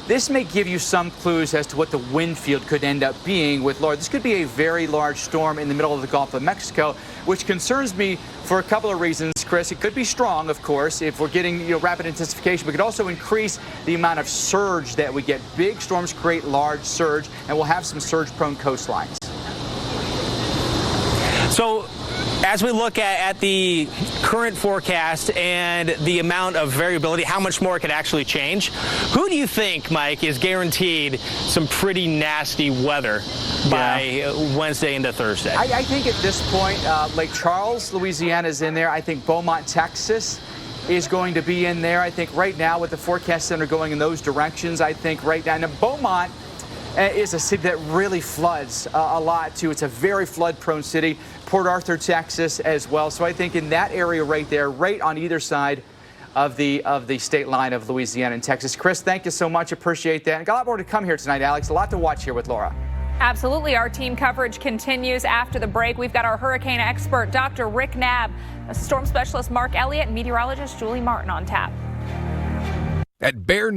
this may give you some clues as to what the wind field could end up being with Laura. This could be a very large storm in the middle of the Gulf of Mexico, which concerns me for a couple of reasons, Chris. It could be strong, of course, if we're getting rapid intensification, but it could also increase the amount of surge that we get. Big storms create large surge, and we'll have some surge-prone coastlines. So, as we look at the current forecast and the amount of variability, how much more it could actually change, who do you think, Mike, is guaranteed some pretty nasty weather by Wednesday into Thursday? I think at this point, Lake Charles, Louisiana is in there. I think Beaumont, Texas is going to be in there. I think right now with the forecast center going in those directions, I think right now, Beaumont is a city that really floods a lot, too. It's a very flood-prone city. Port Arthur, Texas, as well. So I think in that area right there, right on either side of the state line of Louisiana and Texas. Chris, thank you so much. Appreciate that. And got a lot more to come here tonight, Alex. A lot to watch here with Laura. Absolutely. Our team coverage continues after the break. We've got our hurricane expert, Dr. Rick Knabb, storm specialist Mark Elliott, and meteorologist Julie Martin on tap. At Bear